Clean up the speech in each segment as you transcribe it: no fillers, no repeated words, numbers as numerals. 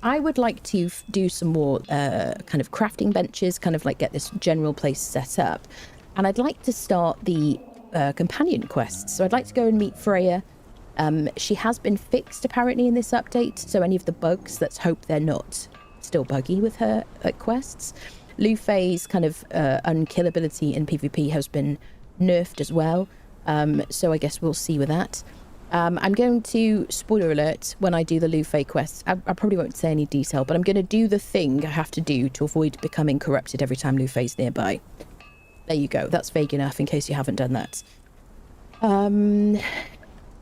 I would like to do some more kind of crafting benches, kind of like get this general place set up. And I'd like to start the companion quests. So I'd like to go and meet Freya. She has been fixed apparently in this update. So any of the bugs, let's hope they're not still buggy with her quests. Lufey's kind of unkillability in PvP has been nerfed as well. So I guess we'll see with that. I'm going to, spoiler alert, when I do the Lufey quest, I probably won't say any detail, but I'm going to do the thing I have to do to avoid becoming corrupted every time Lufey's nearby. There you go. That's vague enough in case you haven't done that.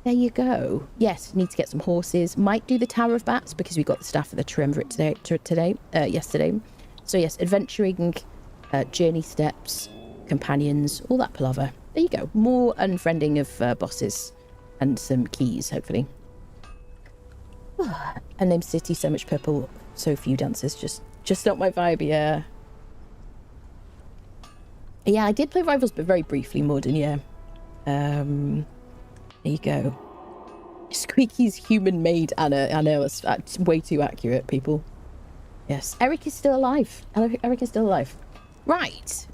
There you go. Yes, need to get some horses. Might do the Tower of Bats because we got the staff for the triumvirate yesterday. So yes, adventuring, journey steps, companions, all that palaver. There you go. More unfriending of bosses and some keys, hopefully. Unnamed city, so much purple, so few dancers. Just not my vibe, yeah. Yeah, I did play Rivals, but very briefly, Morden, yeah. There you go. Squeaky's human-made Anna. I know, that's way too accurate, people. Yes, Eric is still alive. Eric is still alive. Right.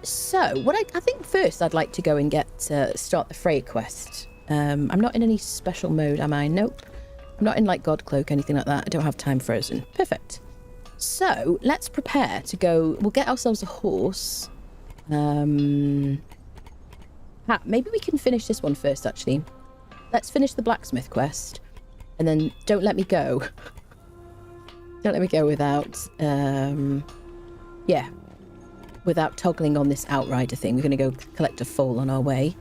So, what I think first I'd like to go and get start the Freya quest. I'm not in any special mode, am I? Nope. I'm not in, like, God Cloak, anything like that. I don't have time frozen. Perfect. So, let's prepare to go. We'll get ourselves a horse. Maybe we can finish this one first, actually. Let's finish the blacksmith quest. And then don't let me go. Don't let me go without, yeah. Without toggling on this outrider thing. We're going to go collect a foal on our way.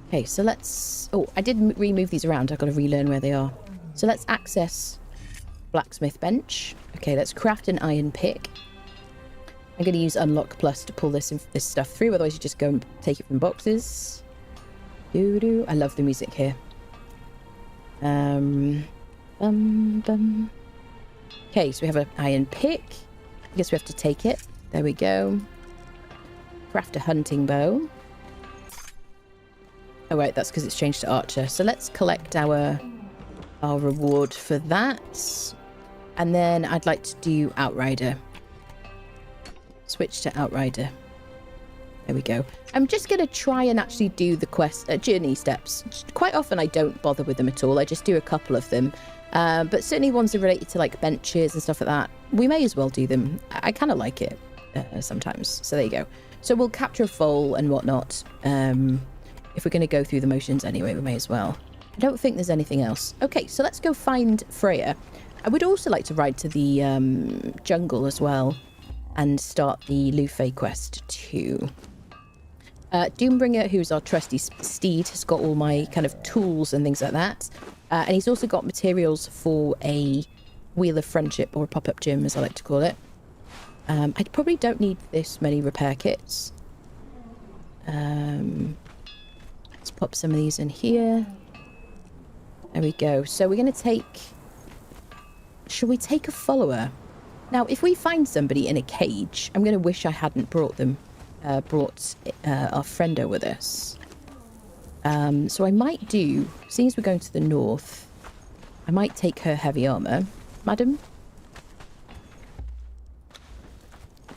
Okay, so let's... Oh, I did remove these around. I've got to relearn where they are. So let's access blacksmith bench. Okay, let's craft an iron pick. I'm going to use Unlock Plus to pull this stuff through. Otherwise, you just go and take it from boxes. Doo-doo. I love the music here. Okay, so we have an iron pick. I guess we have to take it. There we go. Craft a hunting bow. Oh, right, that's because it's changed to archer. So let's collect our reward for that. And then I'd like to do outrider. Switch to outrider. There we go. I'm just going to try and actually do the quest journey steps. Quite often I don't bother with them at all. I just do a couple of them. But certainly ones that are related to like benches and stuff like that, we may as well do them. I kind of like it sometimes. So there you go. So we'll capture a foal and whatnot. If we're going to go through the motions anyway, we may as well. I don't think there's anything else. Okay, so let's go find Freya. I would also like to ride to the jungle as well and start the Lufey quest too. Doombringer, who's our trusty steed, has got all my kind of tools and things like that. And he's also got materials for a Wheel of Friendship, or a pop-up gym, as I like to call it. I probably don't need this many repair kits. Let's pop some of these in here. There we go. So we're going to take... Shall we take a follower? Now, if we find somebody in a cage, I'm going to wish I hadn't brought them. Brought our friendo with us. So I might do, seeing as we're going to the north, I might take her heavy armor. Madam?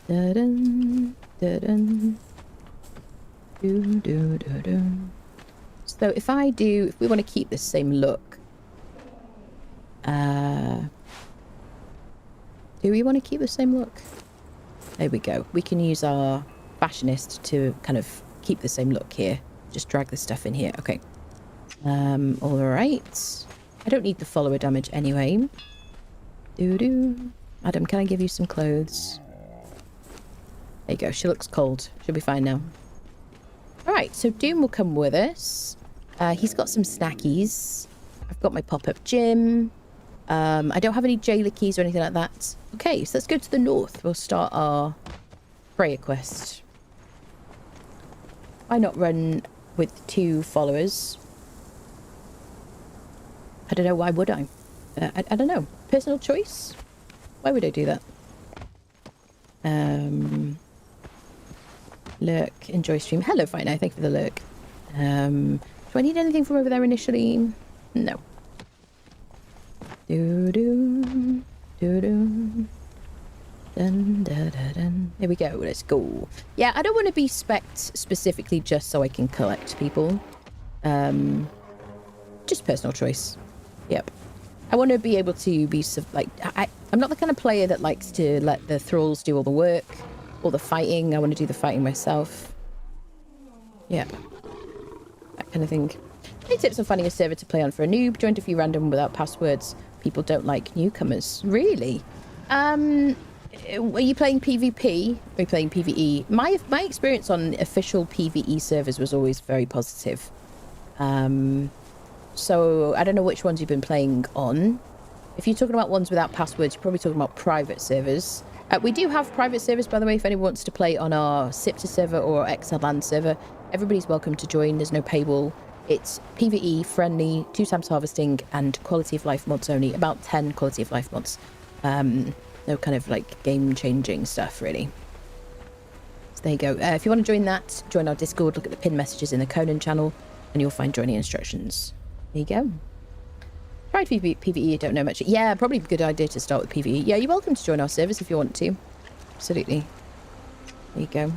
Da-dun, da-dun. Do-do-do-do. So if we want to keep the same look, do we want to keep the same look? There we go. We can use our fashionist to kind of keep the same look here. Just drag the stuff in here. Okay. All right. I don't need the follower damage anyway. Doo-doo. Madam, can I give you some clothes? There you go. She looks cold. She'll be fine now. All right. So Doom will come with us. He's got some snackies. I've got my pop-up gym. I don't have any jailer keys or anything like that. Okay, so let's go to the north. We'll start our Freya quest. Why not run with 2 followers? I don't know. Why would I? I don't know. Personal choice? Why would I do that? Lurk. Enjoy stream. Hello, Fine. Thank you for the lurk. Do I need anything from over there initially? No. Doo-doo. Dun, dun, dun, dun. Here we go. Let's go. Yeah, I don't want to be spec'd specifically just so I can collect people. Just personal choice. Yep. I want to be able to be like I'm not the kind of player that likes to let the thralls do all the work, all the fighting. I want to do the fighting myself. Yeah. That kind of thing. Any tips on finding a server to play on for a noob? Joined a few random without passwords. People don't like newcomers. Really? Are you playing PvP? Or are you playing PvE? My experience on official PvE servers was always very positive. So I don't know which ones you've been playing on. If you're talking about ones without passwords, you're probably talking about private servers. We do have private servers, by the way, if anyone wants to play on our Sipta server or Highlands server. Everybody's welcome to join. There's no paywall. It's PvE, friendly, 2 times harvesting, and quality of life mods only. About 10 quality of life mods. No kind of like game-changing stuff, really. So there you go. If you want to join that, join our Discord. Look at the pinned messages in the Conan channel, and you'll find joining instructions. There you go. Tried PvE, I don't know much. Yeah, probably a good idea to start with PvE. Yeah, you're welcome to join our service if you want to. Absolutely. There you go.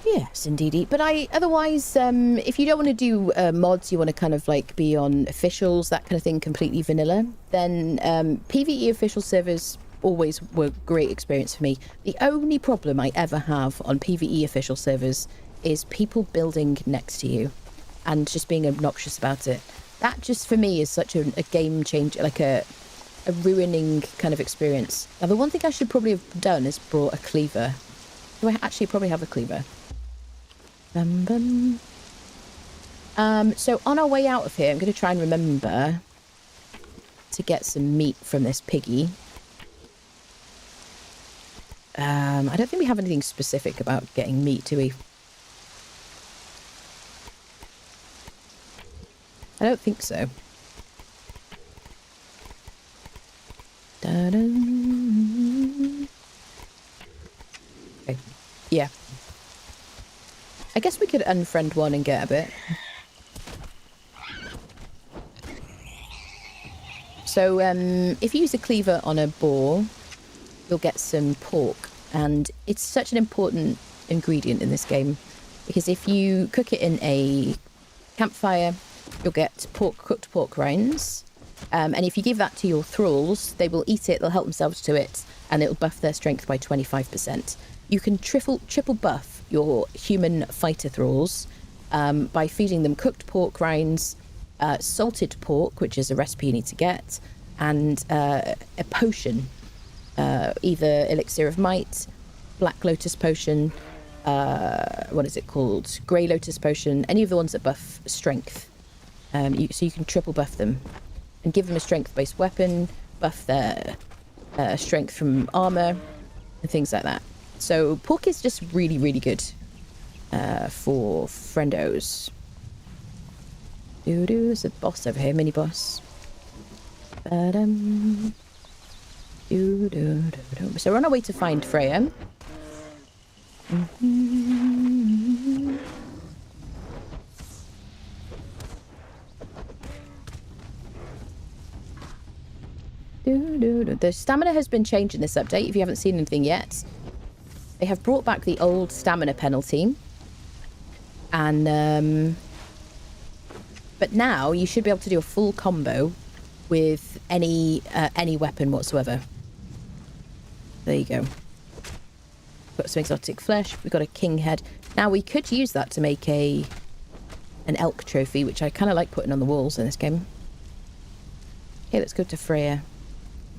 Yes, indeedy. But otherwise, if you don't want to do mods, you want to kind of like be on officials, that kind of thing, completely vanilla, then PvE official servers always were a great experience for me. The only problem I ever have on PvE official servers is people building next to you and just being obnoxious about it. That just for me is such a game changer, like a ruining kind of experience. Now, the one thing I should probably have done is brought a cleaver. Do I actually probably have a cleaver? So on our way out of here, I'm going to try and remember to get some meat from this piggy. I don't think we have anything specific about getting meat, do we? I don't think so. Okay. Yeah. I guess we could unfriend one and get a bit. So, if you use a cleaver on a boar, you'll get some pork. And it's such an important ingredient in this game. Because if you cook it in a campfire, you'll get cooked pork rinds. And if you give that to your thralls, they will eat it, they'll help themselves to it, and it'll buff their strength by 25%. You can triple buff your human fighter thralls by feeding them cooked pork rinds, salted pork, which is a recipe you need to get, and a potion, either elixir of might, black lotus potion, what is it called, grey lotus potion, any of the ones that buff strength. So you can triple buff them and give them a strength-based weapon, buff their strength from armor, and things like that. So pork is just really, really good for friendos. There's a boss over here, mini boss. So we're on our way to find Freya. The stamina has been changed in this update, if you haven't seen anything yet. They have brought back the old stamina penalty. And, but now you should be able to do a full combo with any weapon whatsoever. There you go. Got some exotic flesh. We've got a king head. Now we could use that to make an elk trophy, which I kind of like putting on the walls in this game. Okay, let's go to Freya.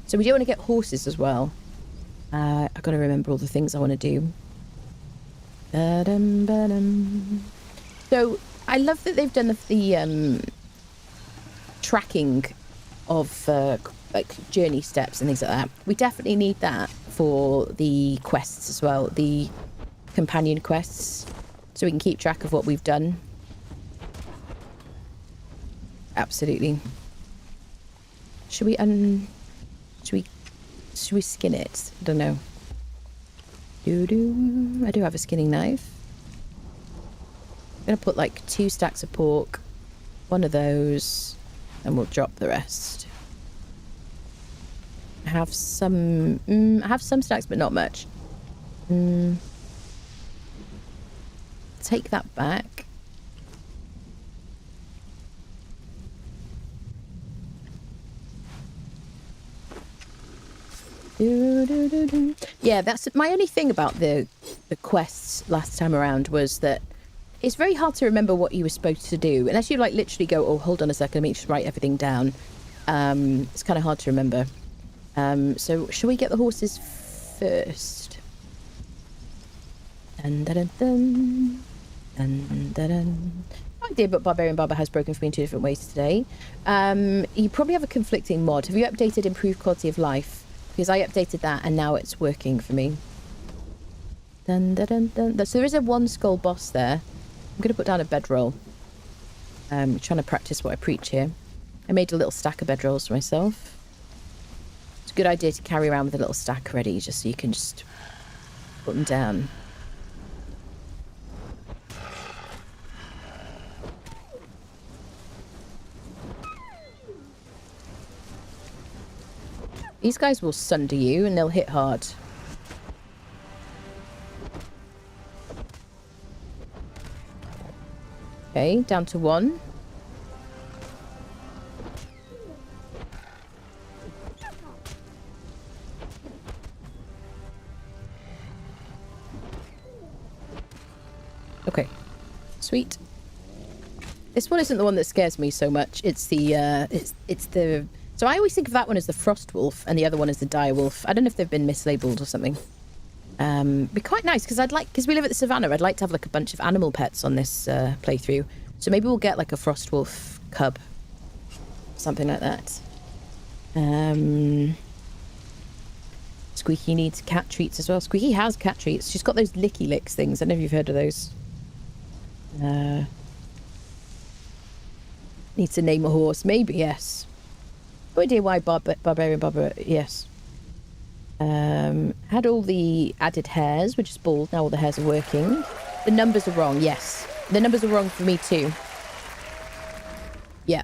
So we do want to get horses as well. I've got to remember all the things I want to do. So I love that they've done the tracking of like journey steps and things like that. We definitely need that for the quests as well, the companion quests, so we can keep track of what we've done. Absolutely. Should we skin it? I don't know. I do have a skinning knife. I'm gonna put like 2 stacks of pork, one of those, and we'll drop the rest. have some... I have some stacks, but not much. Take that back. Yeah, that's my only thing about the quests last time around, was that it's very hard to remember what you were supposed to do unless you like literally go, oh, hold on a second, let me just write everything down. It's kind of hard to remember. So shall we get the horses first? Dun, dun, dun, dun. Dun, dun, dun. No idea, but Barbarian Barber has broken for me in 2 different ways today. You probably have a conflicting mod. Have you updated improved quality of life? Because I updated that and now it's working for me. Dun, dun, dun, dun. So there is a 1 skull boss there. I'm going to put down a bedroll. Trying to practice what I preach here. I made a little stack of bedrolls for myself. It's a good idea to carry around with a little stack ready, just so you can just put them down. These guys will sunder you and they'll hit hard. Okay, down to 1. Okay, sweet. This one isn't the one that scares me so much. It's the it's the... So I always think of that one as the Frost Wolf and the other one as the Dire Wolf. I don't know if they've been mislabeled or something. Be quite nice because we live at the savannah. I'd like to have like a bunch of animal pets on this playthrough. So maybe we'll get like a Frost Wolf cub, something like that. Squeaky needs cat treats as well. Squeaky has cat treats. She's got those licky licks things. I don't know if you've heard of those. Needs to name a horse. Maybe, yes. No idea why Barbarian Barber, yes. Had all the added hairs, which is bald. Now all the hairs are working. The numbers are wrong, yes. The numbers are wrong for me too. Yeah.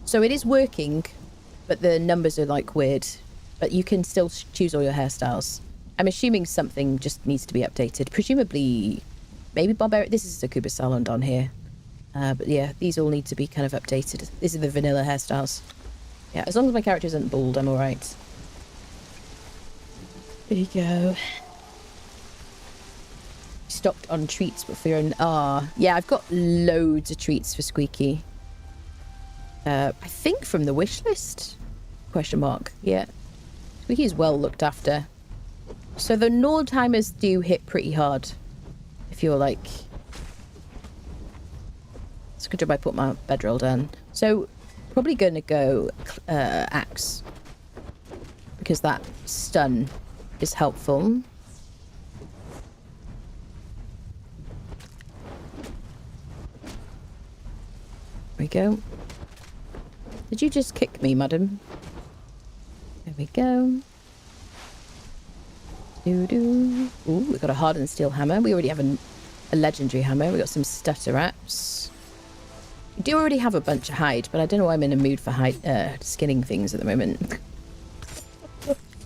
So it is working, but the numbers are like weird. But you can still choose all your hairstyles. I'm assuming something just needs to be updated. Presumably, maybe Barbarian... This is a Kuba Salon down here. But yeah, these all need to be kind of updated. These are the vanilla hairstyles. Yeah, as long as my character isn't bald, I'm alright. There you go. Stocked on treats, but for your own... yeah, I've got loads of treats for Squeaky. I think from the wish list? Question mark. Yeah. Squeaky is well looked after. So the Nordheimers do hit pretty hard. If you're like... It's a good job I put my bedroll down. So, probably going to go axe. Because that stun is helpful. There we go. Did you just kick me, madam? There we go. Doo-doo. Ooh, we've got a hardened steel hammer. We already have a legendary hammer. We've got some stutter wraps. We do already have a bunch of hide, but I don't know why I'm in a mood for hide, skinning things at the moment.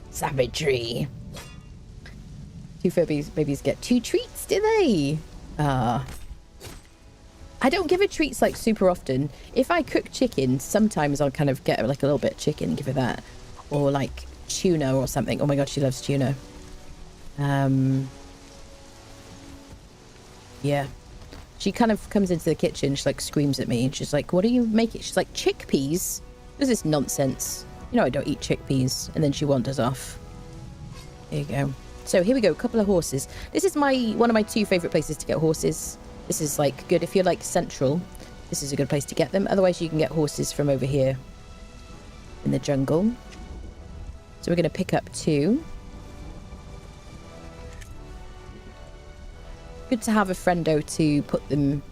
Savagery. 2 fur babies get 2 treats, do they? I don't give her treats like super often. If I cook chicken, sometimes I'll kind of get her like a little bit of chicken and give her that. Or like tuna or something. Oh my god, she loves tuna. Yeah. She kind of comes into the kitchen, she like screams at me and she's like, what are you making? She's like, chickpeas? What is this nonsense? You know I don't eat chickpeas. And then she wanders off. There you go. So here we go, a couple of horses. This is one of my 2 favourite places to get horses. This is like good if you're like central. This is a good place to get them. Otherwise you can get horses from over here in the jungle. So we're going to pick up 2. Good to have a friendo to put them,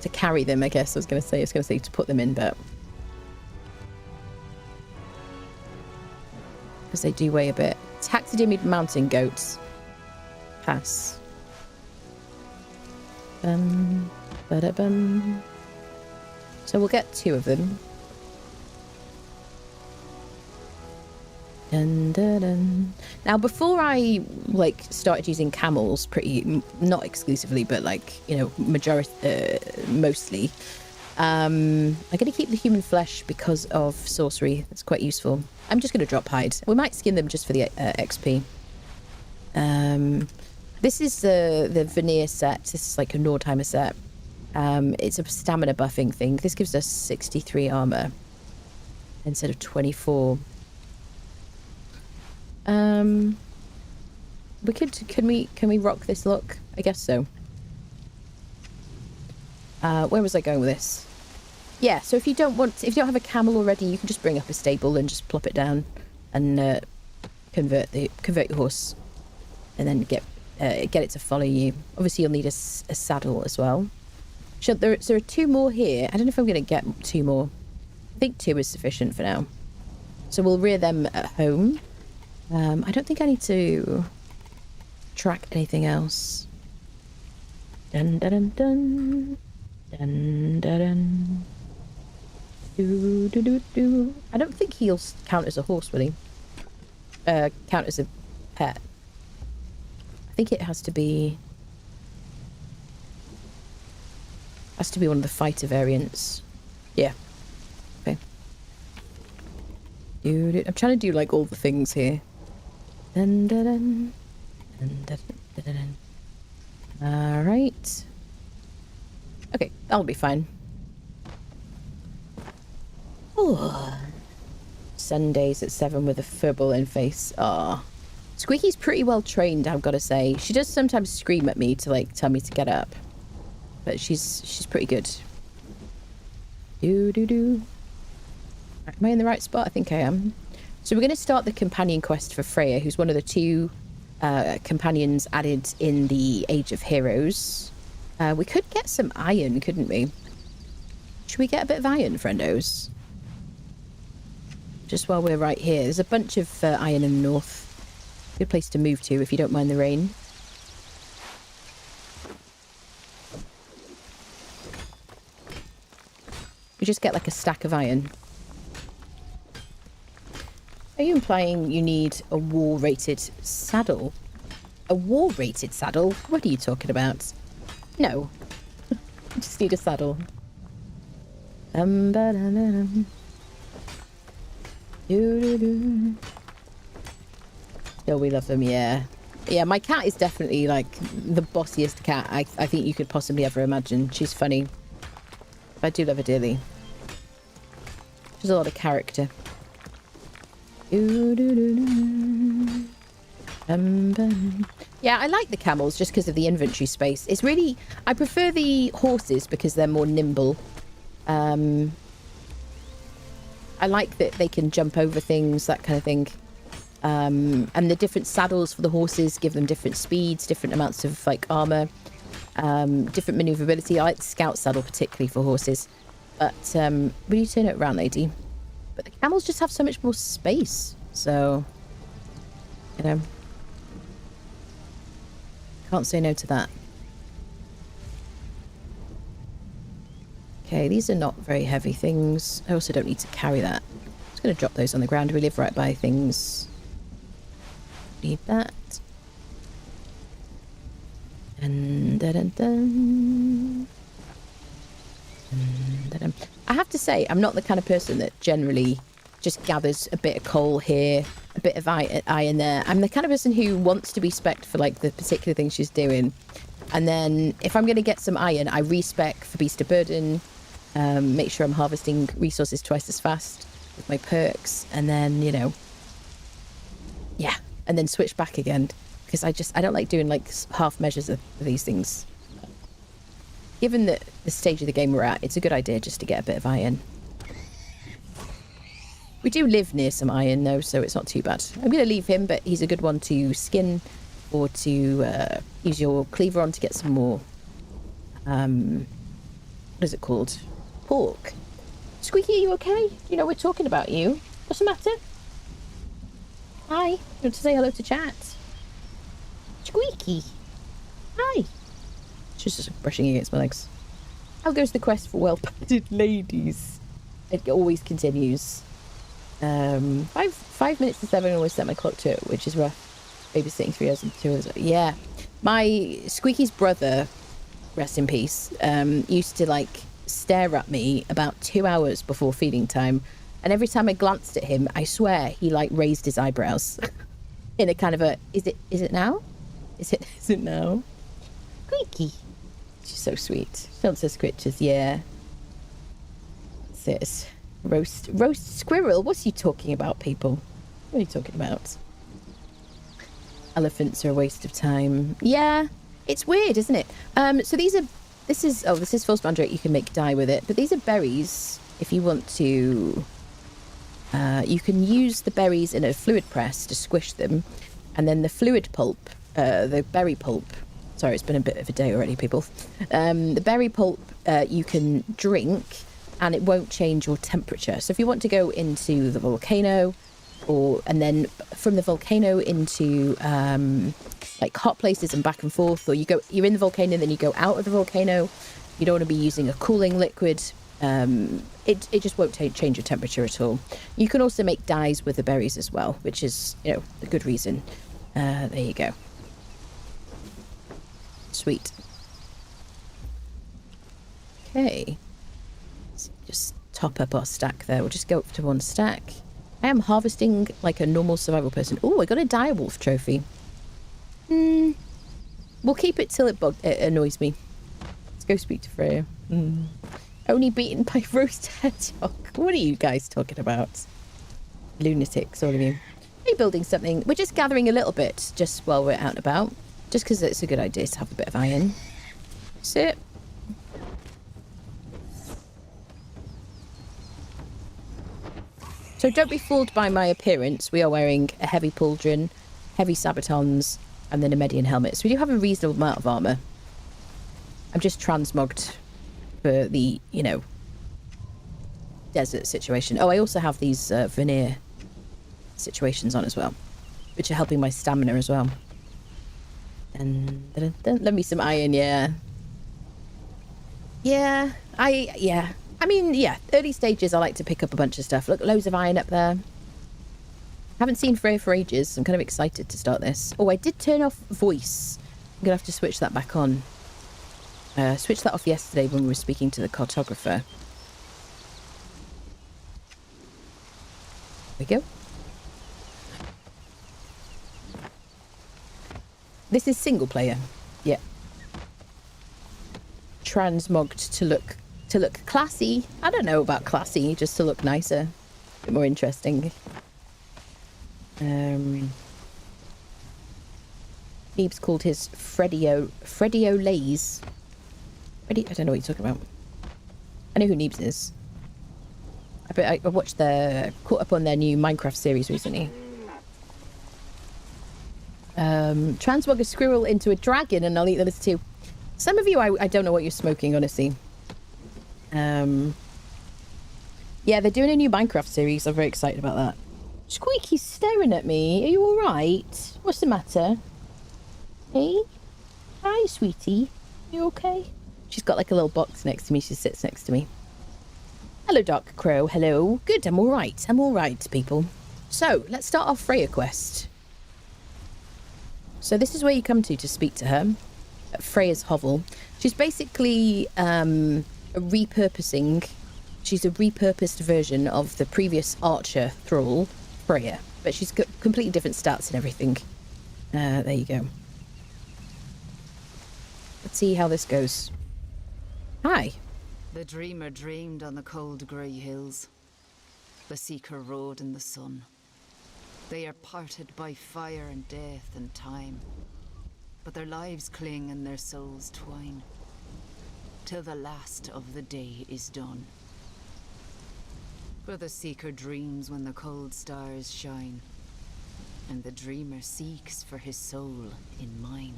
to carry them, I guess. I was going to say to put them in, but because they do weigh a bit. Taxidermied mountain goats. Pass. Ba-da-bum. So we'll get 2 of them. Dun, dun, dun. Now, before I like started using camels, not exclusively, but like, you know, mostly. I'm going to keep the human flesh because of sorcery. It's quite useful. I'm just going to drop hide. We might skin them just for the XP. This is the veneer set. This is like a Nordheimer set. It's a stamina buffing thing. This gives us 63 armor instead of 24. Can we rock this look? I guess so. Where was I going with this? Yeah, so if you don't have a camel already, you can just bring up a stable and just plop it down and convert your horse, and then get it to follow you. Obviously, you'll need a saddle as well. So there are 2 more here. I don't know if I'm going to get 2 more. I think 2 is sufficient for now. So we'll rear them at home. I don't think I need to track anything else. Dun dun dun dun. Dun dun dun. Do do do do. I don't think he'll count as a horse, will he? Count as a pet. I think it has to be one of the fighter variants. Yeah. Okay. I'm trying to do like all the things here. Dun, dun, dun. Dun, dun, dun, dun, dun. All right. Okay, that'll be fine. Oh. Sundays at 7 with a furball in face. Ah. Squeaky's pretty well trained, I've got to say. She does sometimes scream at me to like tell me to get up, but she's pretty good. Do. Am I in the right spot? I think I am. So we're going to start the companion quest for Freya, who's one of the 2 companions added in the Age of Heroes. We could get some iron, couldn't we? Should we get a bit of iron, friendos? Just while we're right here. There's a bunch of iron in the north. Good place to move to if you don't mind the rain. You just get like a stack of iron. Are you implying you need a war-rated saddle? A war-rated saddle? What are you talking about? No. I just need a saddle. Oh, we love them, yeah. Yeah, my cat is definitely like the bossiest cat I think you could possibly ever imagine. She's funny. I do love her dearly. She's a lot of character. Yeah, I like the camels just because of the inventory space. It's really... I prefer the horses because they're more nimble. I like that they can jump over things, that kind of thing. And the different saddles for the horses give them different speeds, different amounts of like armor, different maneuverability. I like the scout saddle particularly for horses. But will you turn it around, lady? But the camels just have so much more space. So, you know, can't say no to that. Okay, these are not very heavy things. I also don't need to carry that. I'm just going to drop those on the ground. We live right by things. Need that. Dun, dun, dun, dun. Dun, dun, dun. I have to say, I'm not the kind of person that generally just gathers a bit of coal here, a bit of iron there. I'm the kind of person who wants to be spec'd for like the particular thing she's doing. And then if I'm going to get some iron, I respec for Beast of Burden, make sure I'm harvesting resources twice as fast with my perks, and then, you know, yeah, and then switch back again. Because I don't like doing like half measures of these things. Given the stage of the game we're at, it's a good idea just to get a bit of iron. We do live near some iron though, so it's not too bad. I'm going to leave him, but he's a good one to skin or to use your cleaver on to get some more, what is it called? Pork. Squeaky, are you okay? You know, we're talking about you. What's the matter? Hi. You want to say hello to chat? Squeaky. Hi. She's just brushing against my legs. How goes the quest for well-padded ladies? It always continues. Five minutes to 7. I always set my clock to it, which is rough. Babysitting 3 hours and 2 hours. Yeah. My Squeaky's brother, rest in peace, used to like stare at me about 2 hours before feeding time. And every time I glanced at him, I swear he like raised his eyebrows in a kind of a, is it now? Is it now? Squeaky. She's so sweet. She don't say scriptures, yeah. That's it. Roast squirrel. What's he talking about, people? What are you talking about? Elephants are a waste of time. Yeah, it's weird, isn't it? So this is false mandrake. You can make dye with it, but these are berries. If you want to, you can use the berries in a fluid press to squish them, and then the fluid pulp, the berry pulp. Sorry, it's been a bit of a day already, people. The berry pulp you can drink, and it won't change your temperature. So if you want to go into the volcano, and then from the volcano into like hot places and back and forth, or you're in the volcano and then you go out of the volcano, you don't want to be using a cooling liquid. It just won't change your temperature at all. You can also make dyes with the berries as well, which is, you know, a good reason. There you go. Sweet. Okay. Let's just top up our stack there. We'll just go up to 1 stack. I am harvesting like a normal survival person. Oh, I got a direwolf trophy. We'll keep it till it annoys me. Let's go speak to Freya. Only beaten by roast hedgehog. What are you guys talking about? Lunatics, all of you. Are you building something? We're just gathering a little bit just while we're out and about. Just because it's a good idea to have a bit of iron. Sit. So don't be fooled by my appearance. We are wearing a heavy pauldron, heavy sabatons, and then a Median helmet. So we do have a reasonable amount of armour. I'm just transmogged for the, you know, desert situation. Oh, I also have these veneer situations on as well, which are helping my stamina as well. And let me some iron, yeah. I mean, yeah, early stages I like to pick up a bunch of stuff. Look, loads of iron up there. Haven't seen Freya for ages. I'm kind of excited to start this. Oh, I did turn off voice. I'm going to have to switch that back on. Switched that off yesterday when we were speaking to the cartographer. There we go. This is single player. Yeah. Transmogged to look classy. I don't know about classy, just to look nicer. A bit more interesting. Neebs called his Fredio Lays. I don't know what you're talking about. I know who Neebs is. I watched caught up on their new Minecraft series recently. Transmog a squirrel into a dragon and I'll eat the list too. Some of you, I don't know what you're smoking, honestly. Yeah, they're doing a new Minecraft series. I'm very excited about that. Squeaky's staring at me. Are you alright? What's the matter? Hey? Hi, sweetie. You okay? She's got like a little box next to me. She sits next to me. Hello, Dark Crow. Hello. Good, I'm alright. I'm alright, people. So, let's start our Freya quest. So this is where you come to speak to her. At Freya's hovel. She's basically repurposing. She's a repurposed version of the previous archer thrall, Freya. But she's got completely different stats and everything. There you go. Let's see how this goes. Hi. The dreamer dreamed on the cold grey hills. The seeker rode in the sun. They are parted by fire and death and time. But their lives cling and their souls twine. Till the last of the day is done. For the seeker dreams when the cold stars shine. And the dreamer seeks for his soul in mine.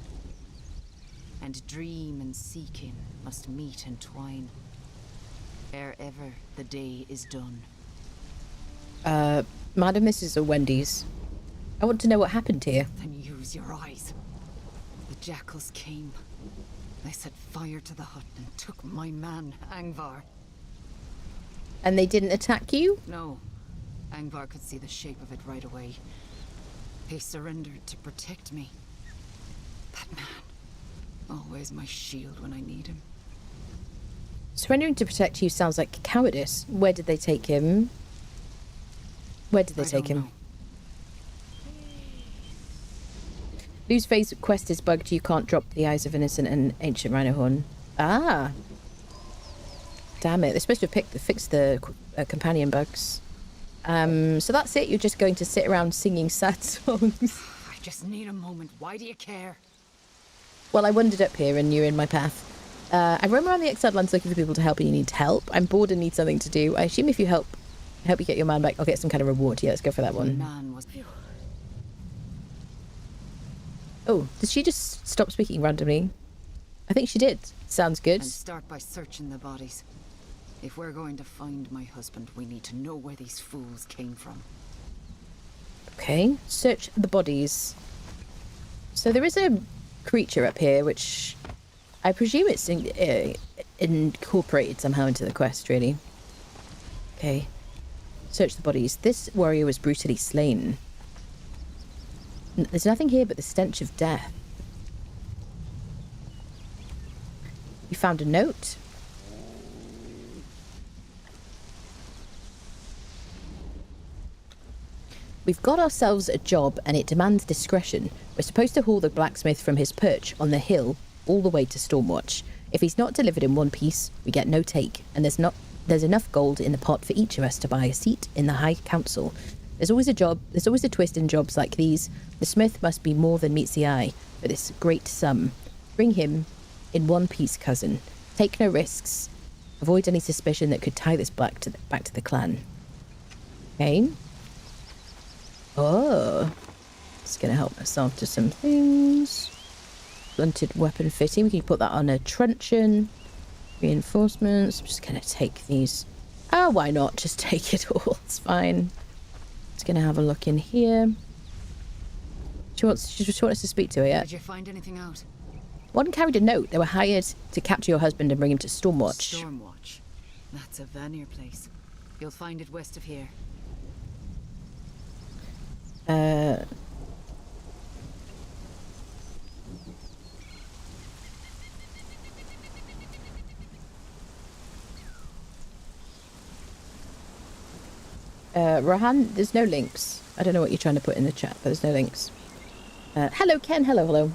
And dream and seeking must meet and twine. Ere ever the day is done. Madam, this is a Wendy's. I want to know what happened here. Then use your eyes. The jackals came. They set fire to the hut and took my man, Angvar. And they didn't attack you? No. Angvar could see the shape of it right away. He surrendered to protect me. That man. Always my shield when I need him. Surrendering to protect you sounds like cowardice. Where did they take him? Where did they take him? Know. Lose phase quest is bugged. You can't drop the eyes of innocent and ancient rhino horn. Ah. Damn it. They're supposed to have fixed the companion bugs. So that's it. You're just going to sit around singing sad songs. I just need a moment. Why do you care? Well, I wandered up here and you're in my path. I roam around the Exiled Lands looking for people to help and you need help. I'm bored and need something to do. I assume if you help you get your man back, I'll get some kind of reward. Yeah, let's go for that one. Man was... Oh, did she just stop speaking randomly? I think she did. Sounds good. And start by searching the bodies. If we're going to find my husband, we need to know where these fools came from. Okay, search the bodies. So there is a creature up here, which I presume it's incorporated somehow into the quest, really. Okay, search the bodies. This warrior was brutally slain. There's nothing here but the stench of death. You found a note. We've got ourselves a job and it demands discretion. We're supposed to haul the blacksmith from his perch on the hill all the way to Stormwatch. If he's not delivered in one piece, we get no take, and there's enough gold in the pot for each of us to buy a seat in the High Council. There's always a twist in jobs like these. The smith must be more than meets the eye for this great sum. Bring him in one piece, cousin. Take no risks. Avoid any suspicion that could tie this back to the clan. Okay. Oh. It's going to help us after some things. Blunted weapon fitting. We can put that on a truncheon. Reinforcements. I'm just going to take these. Oh, why not? Just take it all. It's fine. Just going to have a look in here. She wants us to speak to her, yeah? Did you find anything out? One carried a note. They were hired to capture your husband and bring him to Stormwatch. Stormwatch. That's a Vanir place. You'll find it west of here. Rahan, there's no links. I don't know what you're trying to put in the chat, but there's no links. Hello, Ken. Hello.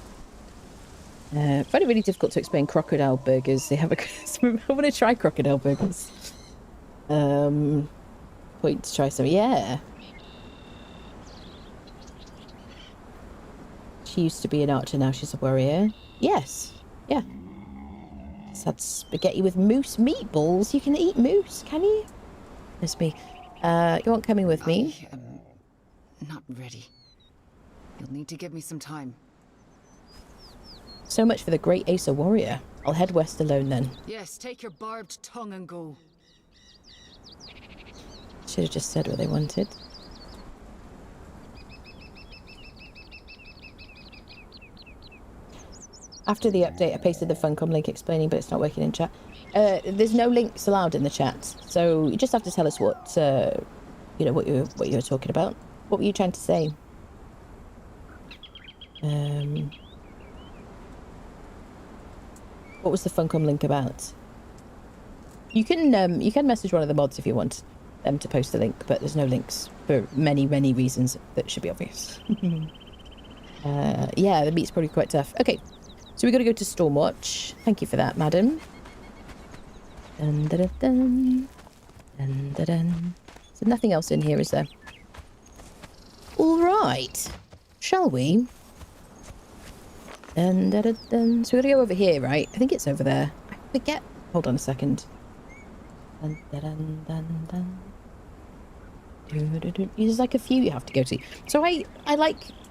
I find it really difficult to explain crocodile burgers. They have a... I want to try crocodile burgers. Point to try some. Yeah. She used to be an archer, now she's a warrior. Yes. Yeah. Just had spaghetti with moose meatballs. You can eat moose, can you? That's me. You aren't coming with me? I am not ready. You'll need to give me some time. So much for the great Acer warrior. I'll head west alone then. Yes, take your barbed tongue and go. Should have just said what they wanted. After the update, I pasted the Funcom link explaining, but it's not working in chat. There's no links allowed in the chat, so you just have to tell us what what you were talking about. What were you trying to say? What was the Funcom link about? You can message one of the mods if you want them to post the link, but there's no links for many reasons that should be obvious. Yeah, the meat's probably quite tough. Okay, so we got to go to Stormwatch. Thank you for that, madam. Dun, dun, dun, dun. Dun, dun, dun. So nothing else in here, is there? All right, shall we? Dun, dun, dun, dun. So we're gonna go over here, right? I think it's over there. I forget. Hold on a second. Dun, dun, dun, dun, dun. There's like a few you have to go to. So I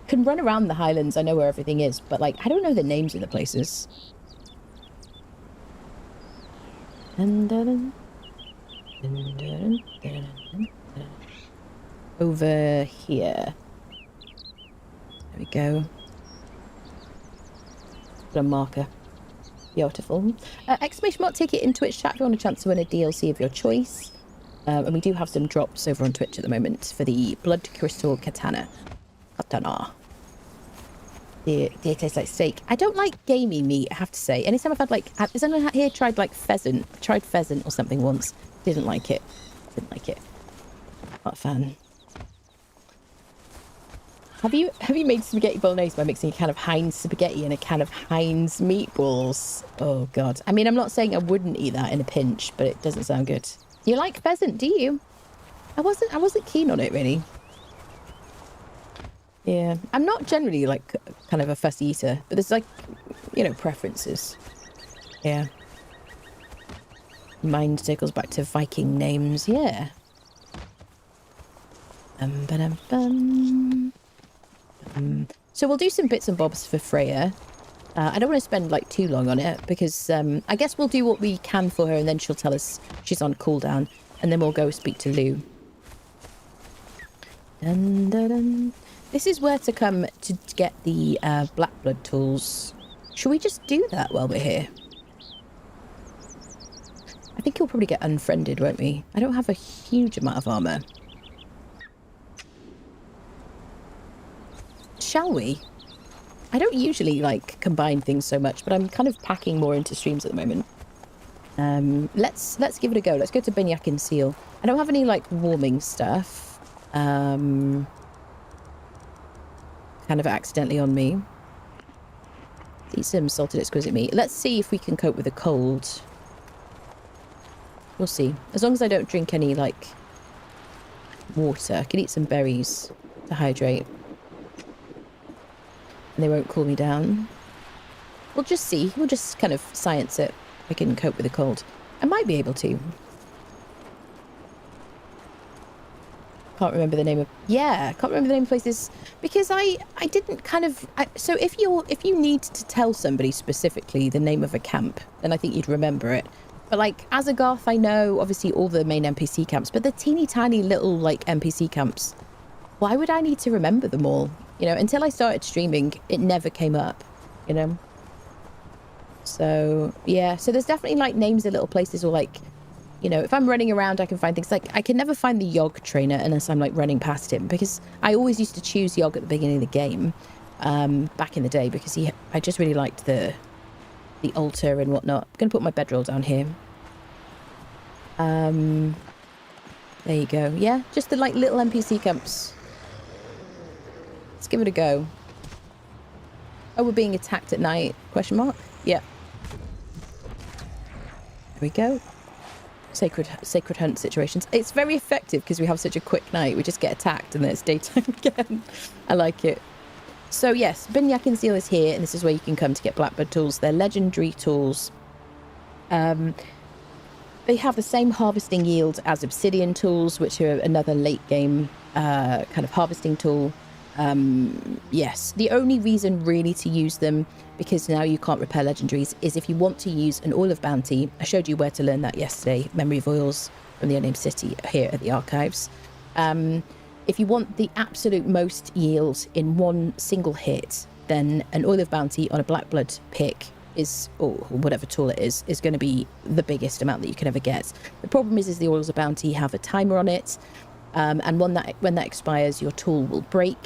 can run around the Highlands. I know where everything is, but like I don't know the names of the places. Dun, dun, dun. Dun, dun, dun, dun, dun, dun. Over here. There we go. Put a marker. Beautiful. Exclamation mark ticket in Twitch chat if you want a chance to win a DLC of your choice. And we do have some drops over on Twitch at the moment for the Blood Crystal Katana. Katana. They taste like steak. I don't like gamey meat, I have to say. Anytime I've had like... Has anyone here tried like pheasant? I tried pheasant or something once. Didn't like it. Didn't like it. Not a fan. Have you made spaghetti bolognese by mixing a can of Heinz spaghetti and a can of Heinz meatballs? Oh, God. I mean, I'm not saying I wouldn't eat that in a pinch, but it doesn't sound good. You like pheasant, do you? I wasn't keen on it, really. Yeah. I'm not generally, like, kind of a fussy eater, but there's, like, you know, preferences. Yeah. Mind circles back to Viking names. Yeah. Ba-dum-bum. So we'll do some bits and bobs for Freya. I don't want to spend like too long on it because I guess we'll do what we can for her and then she'll tell us she's on cooldown and then we'll go speak to Lou. Dun, dun, dun. This is where to come to get the black blood tools. Should we just do that while we're here? I think he'll probably get unfriended, won't we? I don't have a huge amount of armor. Shall we? I don't usually like combine things so much, but I'm kind of packing more into streams at the moment. Let's give it a go. Let's go to Binyak and Seal. I don't have any like warming stuff. Kind of accidentally on me. Eat some salted exquisite meat. Let's see if we can cope with the cold. We'll see. As long as I don't drink any like water, I can eat some berries to hydrate. And they won't cool me down. We'll just see. We'll just kind of science it. I can cope with the cold. I might be able to. Can't remember the name of... Yeah, can't remember the name of places. Because I didn't kind of... So if you need to tell somebody specifically the name of a camp, then I think you'd remember it. But like, Azagarth, I know, obviously, all the main NPC camps. But the teeny tiny little, like, NPC camps, why would I need to remember them all? You know, until I started streaming, it never came up, you know? So, yeah. So there's definitely, like, names of little places or, like, you know, if I'm running around, I can find things. Like, I can never find the Yogg trainer unless I'm, like, running past him. Because I always used to choose Yogg at the beginning of the game, back in the day. Because I just really liked the altar and whatnot. I'm going to put my bedroll down here. There you go. Yeah, just the, like, little NPC camps. Let's give it a go. Oh, we're being attacked at night? Question mark? Yeah. There we go. Sacred hunt situations. It's very effective because we have such a quick night. We just get attacked and then it's daytime again. I like it. So yes, Binyak and Seal is here, and this is where you can come to get blackbird tools. They're legendary tools. They have the same harvesting yield as obsidian tools, which are another late game kind of harvesting tool. Yes, the only reason really to use them, because now you can't repair legendaries, is if you want to use an oil of bounty. I showed you where to learn that yesterday, Memory of Oils from the Unnamed City here at the archives. If you want the absolute most yield in one single hit, then an oil of bounty on a black blood pick is, or whatever tool it is going to be the biggest amount that you can ever get. The problem is the oils of bounty have a timer on it, and when that expires, your tool will break.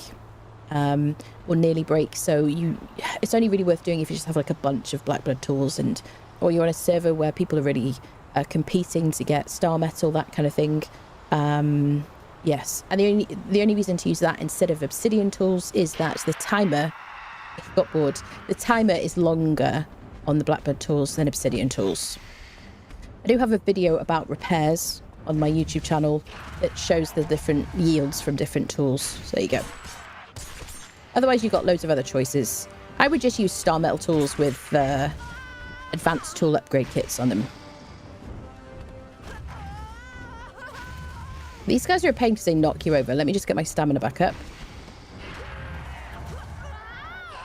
Or nearly break, so it's only really worth doing if you just have like a bunch of black blood tools, or you're on a server where people are really competing to get star metal, that kind of thing. Yes, and the only reason to use that instead of obsidian tools is that the timer, if you got bored, the timer is longer on the black blood tools than obsidian tools. I do have a video about repairs on my YouTube channel that shows the different yields from different tools, so there you go. Otherwise, you've got loads of other choices. I would just use star metal tools with advanced tool upgrade kits on them. These guys are a pain because they knock you over. Let me just get my stamina back up.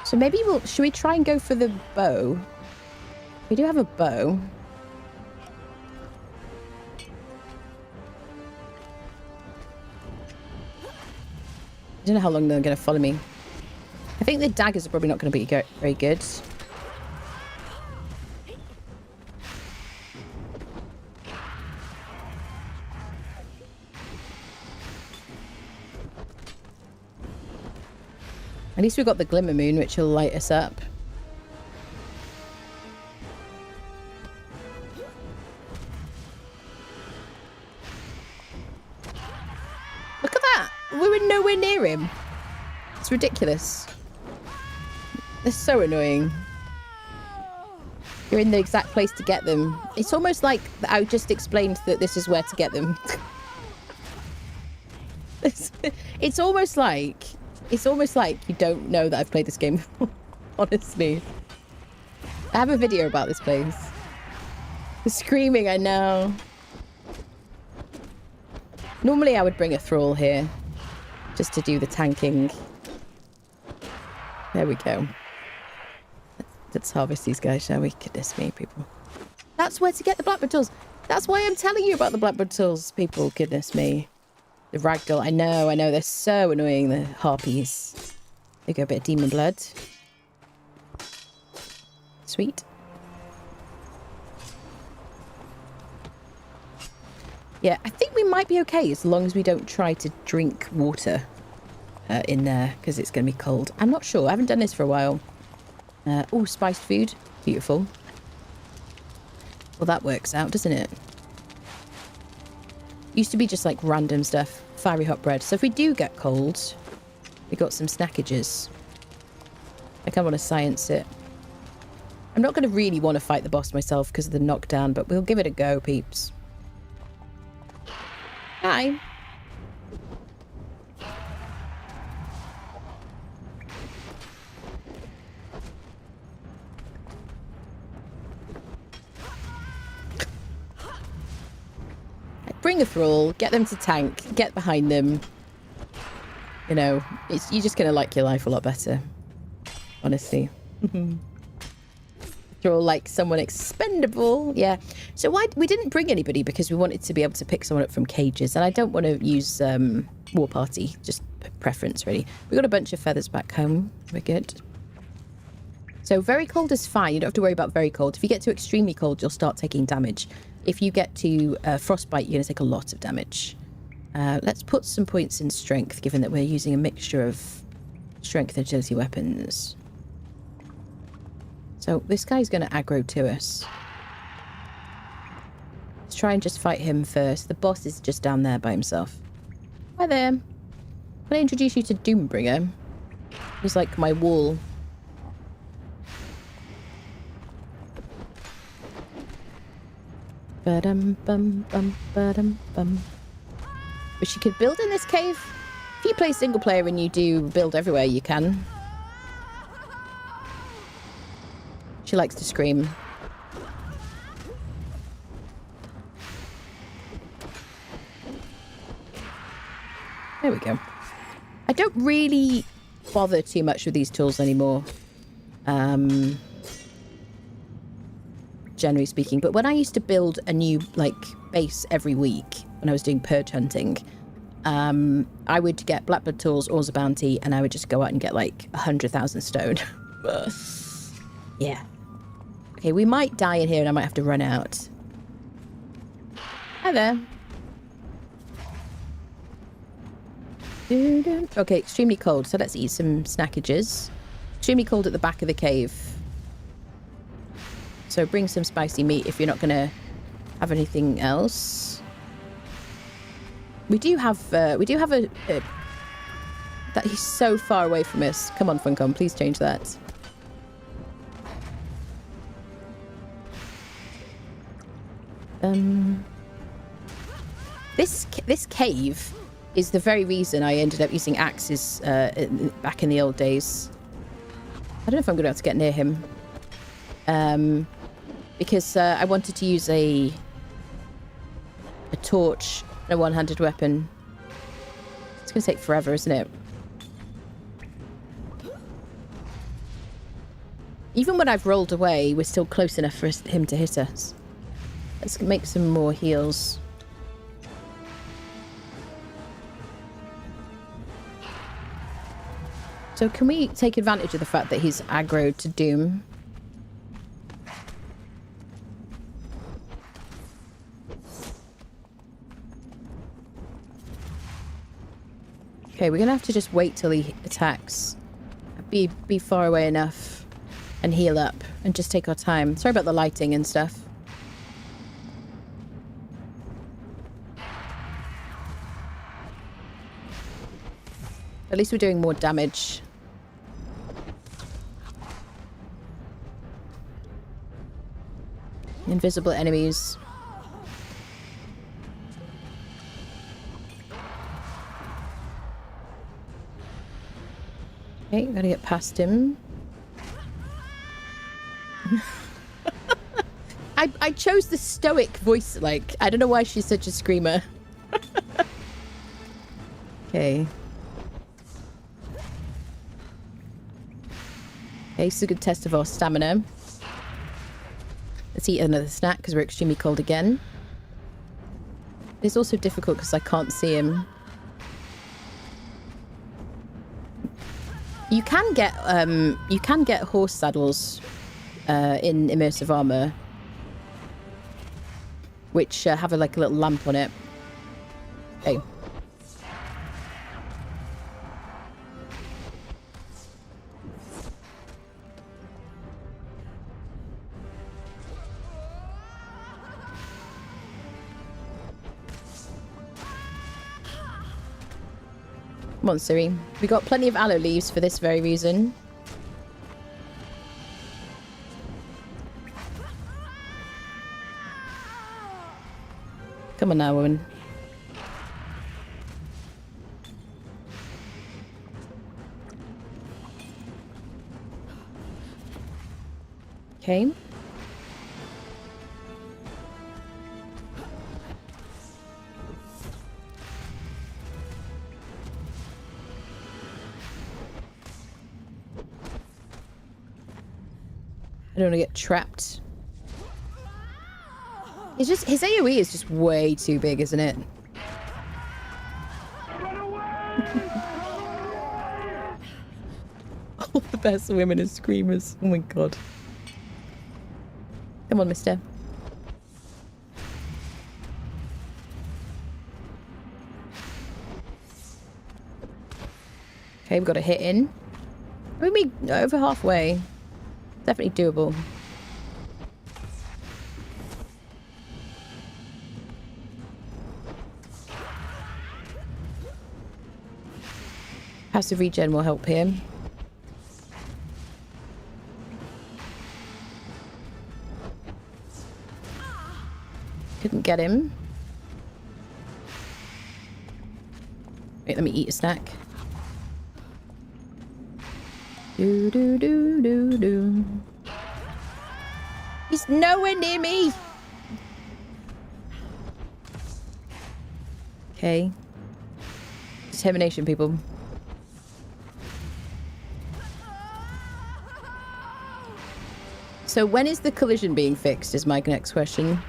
So maybe should we try and go for the bow? We do have a bow. I don't know how long they're going to follow me. I think the daggers are probably not going to be very good. At least we've got the Glimmer Moon, which will light us up. Look at that! We were nowhere near him. It's ridiculous. They're so annoying. You're in the exact place to get them. It's almost like I just explained that this is where to get them. It's almost like you don't know that I've played this game before. Honestly. I have a video about this place. The screaming, I know. Normally I would bring a thrall here. Just to do the tanking. There we go. Let's harvest these guys, shall we? Goodness me, people. That's where to get the Blackbird tools. That's why I'm telling you about the Blackbird tools, people. Goodness me. The ragdoll. I know. They're so annoying, the harpies. There you go, a bit of demon blood. Sweet. Yeah, I think we might be okay as long as we don't try to drink water in there because it's going to be cold. I'm not sure. I haven't done this for a while. Oh, spiced food. Beautiful. Well, that works out, doesn't it? Used to be just like random stuff. Fiery hot bread. So if we do get cold, we got some snackages. I kind of want to science it. I'm not going to really want to fight the boss myself because of the knockdown, but we'll give it a go, peeps. Hi. Bring a thrall, get them to tank, get behind them. You know, you're just going to like your life a lot better. Honestly. Thrall like someone expendable. Yeah. So we didn't bring anybody because we wanted to be able to pick someone up from cages. And I don't want to use War Party. Just preference, really. We got a bunch of feathers back home. We're good. So very cold is fine. You don't have to worry about very cold. If you get to extremely cold, you'll start taking damage. If you get to frostbite, you're going to take a lot of damage. Let's put some points in strength, given that we're using a mixture of strength and agility weapons. So this guy's going to aggro to us. Let's try and just fight him first. The boss is just down there by himself. Hi there. Can I introduce you to Doombringer? He's like my wall. Ba-dum-bum-bum-ba-dum-bum. Wish you could build in this cave. If you play single player and you do build everywhere, you can. She likes to scream. There we go. I don't really bother too much with these tools anymore. Generally speaking, but when I used to build a new base every week when I was doing purge hunting, I would get Blackbird tools, Oars of Bounty, and I would just go out and get 100,000 stone. Yeah. Okay, we might die in here and I might have to run out. Hi there. Okay, extremely cold, so let's eat some snackages. Extremely cold at the back of the cave. So bring some spicy meat if you're not going to have anything else. We do have a that he's so far away from us. Come on, Funcom, please change that. This cave is the very reason I ended up using axes back in the old days. I don't know if I'm going to be able to get near him. Because I wanted to use a torch and a one-handed weapon. It's going to take forever, isn't it? Even when I've rolled away, we're still close enough for him to hit us. Let's make some more heals. So can we take advantage of the fact that he's aggroed to Doom? Okay, we're going to have to just wait till he attacks. be far away enough and heal up and just take our time. Sorry about the lighting and stuff. At least we're doing more damage. Invisible enemies. Okay, gotta get past him. I chose the stoic voice, like, I don't know why she's such a screamer. Okay. Okay, it's a good test of our stamina. Let's eat another snack because we're extremely cold again. It's also difficult because I can't see him. You can get horse saddles in immersive armor, which have like a little lamp on it. Okay. Come on, Siri. We got plenty of aloe leaves for this very reason. Come on now, woman. Okay. I don't want to get trapped. It's just, his AoE is just way too big, isn't it? All the best women are screamers. Oh my god. Come on, mister. Okay, we've got a hit in. Maybe over halfway. Definitely doable. Passive regen will help here. Couldn't get him. Wait, let me eat a snack. Do do do do do. He's nowhere near me. Okay. Determination, people. So when is the collision being fixed is my next question.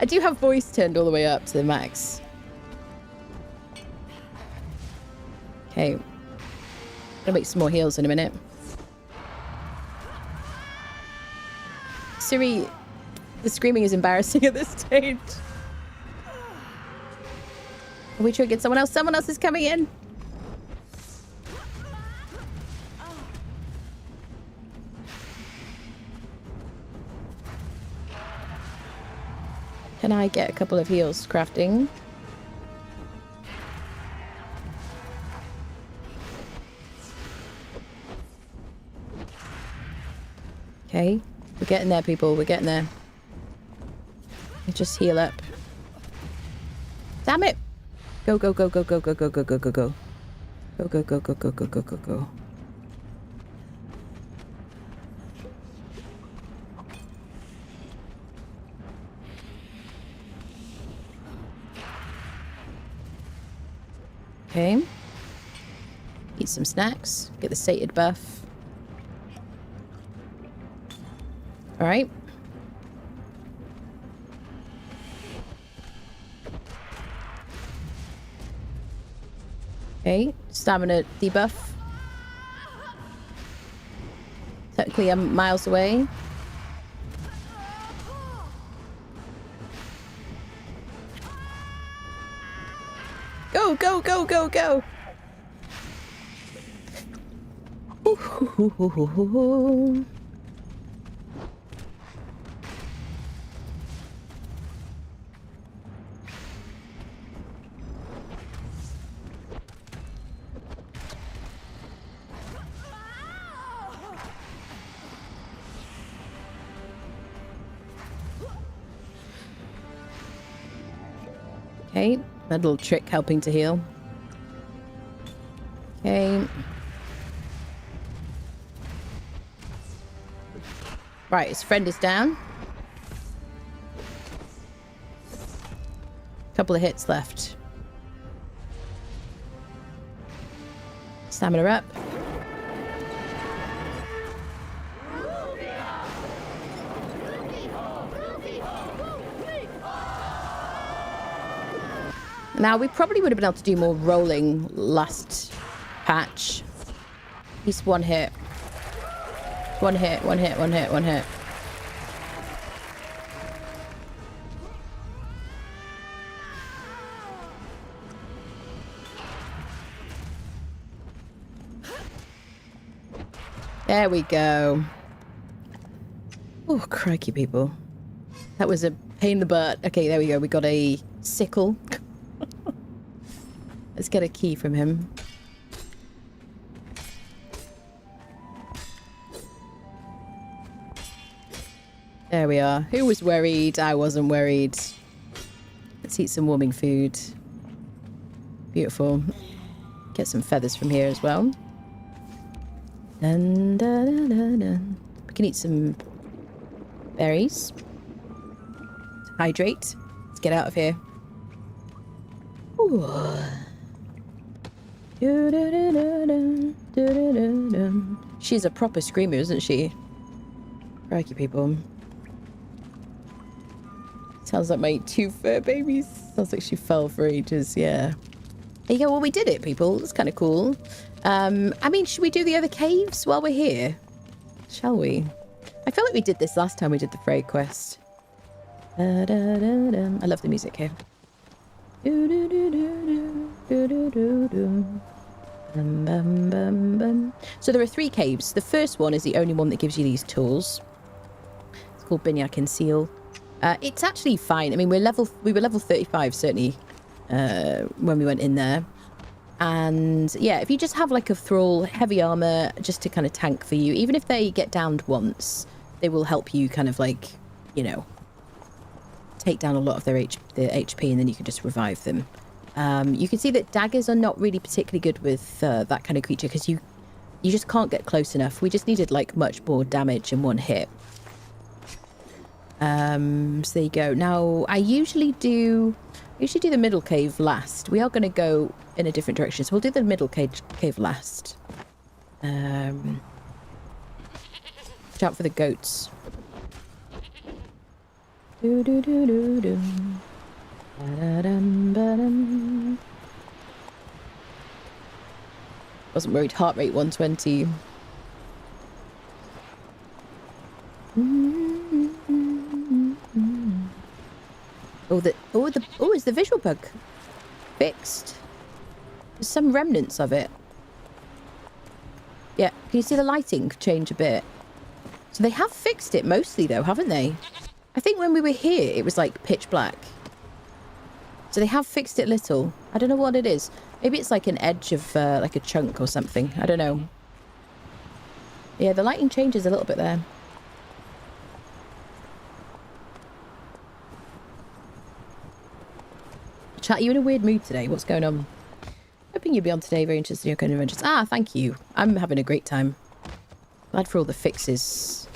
I do have voice turned all the way up to the max. Okay. Gonna make some more heals in a minute. Siri, the screaming is embarrassing at this stage. Are we triggered someone else? Someone else is coming in. Can I get a couple of heals crafting? Okay. We're getting there, people. We're getting there. Just heal up. Damn it! Go, go, go, go, go, go, go, go, go, go, go. Go, go, go, go, go, go, go, go, go. Okay. Eat some snacks. Get the sated buff. Alright. Okay. Stamina debuff. Technically I'm miles away. go, go, go, go, go. Ooh. Okay, a little trick helping to heal. Okay. Right, his friend is down. Couple of hits left. Stamina up. Now, we probably would have been able to do more rolling last patch. He's one hit. One hit, one hit, one hit, one hit. There we go. Oh, crikey, people. That was a pain in the butt. Okay, there we go. We got a sickle. Let's get a key from him. There we are. Who was worried? I wasn't worried. Let's eat some warming food. Beautiful. Get some feathers from here as well. Dun, dun, dun, dun. We can eat some berries. Hydrate. Let's get out of here. Ooh. She's a proper screamer, isn't she? Crikey, people. Sounds like my two fur babies. Sounds like she fell for ages, yeah. There you go. Well, we did it, people. That's kind of cool. I mean, should we do the other caves while we're here? Shall we? I feel like we did this last time we did the Freya quest. I love the music here. So there are 3 caves. The first one is the only one that gives you these tools. It's called Binyak and Seal. It's actually fine. I mean, we were level 35 certainly when we went in there. And yeah, if you just have like a thrall, heavy armor, just to kind of tank for you, even if they get downed once, they will help you kind of like, you know, take down a lot of their HP, and then you can just revive them. You can see that daggers are not really particularly good with that kind of creature, because you just can't get close enough. We just needed like much more damage in one hit. So there you go. Now, I usually do the middle cave last. We are going to go in a different direction, so we'll do the middle cave last. Watch out for the goats. Wasn't worried. Heart rate 120. Is the visual bug fixed? There's some remnants of it. Yeah, can you see the lighting change a bit? So they have fixed it mostly though, haven't they? I think when we were here, it was like pitch black. So they have fixed it a little. I don't know what it is. Maybe it's like an edge of like a chunk or something. I don't know. Yeah, the lighting changes a little bit there. Chat, you in a weird mood today? What's going on? Hoping you'll be on today. Very interested in your Conan Adventures. Ah, thank you. I'm having a great time. Glad for all the fixes.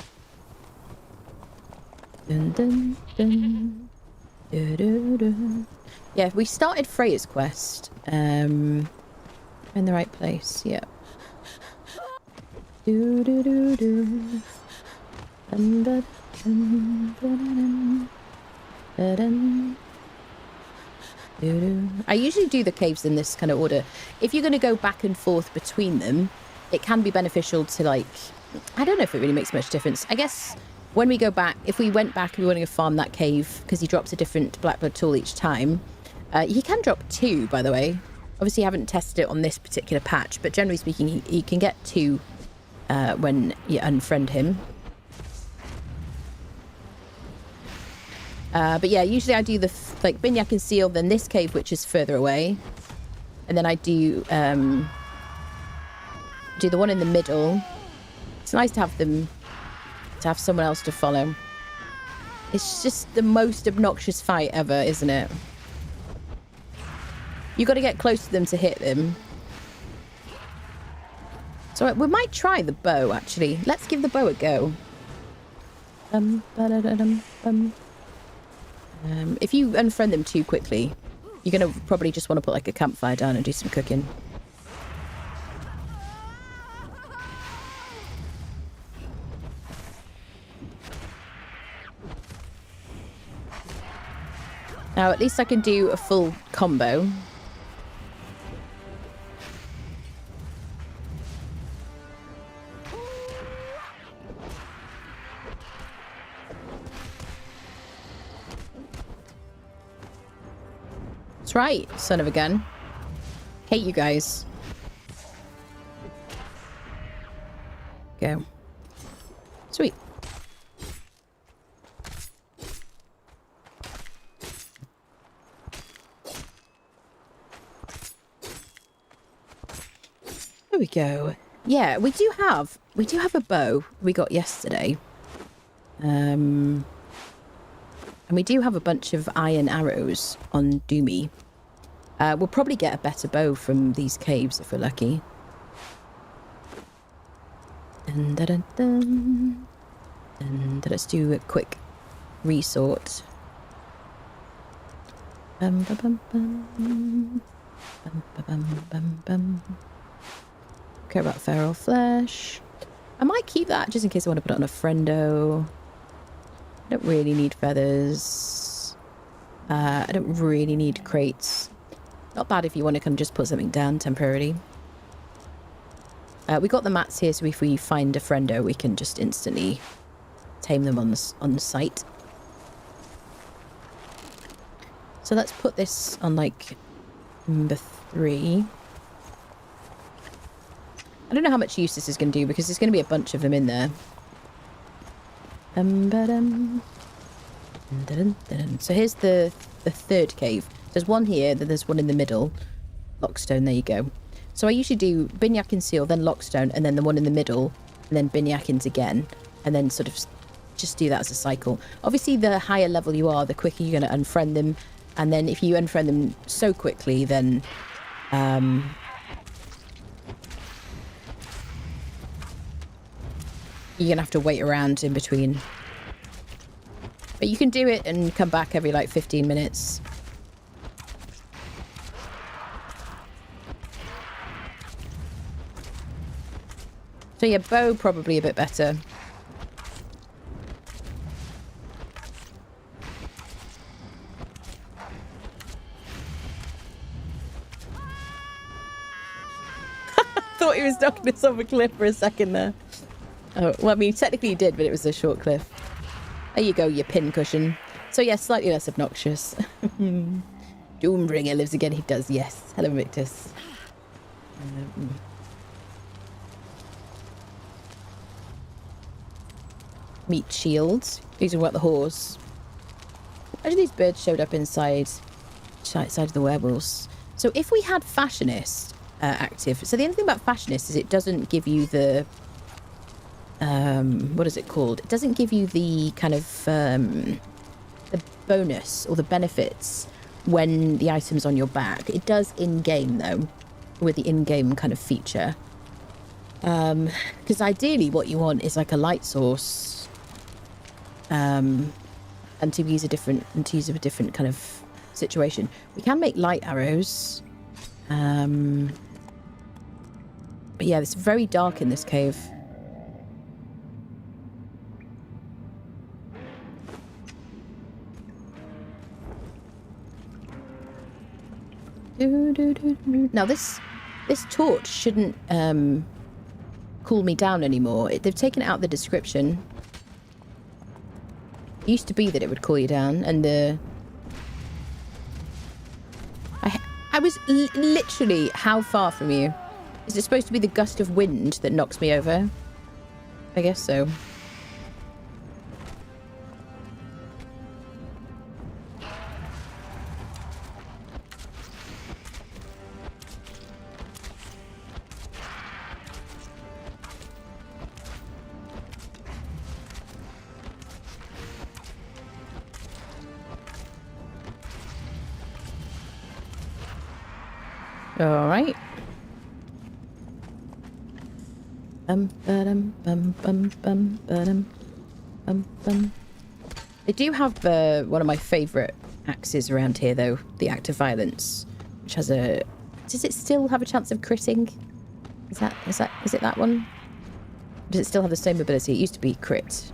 Dun, dun, dun. Du, du, du. Yeah, we started Freya's quest. In the right place. Yeah. Do do do do. Dun, dun, dun, dun, dun, dun. I usually do the caves in this kind of order. If you're going to go back and forth between them, it can be beneficial to, like, I don't know if it really makes much difference. I guess when we go back, if we went back and we want to farm that cave, because he drops a different blackbird tool each time, he can drop 2, by the way. Obviously, I haven't tested it on this particular patch, but generally speaking, you can get 2 when you unfriend him. But yeah, usually I do the like Binyak and Seal, then this cave, which is further away, and then I do the one in the middle. It's nice to have them, to have someone else to follow. It's just the most obnoxious fight ever, isn't it? You got to get close to them to hit them. So we might try the bow, actually. Let's give the bow a go. If you unfriend them too quickly, you're going to probably just want to put like a campfire down and do some cooking. Now, at least I can do a full combo. That's right, son of a gun. Hate you guys. Go. Sweet. There we go. Yeah, we do have a bow we got yesterday. And we do have a bunch of iron arrows on Doomy. We'll probably get a better bow from these caves if we're lucky. And let's do a quick resort. Care about feral flesh. I might keep that just in case I want to put it on a friendo. I don't really need feathers. I don't really need crates. Not bad if you want to kind of just put something down temporarily. We got the mats here, so if we find a friendo, we can just instantly tame them on the site. So let's put this on like number 3. I don't know how much use this is going to do because there's going to be a bunch of them in there. So here's the 3rd cave. There's one here, then there's one in the middle. Lockstone, there you go. So I usually do Binyak and Seal, then Lockstone, and then the one in the middle, and then Binyakins again, and then sort of just do that as a cycle. Obviously, the higher level you are, the quicker you're going to unfriend them, and then if you unfriend them so quickly, then you're going to have to wait around in between. But you can do it and come back every like 15 minutes. So yeah, bow probably a bit better. Thought he was knocking us off a cliff for a second there. Oh, well, I mean, technically he did, but it was a short cliff. There you go, you pin cushion. So yeah, slightly less obnoxious. Doombringer lives again, he does, yes. Hello, Victus. Meat shields. These are what the horse. Actually, these birds showed up inside of the werewolves. So if we had Fashionist active, so the only thing about Fashionist is it doesn't give you the what is it called? It doesn't give you the kind of the bonus or the benefits when the item's on your back. It does in-game though, with the in-game kind of feature. Because ideally what you want is like a light source, and to use a different kind of situation. We can make light arrows, but yeah, it's very dark in this cave. Now this torch shouldn't cool me down anymore. They've taken it out the description. It used to be that it would cool you down, and I was literally how far from you? Is it supposed to be the gust of wind that knocks me over? I guess so. All right. They do have one of my favourite axes around here, though, the Act of Violence, which has a. Does it still have a chance of critting? Is it that one? Does it still have the same ability? It used to be crit.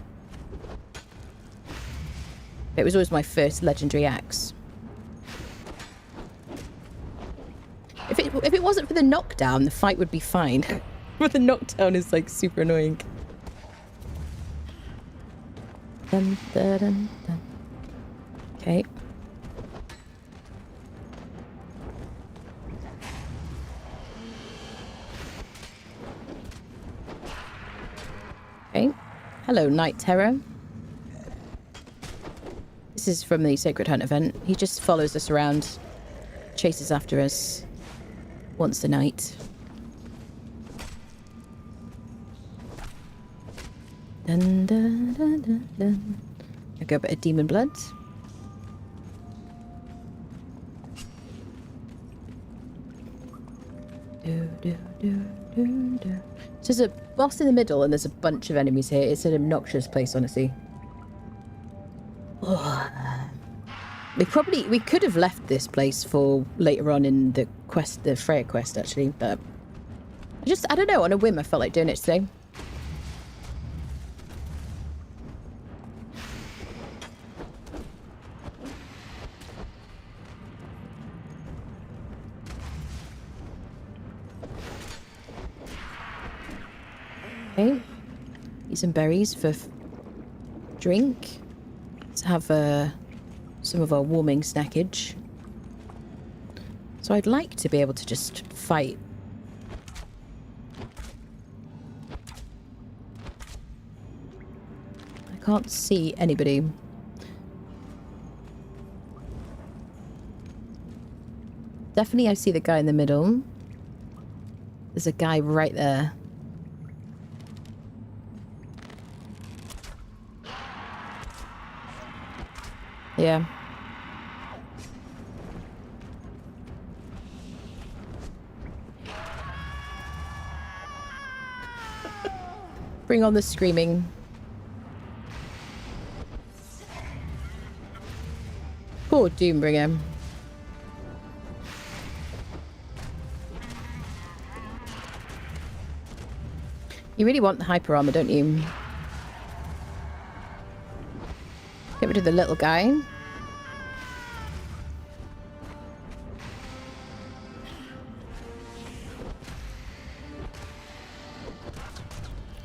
It was always my first legendary axe. If it wasn't for the knockdown, the fight would be fine. But the knockdown is like super annoying. Dun, dun, dun, dun. Okay. Okay. Hello, Night Terror. This is from the Sacred Hunt event. He just follows us around, chases after us once a night. Dun, dun, dun, dun, dun. I go a bit of demon blood. Do, do, do, do, do. So there's a boss in the middle and there's a bunch of enemies here. It's an obnoxious place, honestly. We could have left this place for later on in the quest, the Freya quest, actually, but I don't know, on a whim I felt like doing it today. Okay, eat some berries for drink. Let's have some of our warming snackage. So I'd like to be able to just fight. I can't see anybody. Definitely I see the guy in the middle. There's a guy right there. Yeah. Bring on the screaming. Poor Doombringer. You really want the hyper armor, don't you? Get rid of the little guy.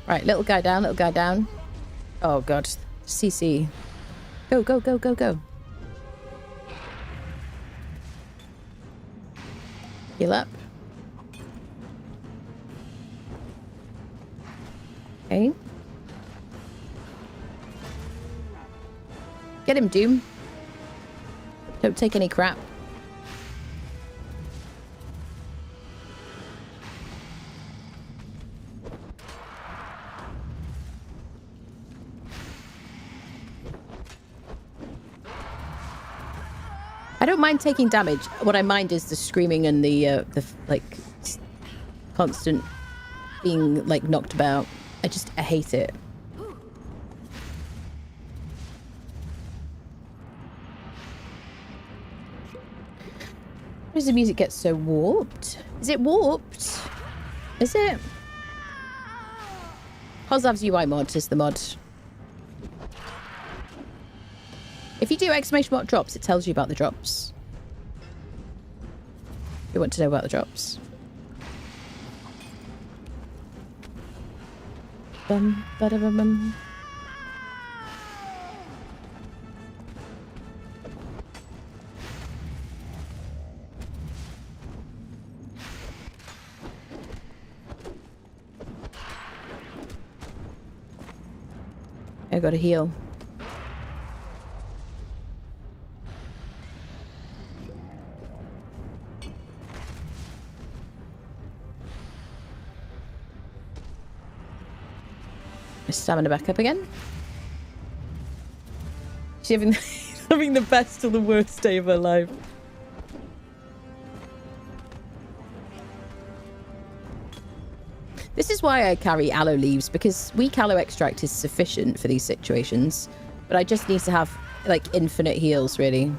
Right, little guy down, little guy down. Oh god, CC. Go, go, go, go, go. Heal up. Okay. Get him, Doom. Don't take any crap. I don't mind taking damage. What I mind is the screaming and the like constant being like knocked about. I hate it. Why does the music get so warped? Is it warped? Is it? Hozav's UI mod is the mod. If you do exclamation mark drops, it tells you about the drops. You want to know about the drops. Bum, bada, bum, bum. I gotta heal. My stamina back up again. She's having, having the best or the worst day of her life. This is why I carry aloe leaves, because weak aloe extract is sufficient for these situations. But I just need to have, like, infinite heals, really.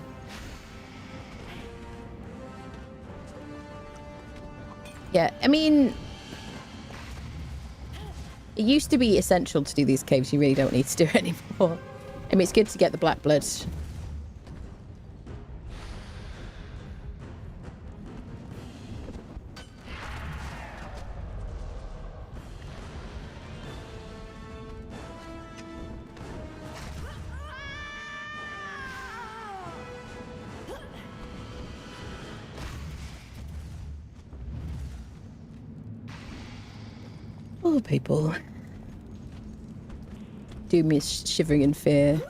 Yeah, I mean... It used to be essential to do these caves. You really don't need to do it anymore. I mean, it's good to get the black blood. Oh, people. Doom is shivering in fear.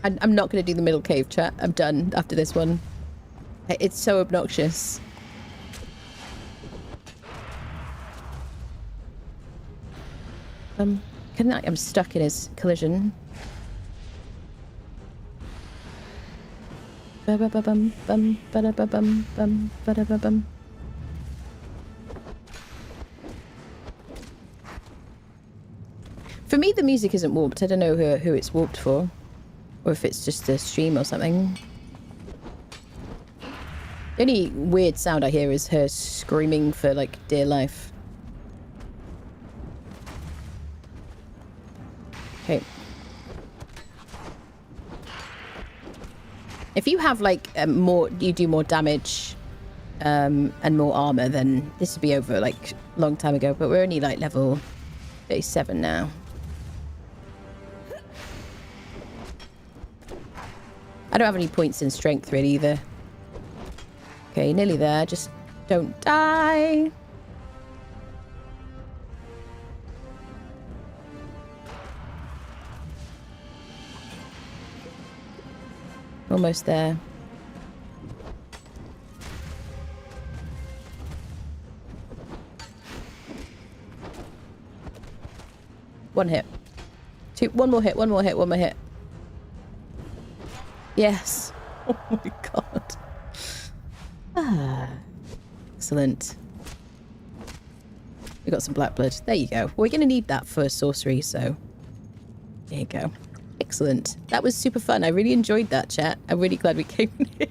I'm not going to do the middle cave, chat. I'm done after this one. It's so obnoxious. I'm stuck in his collision. Ba-ba-ba-bum, bum, ba-da-ba-bum, bum, ba-da-ba-bum. For me, the music isn't warped. I don't know who it's warped for. Or if it's just a stream or something. The only weird sound I hear is her screaming for, like, dear life. Okay. If you have, like, you do more damage and more armor, then this would be over, like, a long time ago. But we're only, like, level 37 now. I don't have any points in strength, really, either. Okay, nearly there. Just don't die. Almost there. One hit. One more hit, one more hit, one more hit. Yes. Oh my god. Ah. Excellent. We got some black blood. There you go. We're going to need that for sorcery, so there you go. Excellent. That was super fun. I really enjoyed that, chat. I'm really glad we came here.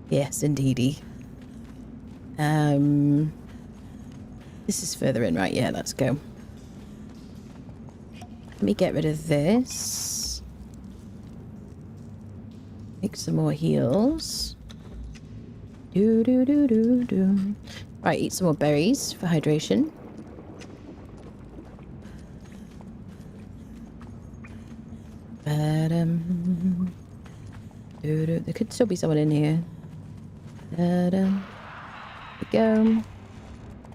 Yes, indeedy. This is further in, right? Yeah, let's go. Let me get rid of this. Make some more heals. Do. Right, eat some more berries for hydration. There could still be someone in here. There we go.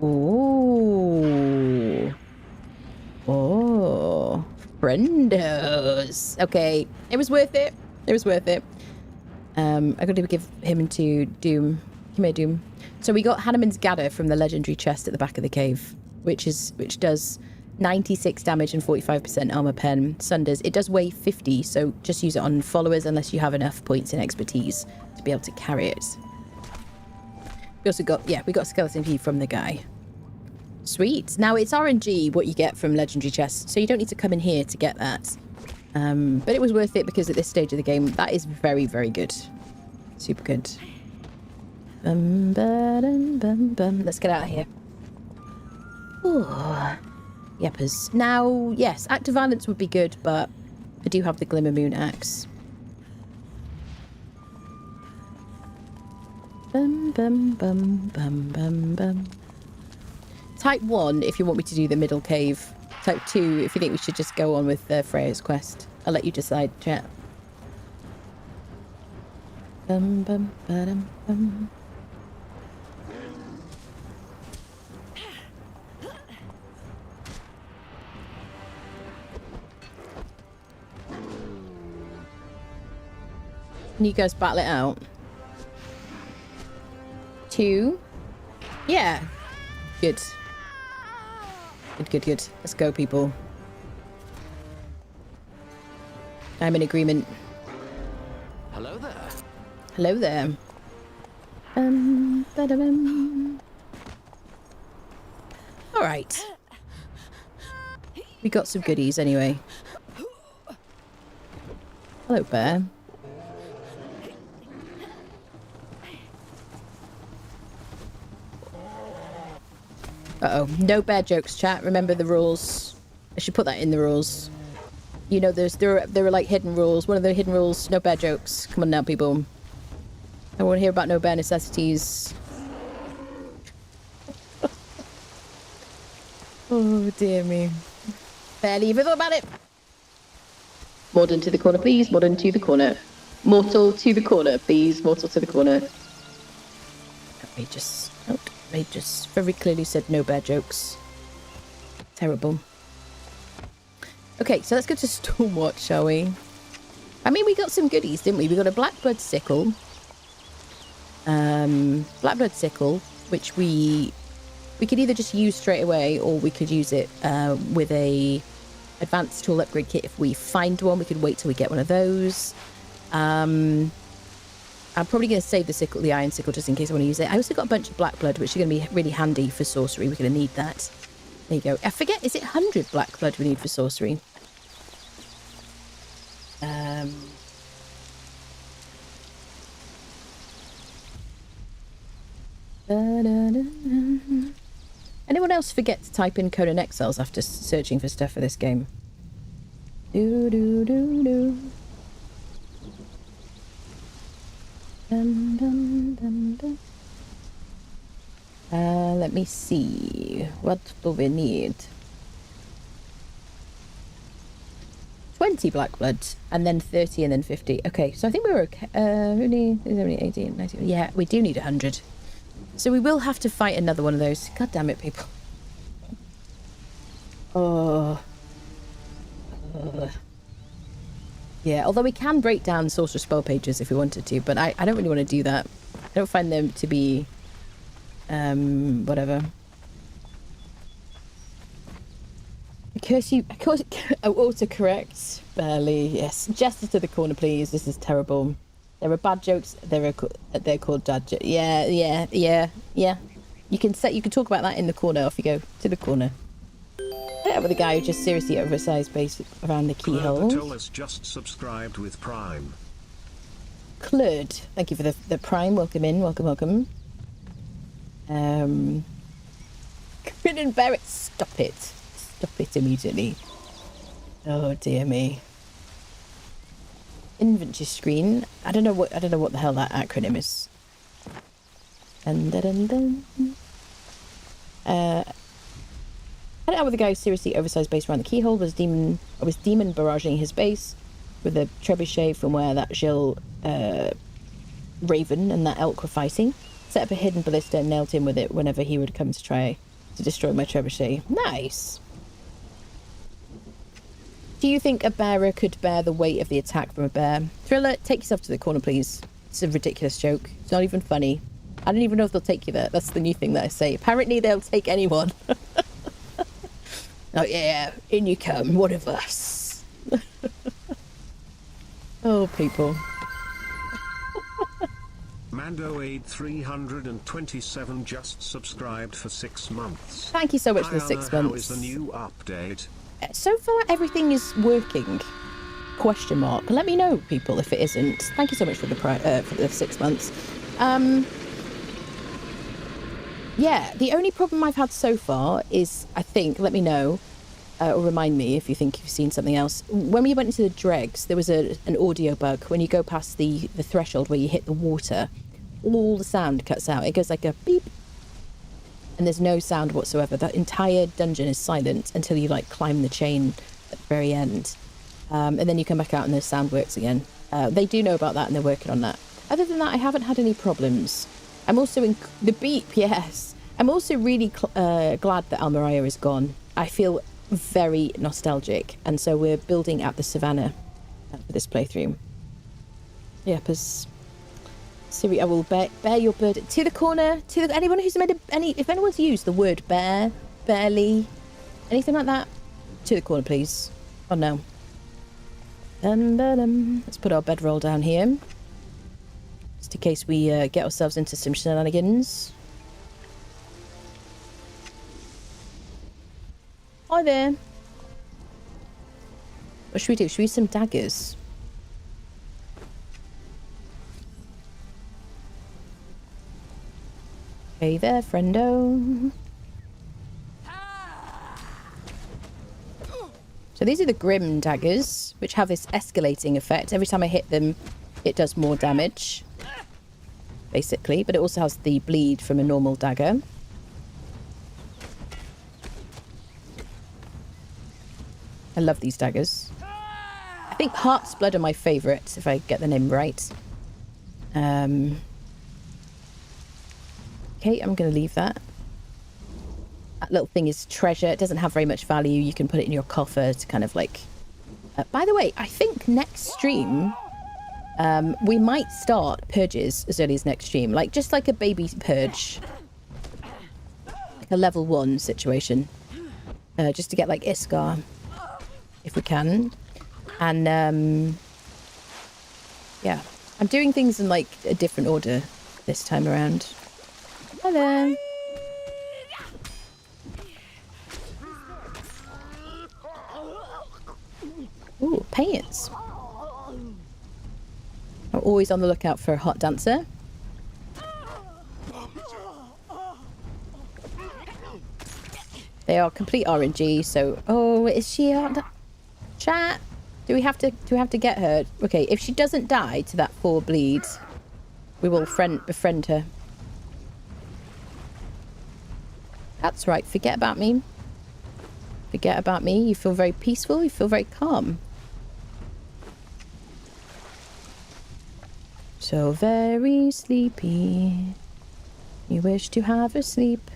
Oh. Oh. Friendos. Okay. It was worth it. It was worth it. I got to give him to Doom. Come here, Doom. So we got Hanneman's Gather from the legendary chest at the back of the cave, which does 96 damage and 45% armor pen. Sunders. It does weigh 50, so just use it on followers unless you have enough points in expertise to be able to carry it. We also got, we got skeleton key from the guy. Sweet. Now it's RNG what you get from legendary chests, so you don't need to come in here to get that. But it was worth it because at this stage of the game, that is very, very good. Super good. Let's get out of here. Ooh. Yepers. Now, yes, active violence would be good, but I do have the Glimmer Moon Axe. Bum, bum, bum, bum, bum, bum. Type 1 if you want me to do the middle cave. Type 2 if you think we should just go on with Freya's quest. I'll let you decide, chat. Bum, bum, ba-dum, bum. Can you guys battle it out? 2. Yeah. Good. Good. Let's go, people. I'm in agreement. Hello there. Hello there. Ba-da-bum. All right. We got some goodies anyway. Hello, bear. Uh-oh. No bear jokes, chat. Remember the rules. I should put that in the rules. You know, there are like hidden rules. One of the hidden rules, no bear jokes. Come on now, people. I want to hear about no bear necessities. Oh, dear me. Barely even thought about it. Modern to the corner, please. Modern to the corner. Mortal to the corner, please. Mortal to the corner. Outrageous. Outrageous. Very clearly said no bear jokes. Terrible. Okay, so let's go to Stormwatch, shall we? I mean, we got some goodies, didn't we? We got a blackbird sickle. Blackbird sickle, which we could either just use straight away, or we could use it with a advanced tool upgrade kit. If we find one, we could wait till we get one of those. I'm probably going to save the sickle, the iron sickle, just in case I want to use it. I also got a bunch of black blood, which are going to be really handy for sorcery. We're going to need that. There you go. I forget, is it 100 black blood we need for sorcery? Anyone else forget to type in Conan Exiles after searching for stuff for this game? Let me see. What do we need? 20 black blood, and then 30, and then 50. Okay, so I think we were okay. Only 18, 19. Yeah, we do need 100. So we will have to fight another one of those. God damn it, people. Oh. Yeah, although we can break down sorcerer spell pages if we wanted to, but I don't really want to do that. I don't find them to be whatever. Autocorrect. Barely, yes. Jester to the corner, please. This is terrible. There are bad jokes. They're called dad jokes. Yeah. You can talk about that in the corner. Off you go to the corner. Yeah, with the guy who just seriously oversized base around the keyhole. Claude just subscribed with Prime. Claude, thank you for the Prime. Welcome in. Welcome. Grin and bear it. Stop it. Stop it immediately. Oh dear me. Inventory screen. I don't know what the hell that acronym is. I don't know what the guy who seriously oversized base around the keyhole was demon barraging his base with a trebuchet from where that Jill Raven and that elk were fighting. Set up a hidden ballista and nailed him with it whenever he would come to try to destroy my trebuchet. Nice. Do you think a bearer could bear the weight of the attack from a bear? Thriller, take yourself to the corner, please. It's a ridiculous joke. It's not even funny. I don't even know if they'll take you there. That's the new thing that I say. Apparently they'll take anyone. Oh yeah, in you come, one of us. Oh, people. Mando8 327 just subscribed for 6 months. Thank you so much for the 6 months. How is the new update? So far, everything is working. Question mark. Let me know, people, if it isn't. Thank you so much for the 6 months. Yeah, the only problem I've had so far is, I think, let me know, or remind me if you think you've seen something else. When we went into the dregs, there was an audio bug. When you go past the threshold where you hit the water, all the sound cuts out. It goes like a beep. And there's no sound whatsoever. That entire dungeon is silent until you like climb the chain at the very end. And then you come back out and the sound works again. They do know about that and they're working on that. Other than that, I haven't had any problems. I'm also in the beep, yes. I'm also really glad that Almaria is gone. I feel very nostalgic. And so we're building out the savannah for this playthrough. Yeah, because Siri, I will bear your burden to the corner. To the, anyone who's made if anyone's used the word bear, barely, anything like that, to the corner, please. Oh no. Let's put our bedroll down here, just in case we get ourselves into some shenanigans. Hi there. What should we do? Should we use some daggers? Hey there, friendo. So these are the Grim daggers, which have this escalating effect. Every time I hit them, it does more damage, basically. But it also has the bleed from a normal dagger. I love these daggers. I think Heart's Blood are my favourite, if I get the name right. Okay, I'm going to leave that. That little thing is treasure. It doesn't have very much value. You can put it in your coffer to kind of like... by the way, I think next stream, we might start purges as early as next stream. Like, just like a baby purge. Like a level 1 situation. Just to get, like, Iskar, if we can. And, yeah. I'm doing things in, like, a different order this time around. Hello. Ooh, paints. I'm always on the lookout for a hot dancer. They are complete RNG, so... Oh, is she on... Chat? Do we have to get her? Okay, if she doesn't die to that 4 bleed, we will befriend her. That's right, forget about me. Forget about me. You feel very peaceful, you feel very calm. So very sleepy. You wish to have a sleep.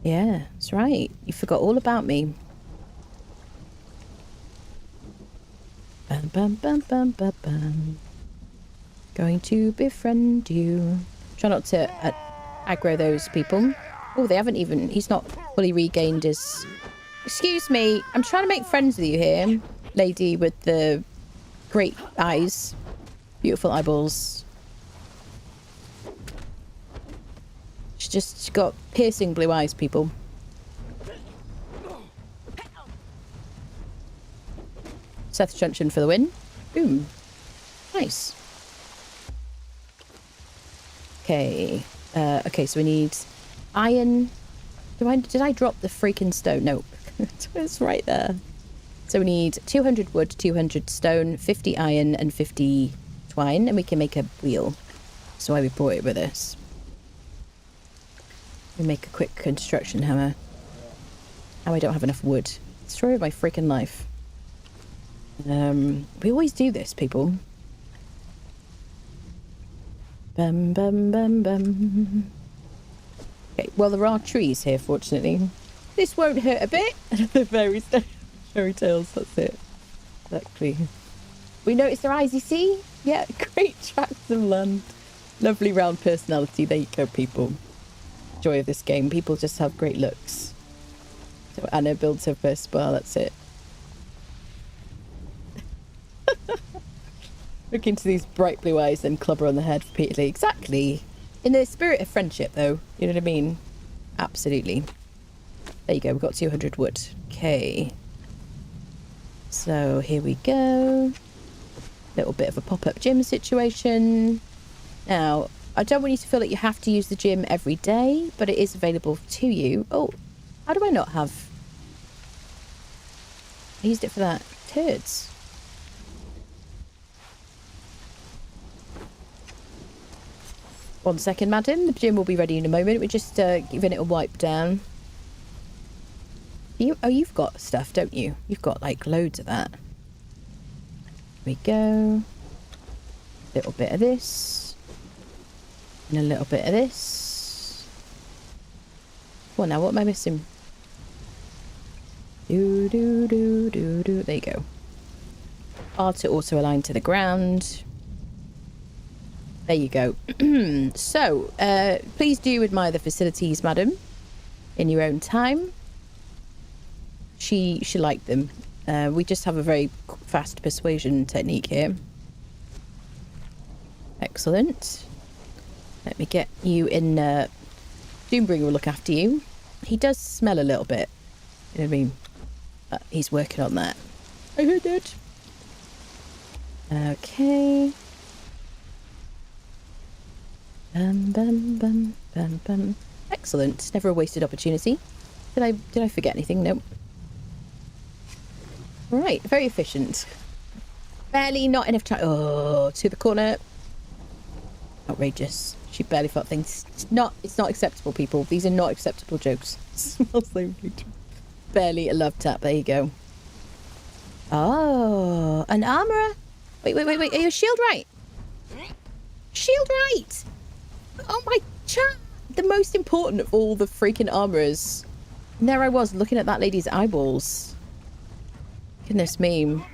Yeah, that's right. You forgot all about me. Bum bum bum bum bum bum. Going to befriend you. Try not to aggro those people. Oh, they haven't even... He's not fully regained his... Excuse me. I'm trying to make friends with you here. Lady with the great eyes. Beautiful eyeballs. She's got piercing blue eyes, people. Seth Junction for the win. Boom. Nice. Okay. Okay, so we need iron. Did I drop the freaking stone? No. It's right there. So we need 200 wood, 200 stone, 50 iron, and 50 twine, and we can make a wheel. That's why we brought it with us. We make a quick construction hammer. Now I don't have enough wood. Story of my freaking life. We always do this, people. Bum bum bum bum. Okay, well there are trees here, fortunately. This won't hurt a bit. The fairy tales, that's it. Exactly. We noticed their eyes, you see? Yeah, great tracts of land. Lovely round personality. There you go, people. Joy of this game. People just have great looks. So Anna builds her first spa, that's it. Look into these bright blue eyes, then club her on the head repeatedly. Exactly. In the spirit of friendship, though. You know what I mean? Absolutely. There you go. We've got 200 wood. Okay. So here we go. Little bit of a pop-up gym situation. Now, I don't want you to feel like you have to use the gym every day, but it is available to you. Oh, how do I not have... I used it for that. Turds. 1 second, madam. The gym will be ready in a moment. We're just giving it a wipe down. You've got stuff, don't you? You've got, like, loads of that. Here we go. Little bit of this. And a little bit of this. Well, now, what am I missing? Do, do, do, do, do. There you go. R to auto-align to the ground. There you go. So, please do admire the facilities, madam, in your own time. She liked them. We just have a very fast persuasion technique here. Excellent. Let me get you in. Doombringer will look after you. He does smell a little bit. You know what I mean? But he's working on that. I heard that. Okay. Bum. Excellent. Never a wasted opportunity. Did I forget anything? Nope. Right. Very efficient. Barely not enough time. Oh, to the corner. Outrageous. She barely felt things. It's not acceptable, people. These are not acceptable jokes. Smells like barely a love tap. There you go. Oh, an armorer. Wait. Are you shield right? Shield right. Oh my chat. The most important of all the freaking armorers. And there I was looking at that lady's eyeballs. Goodness me.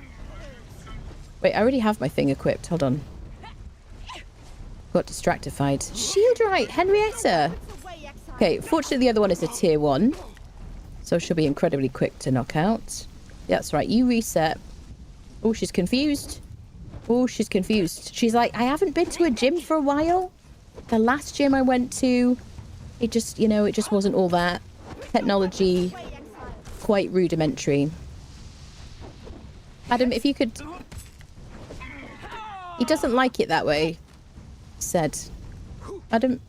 Wait, I already have my thing equipped. Hold on. Got distractified. Shield right, Henrietta. Okay, fortunately the other one is a tier 1. So she'll be incredibly quick to knock out. That's right, you reset. Oh, she's confused. Oh, she's confused. She's like, I haven't been to a gym for a while. The last gym I went to, it just, you know, it just wasn't all that. Technology, quite rudimentary. Adam, if you could... He doesn't like it that way. Said. Adam.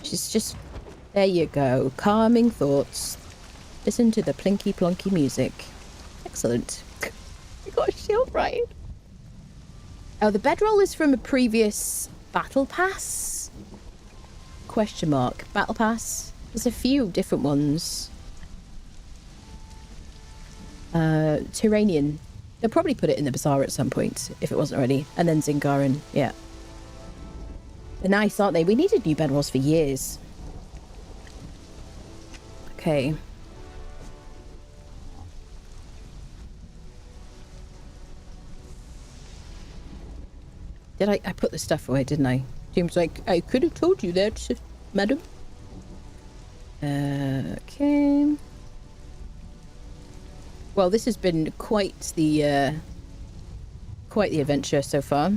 She's just... There you go. Calming thoughts. Listen to the plinky plonky music. Excellent. You got a shield right. Oh, the bedroll is from a previous battle pass? Question mark. Battle pass? There's a few different ones. Tyranian. They'll probably put it in the bazaar at some point, if it wasn't already. And then Zingaran. Yeah. They're nice, aren't they? We needed new bedrolls for years. Okay. Did I put the stuff away, didn't I? James like, I could have told you that, madam. Okay. Well, this has been quite the adventure so far.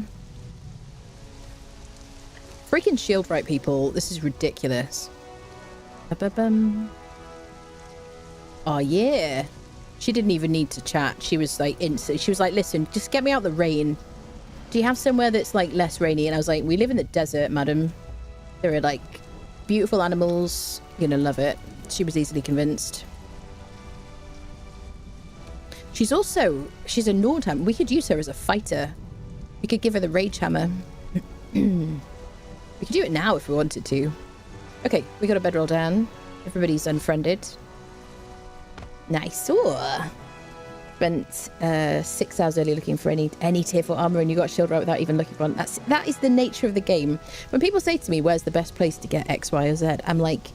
Freaking shield right, people. This is ridiculous. Oh, yeah. She didn't even need to chat. She was like, she was like, listen, just get me out the rain. Do you have somewhere that's like less rainy? And I was like, we live in the desert, madam. There are like beautiful animals. You're gonna love it. She was easily convinced. She's a Nordhammer. We could use her as a fighter. We could give her the Rage Hammer. We could do it now if we wanted to. Okay, we got a bedroll down. Everybody's unfriended. Nice. Ooh. Spent 6 hours earlier looking for any tier 4 armor, and you got shield right without even looking for one. That is the nature of the game. When people say to me, where's the best place to get X, Y, or Z? I'm like,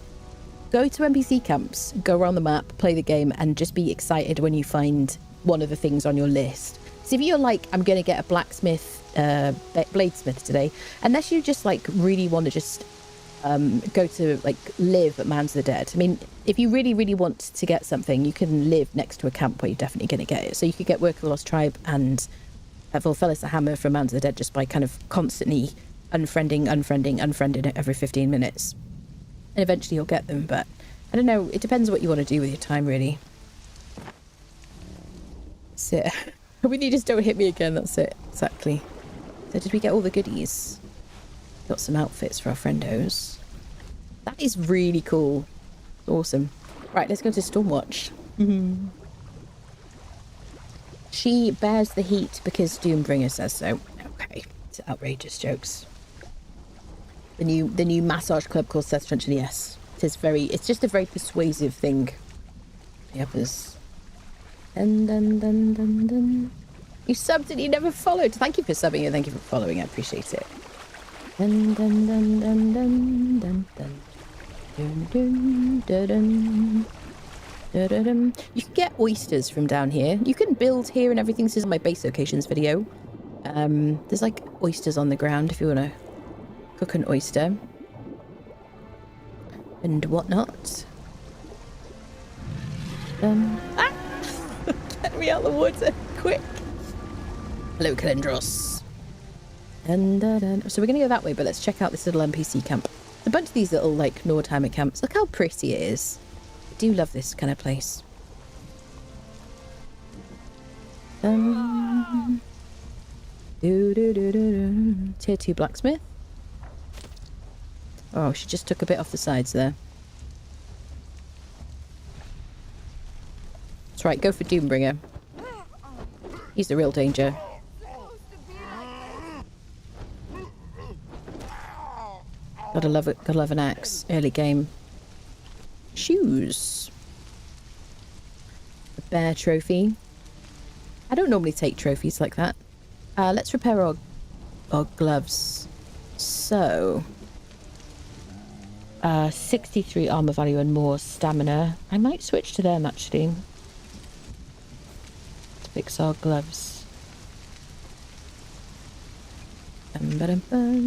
go to NPC camps, go around the map, play the game, and just be excited when you find one of the things on your list. So if you're like, I'm going to get a blacksmith, bladesmith today, unless you just like really want to just go to like live at Man's of the Dead. I mean, if you really, really want to get something, you can live next to a camp where you're definitely going to get it. So you could get Work of the Lost Tribe and Volfellis the Hammer from Man's of the Dead just by kind of constantly unfriending it every 15 minutes. And eventually you'll get them, but I don't know. It depends what you want to do with your time, really. That's it. When you just don't hit me again, that's it. Exactly. So did we get all the goodies? Got some outfits for our friendos. That is really cool. Awesome. Right, let's go to Stormwatch. She bears the heat because Doombringer says so. Okay, it's outrageous jokes. The new massage club called Seth Truncheon, yes. It's just a very persuasive thing. The others. Dun, dun, dun, dun, dun. You subbed and you never followed. Thank you for subbing and thank you for following. I appreciate it. Dun, dun, dun, dun, dun, dun, dun. Dun, dun, dun, dun. Da-da-dum. You can get oysters from down here. You can build here and everything. This is my base locations video. There's like oysters on the ground if you want to cook an oyster and whatnot. Get me out of the water quick. Hello, Kalendros. So we're gonna go that way, but let's check out this little NPC camp. There's a bunch of these little like Nordheimer camps. Look how pretty it is. I do love this kind of place. Tier 2 blacksmith. Oh, she just took a bit off the sides there. That's right, go for Doombringer. He's the real danger. Gotta love an axe. Early game. Shoes. A bear trophy. I don't normally take trophies like that. Let's repair our gloves. So 63 armor value and more stamina. I might switch to them actually. To fix our gloves. Where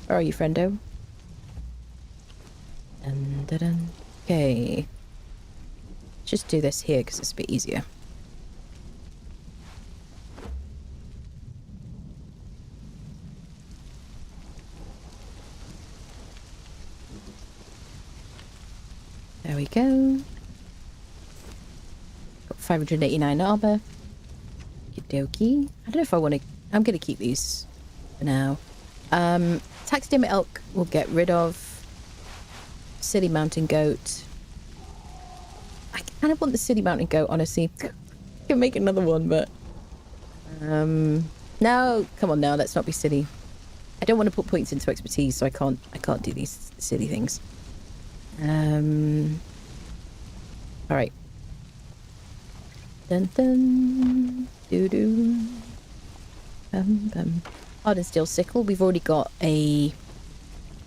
are you, friendo? Okay. Just do this here because it's a bit easier. There we go. Got 589 armor. Okie-dokie. I don't know if I want to... I'm going to keep these for now. Taxidermy elk we'll get rid of. Silly mountain goat. I kind of want the silly mountain goat, honestly. I can make another one, but... No, come on now, let's not be silly. I don't want to put points into expertise, so I can't do these silly things. Alright. Dun dun. Doo doo. Hardened steel sickle. We've already got a...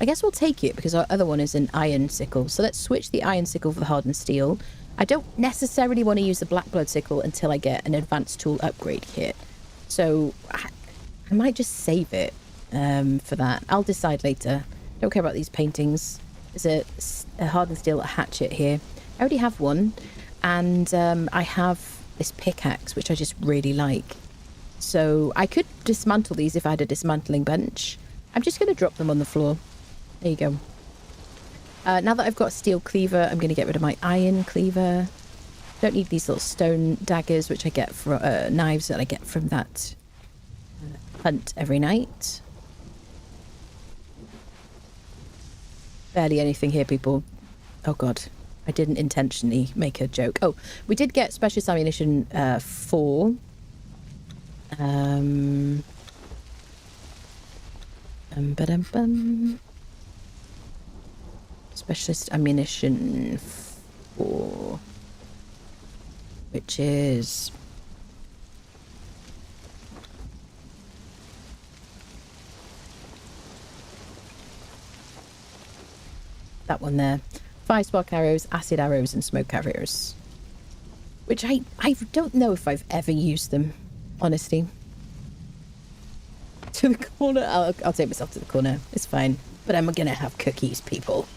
I guess we'll take it because our other one is an iron sickle. So let's switch the iron sickle for the hardened steel. I don't necessarily want to use the black blood sickle until I get an advanced tool upgrade kit. So I might just save it for that. I'll decide later. Don't care about these paintings. There's a hardened steel hatchet here. I already have one. And I have this pickaxe, which I just really like. So I could dismantle these if I had a dismantling bench. I'm just going to drop them on the floor. There you go. Now that I've got a steel cleaver, I'm going to get rid of my iron cleaver. Don't need these little stone daggers, which I get from knives that I get from that hunt every night. Barely anything here, people. Oh god, I didn't intentionally make a joke. Oh, we did get specialist ammunition 4. Specialist ammunition 4, which is that one there. 5 spark arrows, acid arrows, and smoke arrows. Which I don't know if I've ever used them, honestly. To the corner. I'll take myself to the corner. It's fine. But I'm gonna have cookies, people.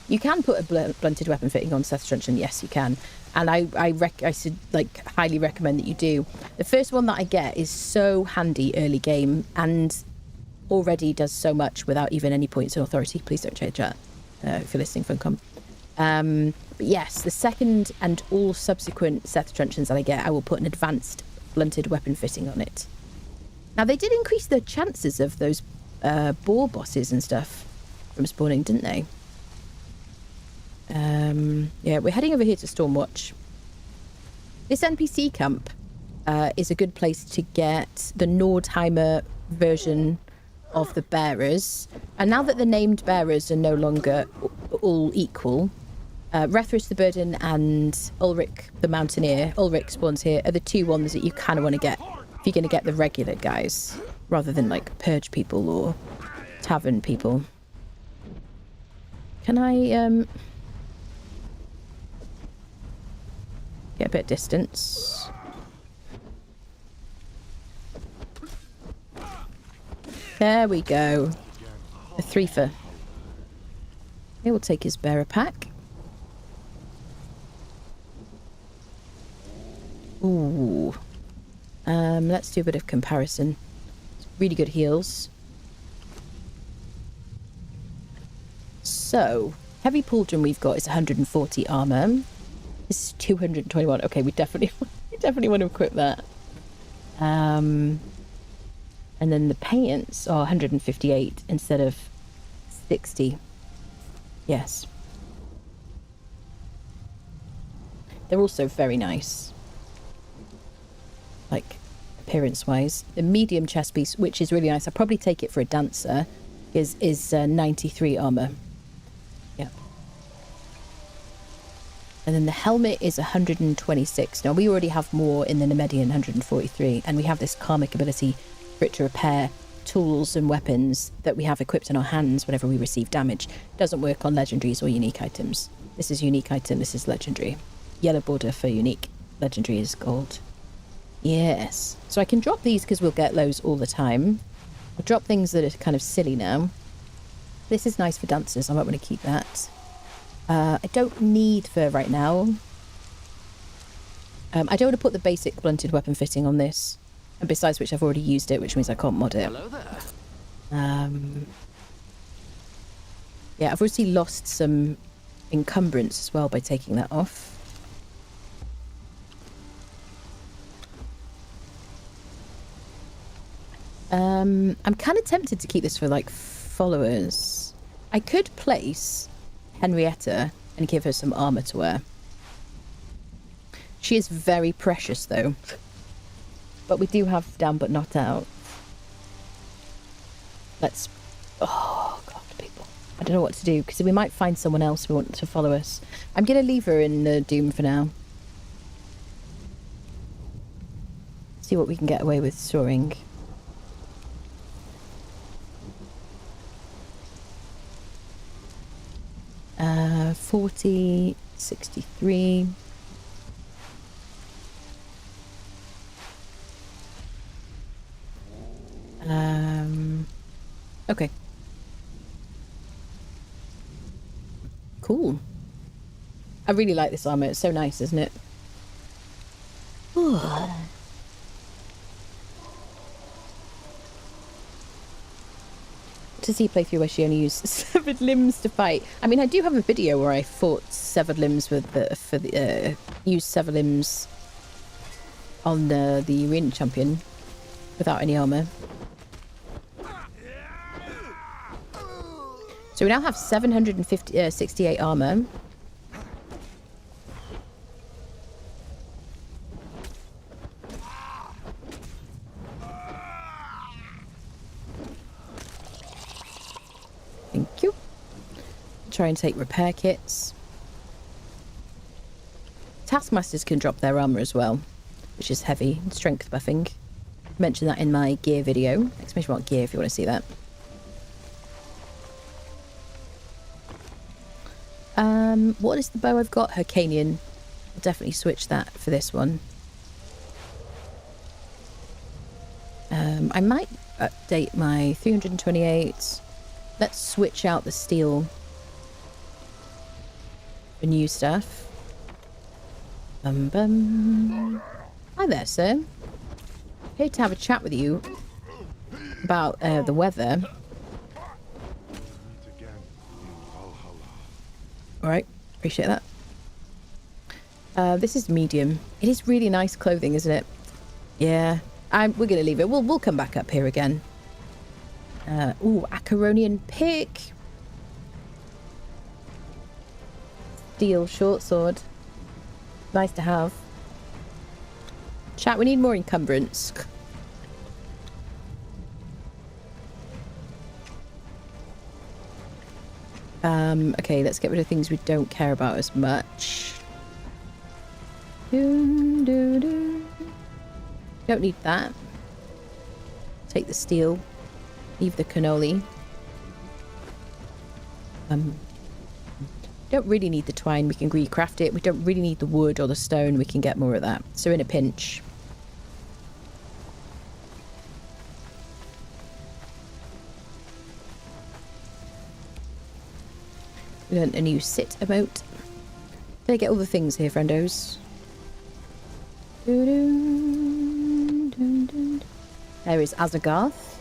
You can put a blunted weapon fitting on Seth Truncheon. Yes, you can. And I should highly recommend that you do. The first one that I get is so handy early game and already does so much without even any points in authority. Please don't change that if you're listening from but yes, the second and all subsequent Seth Truncheons that I get, I will put an advanced blunted weapon fitting on it. Now, they did increase the chances of those boar bosses and stuff from spawning, didn't they? Yeah, we're heading over here to Stormwatch. This NPC camp is a good place to get the Nordheimer version of the bearers. And now that the named bearers are no longer all equal, Rethris the Burden and Ulrich the Mountaineer, Ulrich spawns here, are the two ones that you kind of want to get if you're going to get the regular guys, rather than like purge people or tavern people. Can I get a bit of distance? There we go. A threefer. He will take his bearer pack. Ooh. Let's do a bit of comparison. Really good heals. So, heavy pauldron we've got is 140 armor. This is 221. Okay, we definitely want to equip that. And then the pants are 158 instead of 60. Yes. They're also very nice. Like, appearance-wise. The medium chest piece, which is really nice. I'll probably take it for a dancer, is 93 armor. Yeah. And then the helmet is 126. Now, we already have more in the Nemedian, 143. And we have this karmic ability for it to repair tools and weapons that we have equipped in our hands whenever we receive damage. Doesn't work on legendaries or unique items. This is unique item, this is legendary. Yellow border for unique. Legendary is gold. Yes. So I can drop these because we'll get lows all the time. I'll drop things that are kind of silly now. This is nice for dancers. I might want to keep that. I don't need fur right now. I don't want to put the basic blunted weapon fitting on this. And besides which, I've already used it, which means I can't mod it. Hello there. Yeah, I've obviously lost some encumbrance as well by taking that off. I'm kind of tempted to keep this for, like, followers. I could place Henrietta and give her some armor to wear. She is very precious, though. But we do have down but not out. Let's... Oh, God, people. I don't know what to do, because we might find someone else who wants to follow us. I'm going to leave her in Doom for now. See what we can get away with soaring. 40, 63. Okay. Cool. I really like this armor. It's so nice, isn't it? To see playthrough where she only used severed limbs to fight. I mean, I do have a video where I fought severed limbs with used severed limbs on the arena champion without any armor. So we now have 768 armor. Thank you. Try and take repair kits. Taskmasters can drop their armor as well, which is heavy. Strength buffing. Mention that in my gear video. Exclamation mark gear if you want to see that. What is the bow I've got? Hyrcanian. I'll definitely switch that for this one. I might update my 328. Let's switch out the steel for new stuff. Hi there, sir. Here to have a chat with you about the weather. Alright, appreciate that. This is medium. It is really nice clothing, isn't it? Yeah, we're going to leave it. We'll come back up here again. Ooh, Acaronian pick. Steel short sword. Nice to have. Chat, we need more encumbrance. Okay, let's get rid of things we don't care about as much. Don't need that. Take the steel. Leave the cannoli. Don't really need the twine. We can recraft it. We don't really need the wood or the stone. We can get more of that. So in a pinch. We learned a new sit emote. Did I get all the things here, friendos? There is Azagarth,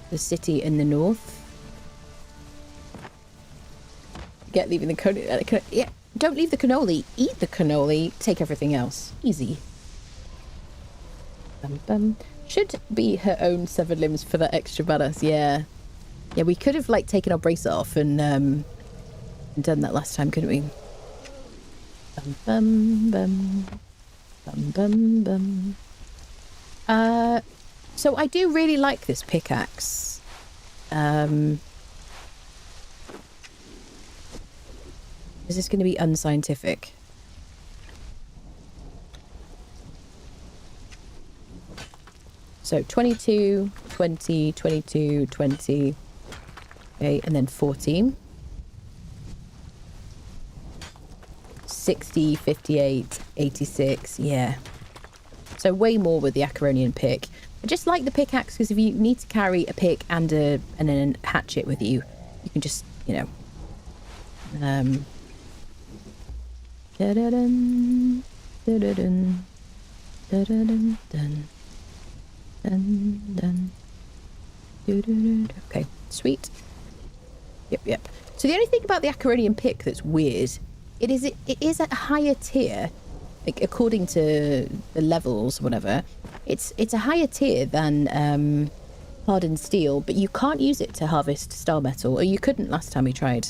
the city in the north. Get leaving the cannoli. Yeah, don't leave the cannoli. Eat the cannoli. Take everything else. Easy. Should be her own severed limbs for that extra badass. Yeah. Yeah, we could have like taken our brace off and done that last time, couldn't we? So I do really like this pickaxe. Is this going to be unscientific? So 22, 20, 22, 20. Okay, and then 14. 60, 58, 86, yeah. So way more with the Acheronian pick. I just like the pickaxe because if you need to carry a pick and a hatchet with you, you can just, you know. Da-da-dun, da-da-dun, da-da-dun, dun, dun, dun, dun. Okay, sweet. Yep. So the only thing about the Acheronian pick that's weird, it is at a higher tier, like according to the levels, whatever. It's a higher tier than hardened steel, but you can't use it to harvest star metal, or you couldn't last time we tried.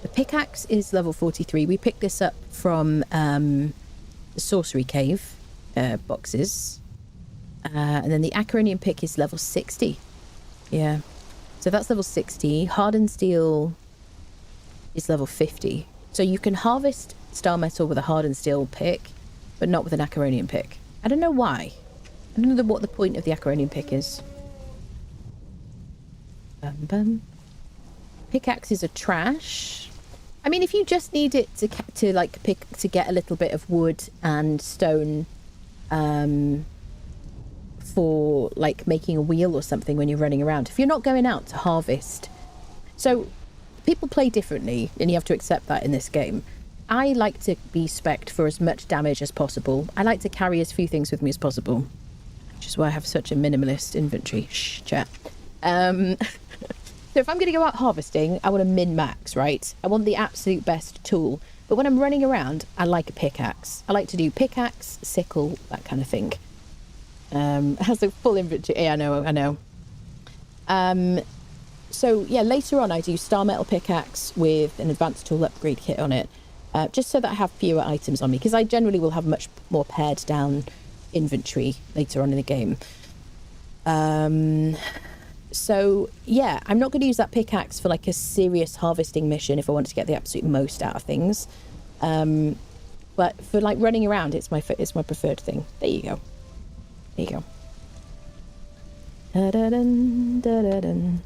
The pickaxe is level 43. We picked this up from the sorcery cave boxes, and then the Acheronian pick is level 60. Yeah. So that's level 60. Hardened steel is level 50. So you can harvest star metal with a hardened steel pick, but not with an Acheronian pick. I don't know why. I don't know what the point of the Acheronian pick is. Pickaxes are trash. I mean, if you just need it to get a little bit of wood and stone, for like making a wheel or something when you're running around, if you're not going out to harvest. So people play differently and you have to accept that in this game. I like to be spec'd for as much damage as possible. I like to carry as few things with me as possible, which is why I have such a minimalist inventory. Shh, chat. So if I'm going to go out harvesting, I want to min-max, right? I want the absolute best tool. But when I'm running around, I like a pickaxe. I like to do pickaxe, sickle, that kind of thing. It has a full inventory. Yeah, I know. So yeah, later on I do star metal pickaxe with an advanced tool upgrade kit on it, just so that I have fewer items on me, because I generally will have much more pared down inventory later on in the game. So yeah, I'm not going to use that pickaxe for like a serious harvesting mission if I want to get the absolute most out of things. But for like running around, it's my preferred thing. There you go. Da-da-dun, da-da-dun,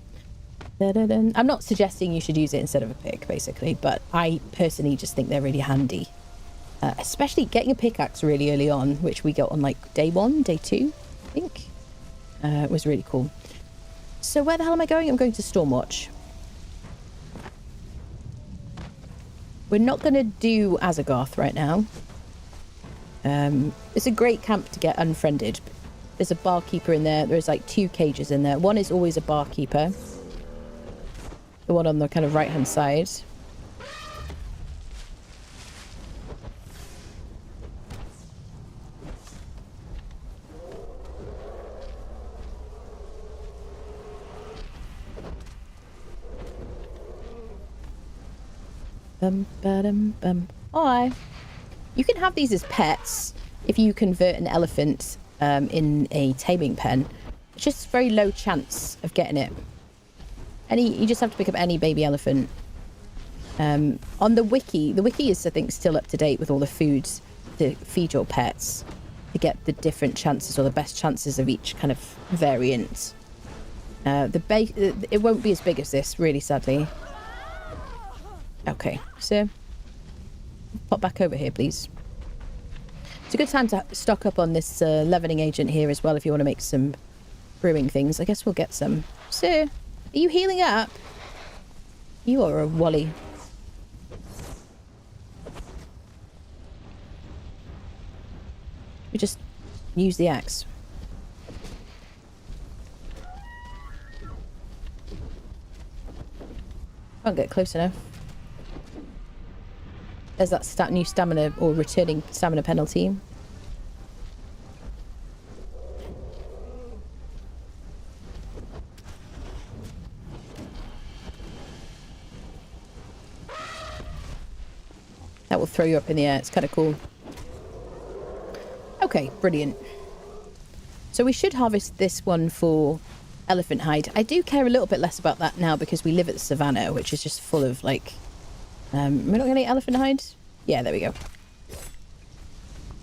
da-da-dun. I'm not suggesting you should use it instead of a pick, basically, but I personally just think they're really handy. Especially getting a pickaxe really early on, which we got on like day 1, day 2, I think. Was really cool. So where the hell am I going? I'm going to Stormwatch. We're not going to do Azagarth right now. It's a great camp to get unfriended. There's a barkeeper in there. There's like 2 cages in there. One is always a barkeeper. The one on the kind of right-hand side. Bum, ba-dum, bum. Hi. You can have these as pets if you convert an elephant in a taming pen. It's just very low chance of getting it. You just have to pick up any baby elephant. On the wiki is, I think, still up to date with all the foods to feed your pets to get the different chances or the best chances of each kind of variant. It won't be as big as this, really, sadly. Okay, so pop back over here, please. It's a good time to stock up on this leavening agent here as well if you want to make some brewing things. I guess we'll get some. Sir, are you healing up? You are a wally. We just use the axe. Can't get close enough. There's that new stamina or returning stamina penalty. That will throw you up in the air. It's kind of cool. Okay, brilliant. So we should harvest this one for elephant hide. I do care a little bit less about that now because we live at the savannah, which is just full of like... we're not getting elephant hide? Yeah, there we go.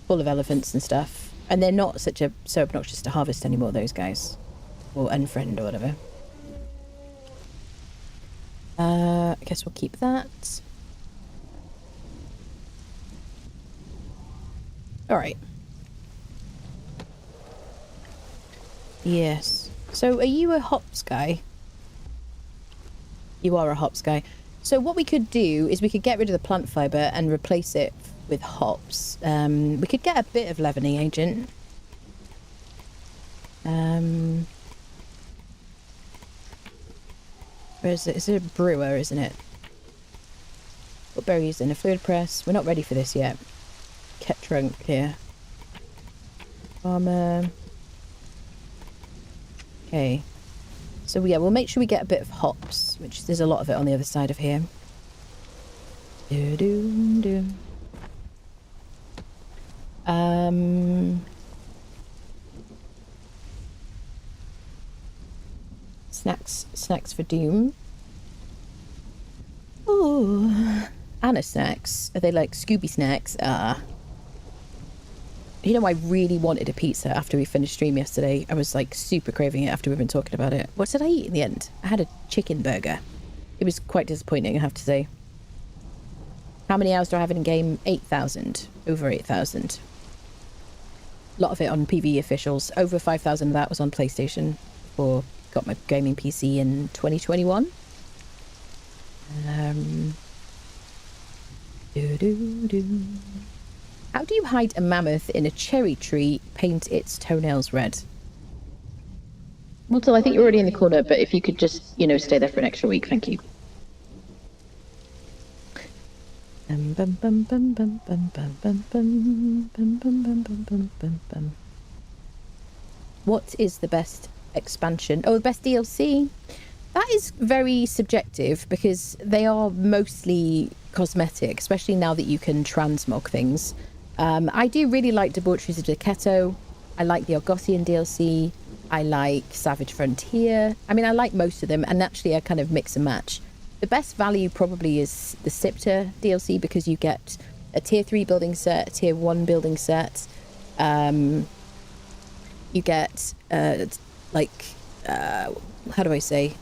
Full of elephants and stuff. And they're not so obnoxious to harvest anymore, those guys. Or unfriend or whatever. I guess we'll keep that. Alright. Yes. So are you a hops guy? You are a hops guy. So what we could do is we could get rid of the plant fibre and replace it with hops. We could get a bit of leavening agent. Where is it? It's a brewer, isn't it? What berries in a fluid press? We're not ready for this yet. Ket trunk here. Armour. Okay. So yeah, we'll make sure we get a bit of hops, which there's a lot of it on the other side of here. Snacks for doom. Oh, Anna snacks. Are they like Scooby snacks? You know, I really wanted a pizza after we finished stream yesterday. I was like super craving it after we've been talking about it. What did I eat in the end? I had a chicken burger. It was quite disappointing, I have to say. How many hours do I have in game? 8,000. Over 8,000. A lot of it on PvE officials. Over 5,000 of that was on PlayStation. Or got my gaming PC in 2021. How do you hide a mammoth in a cherry tree? Paint its toenails red. Mortal, I think you're already in the corner, but if you could just, you know, stay there for an extra week, thank you. What is the best expansion? Oh, the best DLC? That is very subjective because they are mostly cosmetic, especially now that you can transmog things. I do really like Debaucheries of Decketo. I like the Argothian DLC. I like Savage Frontier. I mean, I like most of them, and actually I kind of mix and match. The best value probably is the Sipter DLC because you get a tier 3 building set, a tier 1 building set. You get, how do I say?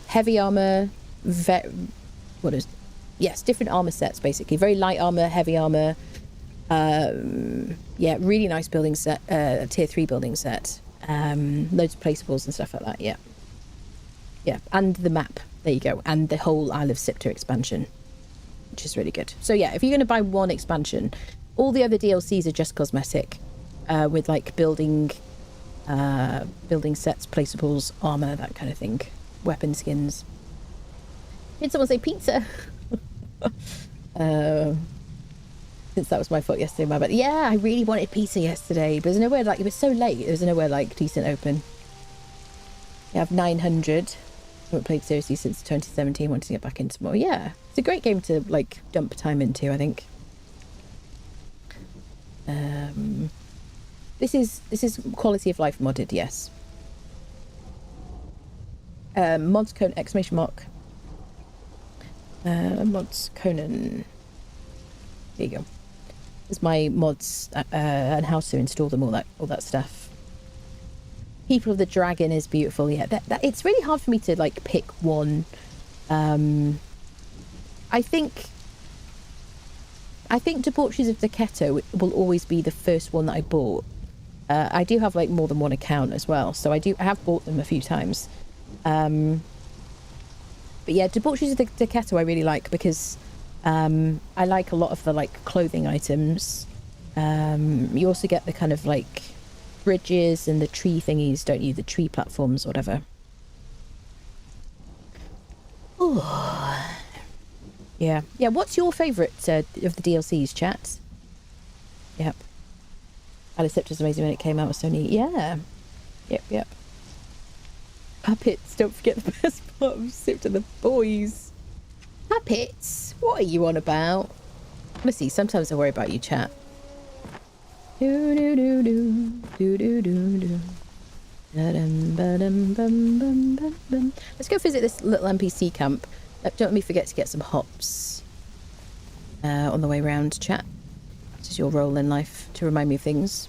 Heavy armor, different armor sets basically. Very light armor, heavy armor. Yeah, really nice building set, tier 3 building set. Loads of placeables and stuff like that, yeah. Yeah, and the map, there you go. And the whole Isle of Sipter expansion, which is really good. So yeah, if you're going to buy one expansion, all the other DLCs are just cosmetic, with like building sets, placeables, armor, that kind of thing. Weapon skins. Did someone say pizza? Since that was my fault yesterday, my bad. Yeah, I really wanted pizza yesterday, but there's nowhere like, it was so late, there was nowhere like decent open. You have 900. I haven't played seriously since 2017, wanted to get back into more. Yeah, it's a great game to like dump time into, I think. This is quality of life modded, yes. Mods Conan exclamation mark. Mods Conan. There you go. There's my mods and how to install them, all that stuff. People of the Dragon is beautiful. Yeah, that it's really hard for me to like pick one. I think Debaucheries of Decketo will always be the first one that I bought. I do have like more than one account as well, so I have bought them a few times. But yeah, Debaucheries of Decketo I really like because I like a lot of the like clothing items. You also get the kind of like bridges and the tree thingies, don't you? The tree platforms, whatever. Ooh. Yeah. What's your favourite of the DLCs, chat? Yep. Alicept was amazing when it came out with Sony. Yeah. Yep. Puppets, don't forget the best part of Sipped and the boys. Puppets? What are you on about? Honestly, sometimes I worry about you, chat. Let's go visit this little NPC camp. Don't let me forget to get some hops on the way round, chat. This is your role in life, to remind me of things.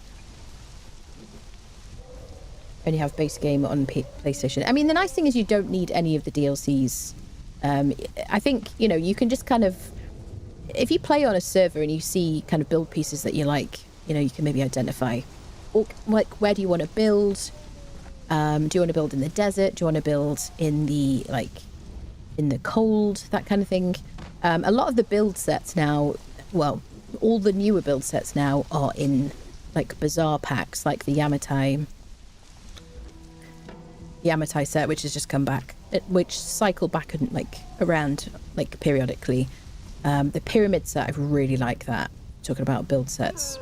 Only have base game on PlayStation. I mean, the nice thing is you don't need any of the DLCs. I think, you know, you can just kind of... If you play on a server and you see kind of build pieces that you like, you know, you can maybe identify. Or, like, where do you want to build? Do you want to build in the desert? Do you want to build in the, like, in the cold? That kind of thing. A lot of the build sets now, well, all the newer build sets now are in, like, bazaar packs, like the Yamatai set, which has just come back, which cycle back and, like, around, like, periodically. The pyramid set, I really like that. Talking about build sets.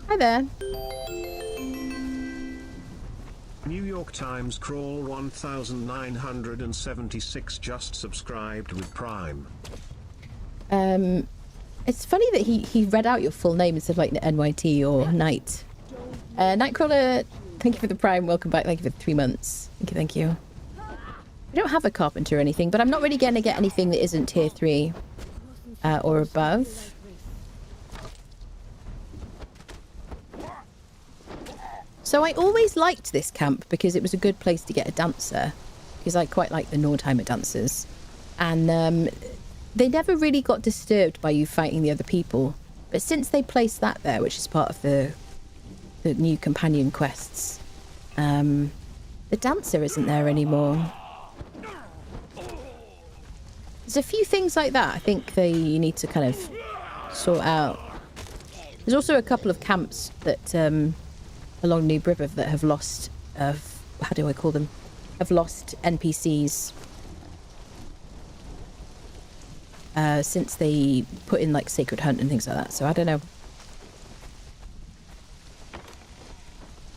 Hi there. New York Times Crawl 1976 just subscribed with Prime. It's funny that he read out your full name instead of like NYT or Night. Nightcrawler, thank you for the Prime. Welcome back. Thank you for the 3 months. Thank you. I don't have a carpenter or anything, but I'm not really going to get anything that isn't tier 3 or above. So I always liked this camp because it was a good place to get a dancer, because I quite like the Nordheimer dancers. And they never really got disturbed by you fighting the other people. But since they placed that there, which is part of the new companion quests, the dancer isn't there anymore. There's a few things like that I think they need to kind of sort out. There's also a couple of camps that... along New River that have lost, how do I call them? Have lost NPCs since they put in like Sacred Hunt and things like that. So I don't know.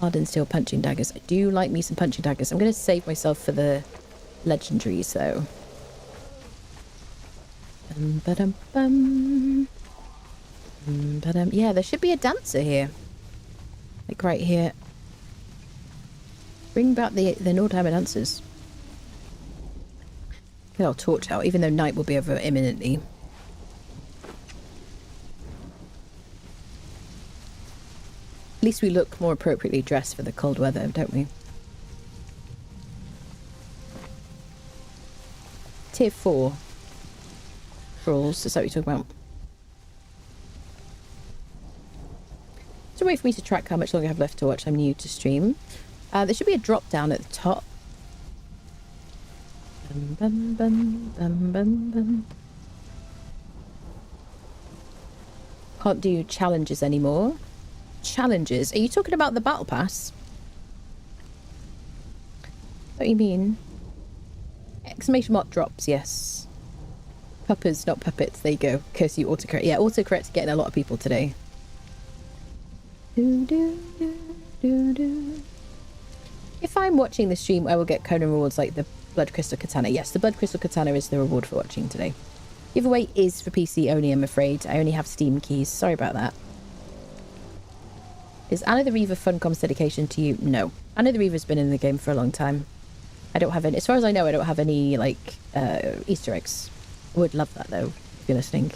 Hardened steel punching daggers. I do like me some punching daggers. I'm going to save myself for the legendaries though. Yeah, there should be a dancer here. Like right here. Bring back the Nordheimer dancers. Get our torch out, even though night will be over imminently. At least we look more appropriately dressed for the cold weather, don't we? Tier 4. Crawls, is that what you're talking about? It's a way for me to track how much longer I have left to watch. I'm new to stream. There should be a drop down at the top. Bum, bum, bum, bum, bum. Can't do challenges anymore. Challenges? Are you talking about the battle pass? What do you mean? Exclamation mark drops, yes. Puppers, not puppets. There you go. Curse you, autocorrect. Yeah, autocorrect's getting a lot of people today. If I'm watching the stream, I will get Conan rewards like the Blood Crystal Katana. Yes, the Blood Crystal Katana is the reward for watching today. Giveaway is for PC only, I'm afraid. I only have Steam keys. Sorry about that. Is Anna the Reaver fun comms dedication to you? No. Anna the Reaver's been in the game for a long time. I don't have any, as far as I know, I don't have any, like, Easter eggs. I would love that, though, if you're listening.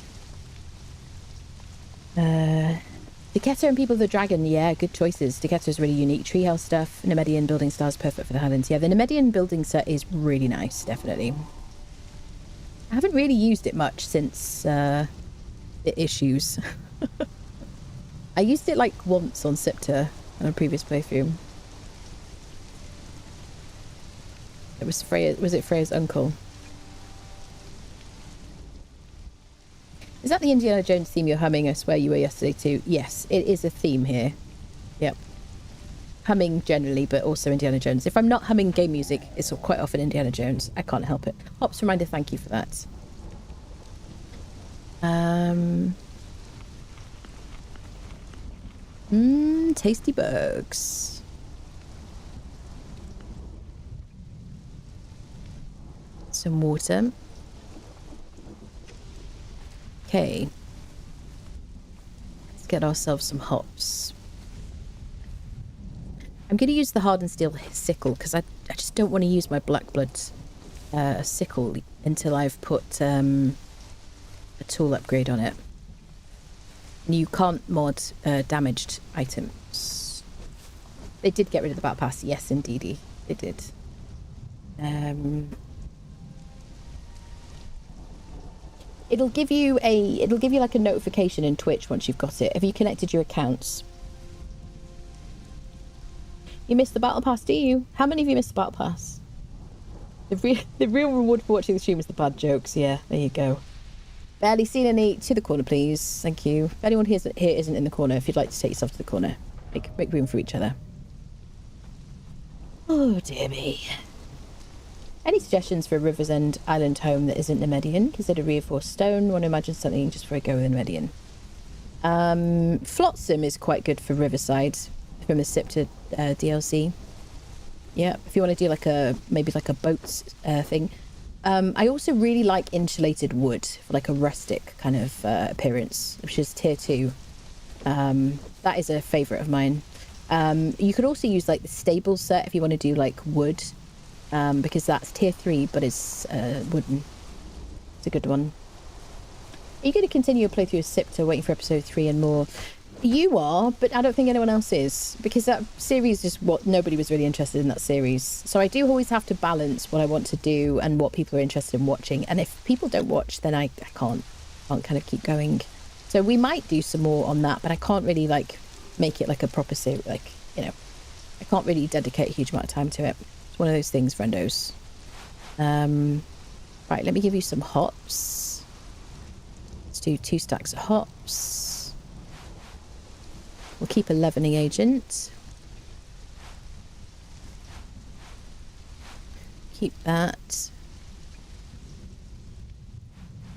Deketter and People of the Dragon, yeah, good choices. Deketter's really unique. Treehouse stuff, Nemedian building styles, perfect for the Highlands. Yeah, the Nemedian building set is really nice, definitely. I haven't really used it much since the issues. I used it like once on Sipta on a previous playthrough. It was Freya. Was it Freya's uncle? Is that the Indiana Jones theme you're humming? I swear you were yesterday too. Yes, it is a theme here. Yep. Humming generally, but also Indiana Jones. If I'm not humming game music, it's quite often Indiana Jones. I can't help it. Hops reminder, thank you for that. Tasty bugs. Some water. Okay. Let's get ourselves some hops. I'm going to use the hardened steel sickle because I just don't want to use my black blood sickle until I've put a tool upgrade on it. You can't mod damaged items. They did get rid of the battle pass. Yes, indeedy, they did. It'll give you like a notification in Twitch once you've got it. Have you connected your accounts? You missed the battle pass, do you? How many of you missed the battle pass? The real reward for watching the stream is the bad jokes. Yeah, there you go. Barely seen any. To the corner, please. Thank you. If anyone here isn't in the corner, if you'd like to take yourself to the corner, make room for each other. Oh, dear me. Any suggestions for a River's End island home that isn't Nemedian? Consider reinforced stone. Want to imagine something just before I go with Nemedian. Flotsam is quite good for Riverside from the Sipta DLC. Yeah, if you want to do like maybe like a boats thing. I also really like insulated wood for like a rustic kind of appearance, which is tier 2. That is a favourite of mine. You could also use like the stable set if you want to do like wood, because that's tier 3 but it's wooden. It's a good one. Are you going to continue your playthrough of Sipta waiting for episode 3 and more? You are, but I don't think anyone else is, because that series is what nobody was really interested in, that series. So I do always have to balance what I want to do and what people are interested in watching. And if people don't watch, then I can't kind of keep going. So we might do some more on that, but I can't really like make it like a proper series. Like, you know, I can't really dedicate a huge amount of time to it. It's one of those things, friendos. Right, let me give you some hops. Let's do 2 stacks of hops. We'll keep a leavening agent. Keep that.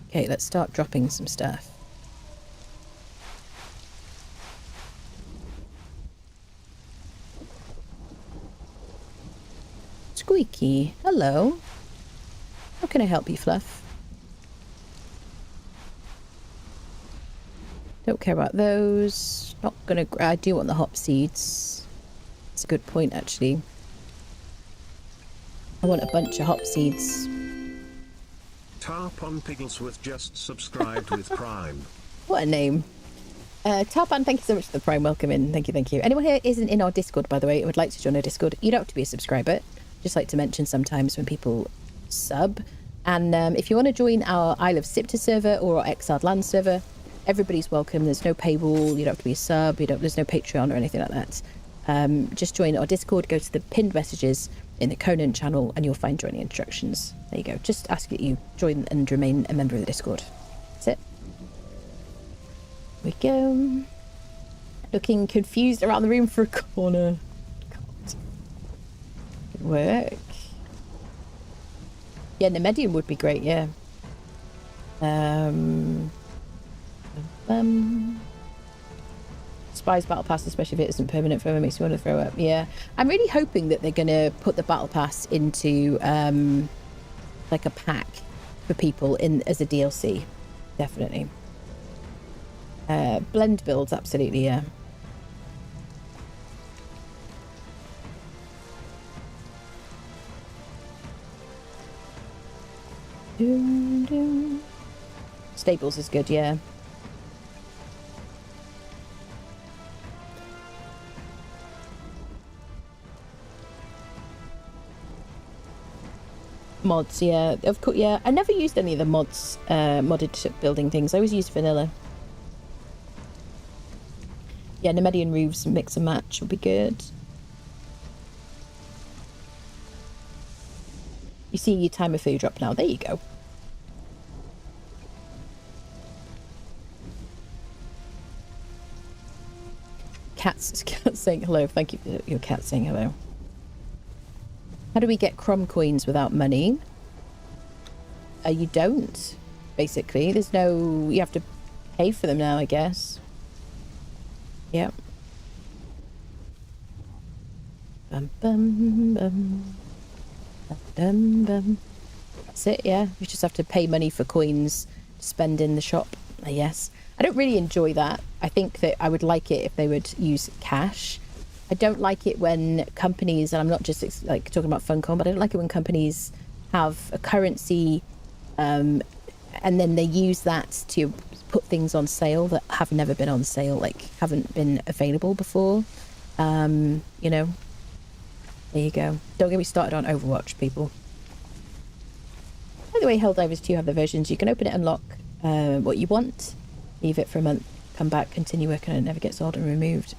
Okay, let's start dropping some stuff. Squeaky, hello. How can I help you, Fluff? Don't care about those. Not gonna. I do want the hop seeds. That's a good point, actually. I want a bunch of hop seeds. Tarpon Pigglesworth just subscribed with Prime. What a name. Tarpan, thank you so much for the Prime. Welcome in. Thank you, thank you. Anyone here isn't in our Discord, by the way, and would like to join our Discord, you don't have to be a subscriber. Just like to mention sometimes when people sub. And if you want to join our Isle of Sipta server or our Exiled Land server, everybody's welcome. There's no paywall. You don't have to be a sub. There's no Patreon or anything like that. Just join our Discord. Go to the pinned messages in the Conan channel, and you'll find joining instructions. There you go. Just ask that you join and remain a member of the Discord. That's it. Here we go. Looking confused around the room for a corner. God. Good work. Yeah, Nemedian would be great. Yeah. Spies battle pass, especially if it isn't permanent forever, makes me want to throw up. Yeah, I'm really hoping that they're gonna put the battle pass into like a pack for people in as a DLC. Definitely. Blend builds, absolutely. Yeah. Stables is good, yeah. Mods, yeah. Of course, yeah. I never used any of the mods, modded building things. I always used vanilla. Yeah, Nemedian roofs mix and match would be good. You see your timer food drop now. There you go. Cat's saying hello. Thank you for your cat saying hello. How do we get crumb coins without money? You don't, basically. There's no... You have to pay for them now, I guess. Yep. Bum, bum, bum. Bum, bum. That's it, yeah. You just have to pay money for coins to spend in the shop, I guess. I don't really enjoy that. I think that I would like it if they would use cash. I don't like it when companies, and I'm not just like talking about Funcom, but I don't like it when companies have a currency and then they use that to put things on sale that have never been on sale, like haven't been available before. You know, there you go. Don't get me started on Overwatch, people. By the way, Helldivers 2 have the versions. You can open it, unlock what you want, leave it for a month, come back, continue working, and it never gets old and removed.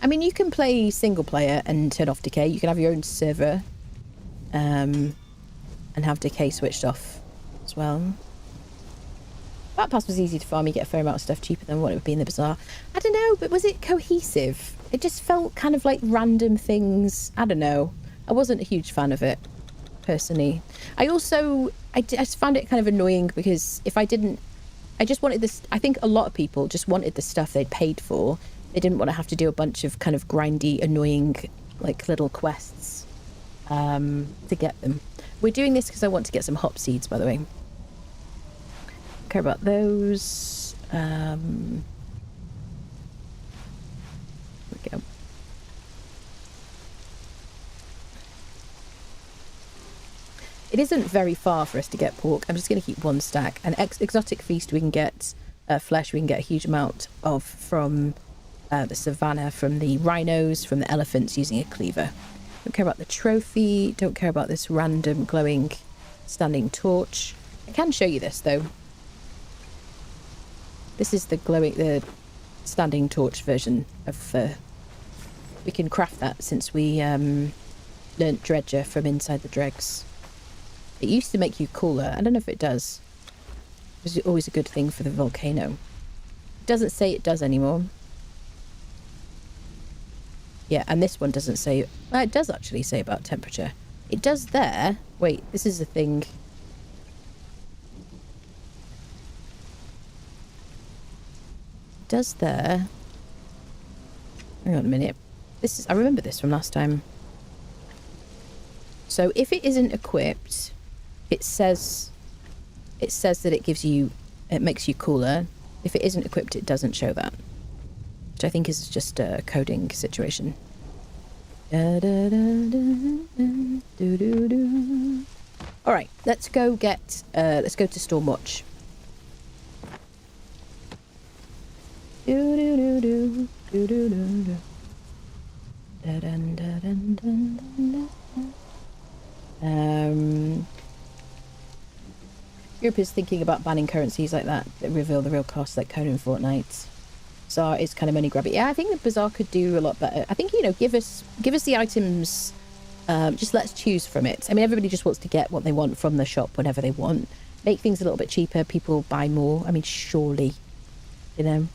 I mean, you can play single player and turn off decay. You can have your own server and have decay switched off as well. That pass was easy to farm. You get a fair amount of stuff cheaper than what it would be in the bazaar. I don't know, but was it cohesive? It just felt kind of like random things. I don't know. I wasn't a huge fan of it, personally. I just found it kind of annoying because if I didn't... I just wanted this... I think a lot of people just wanted the stuff they'd paid for. They didn't want to have to do a bunch of kind of grindy, annoying, like, little quests to get them. We're doing this because I want to get some hop seeds, by the way. Don't care about those. There we go. It isn't very far for us to get pork. I'm just going to keep one stack. And exotic feast we can get flesh. We can get a huge amount of from... the savannah, from the rhinos, from the elephants using a cleaver. Don't care about the trophy, don't care about this random glowing standing torch. I can show you this though. This is the standing torch version of we can craft that since we learnt dredger from inside the dregs. It used to make you cooler. I don't know if it does. It was always a good thing for the volcano. It doesn't say it does anymore. Yeah, and this one doesn't say... Well, it does actually say about temperature. It does there. Wait, this is a thing. It does there. Hang on a minute. This is... I remember this from last time. So if it isn't equipped, it says that it gives you... It makes you cooler. If it isn't equipped, it doesn't show that. Which I think is just a coding situation. All right, let's go get. Let's go to Stormwatch. Group is thinking about banning currencies like that reveal the real cost, like Conan Fortnite. Bazaar is kind of money grabby. Yeah, I think the Bazaar could do a lot better. I think, you know, give us the items, just let's choose from it. I mean, everybody just wants to get what they want from the shop whenever they want. Make things a little bit cheaper, people buy more. I mean, surely, you know.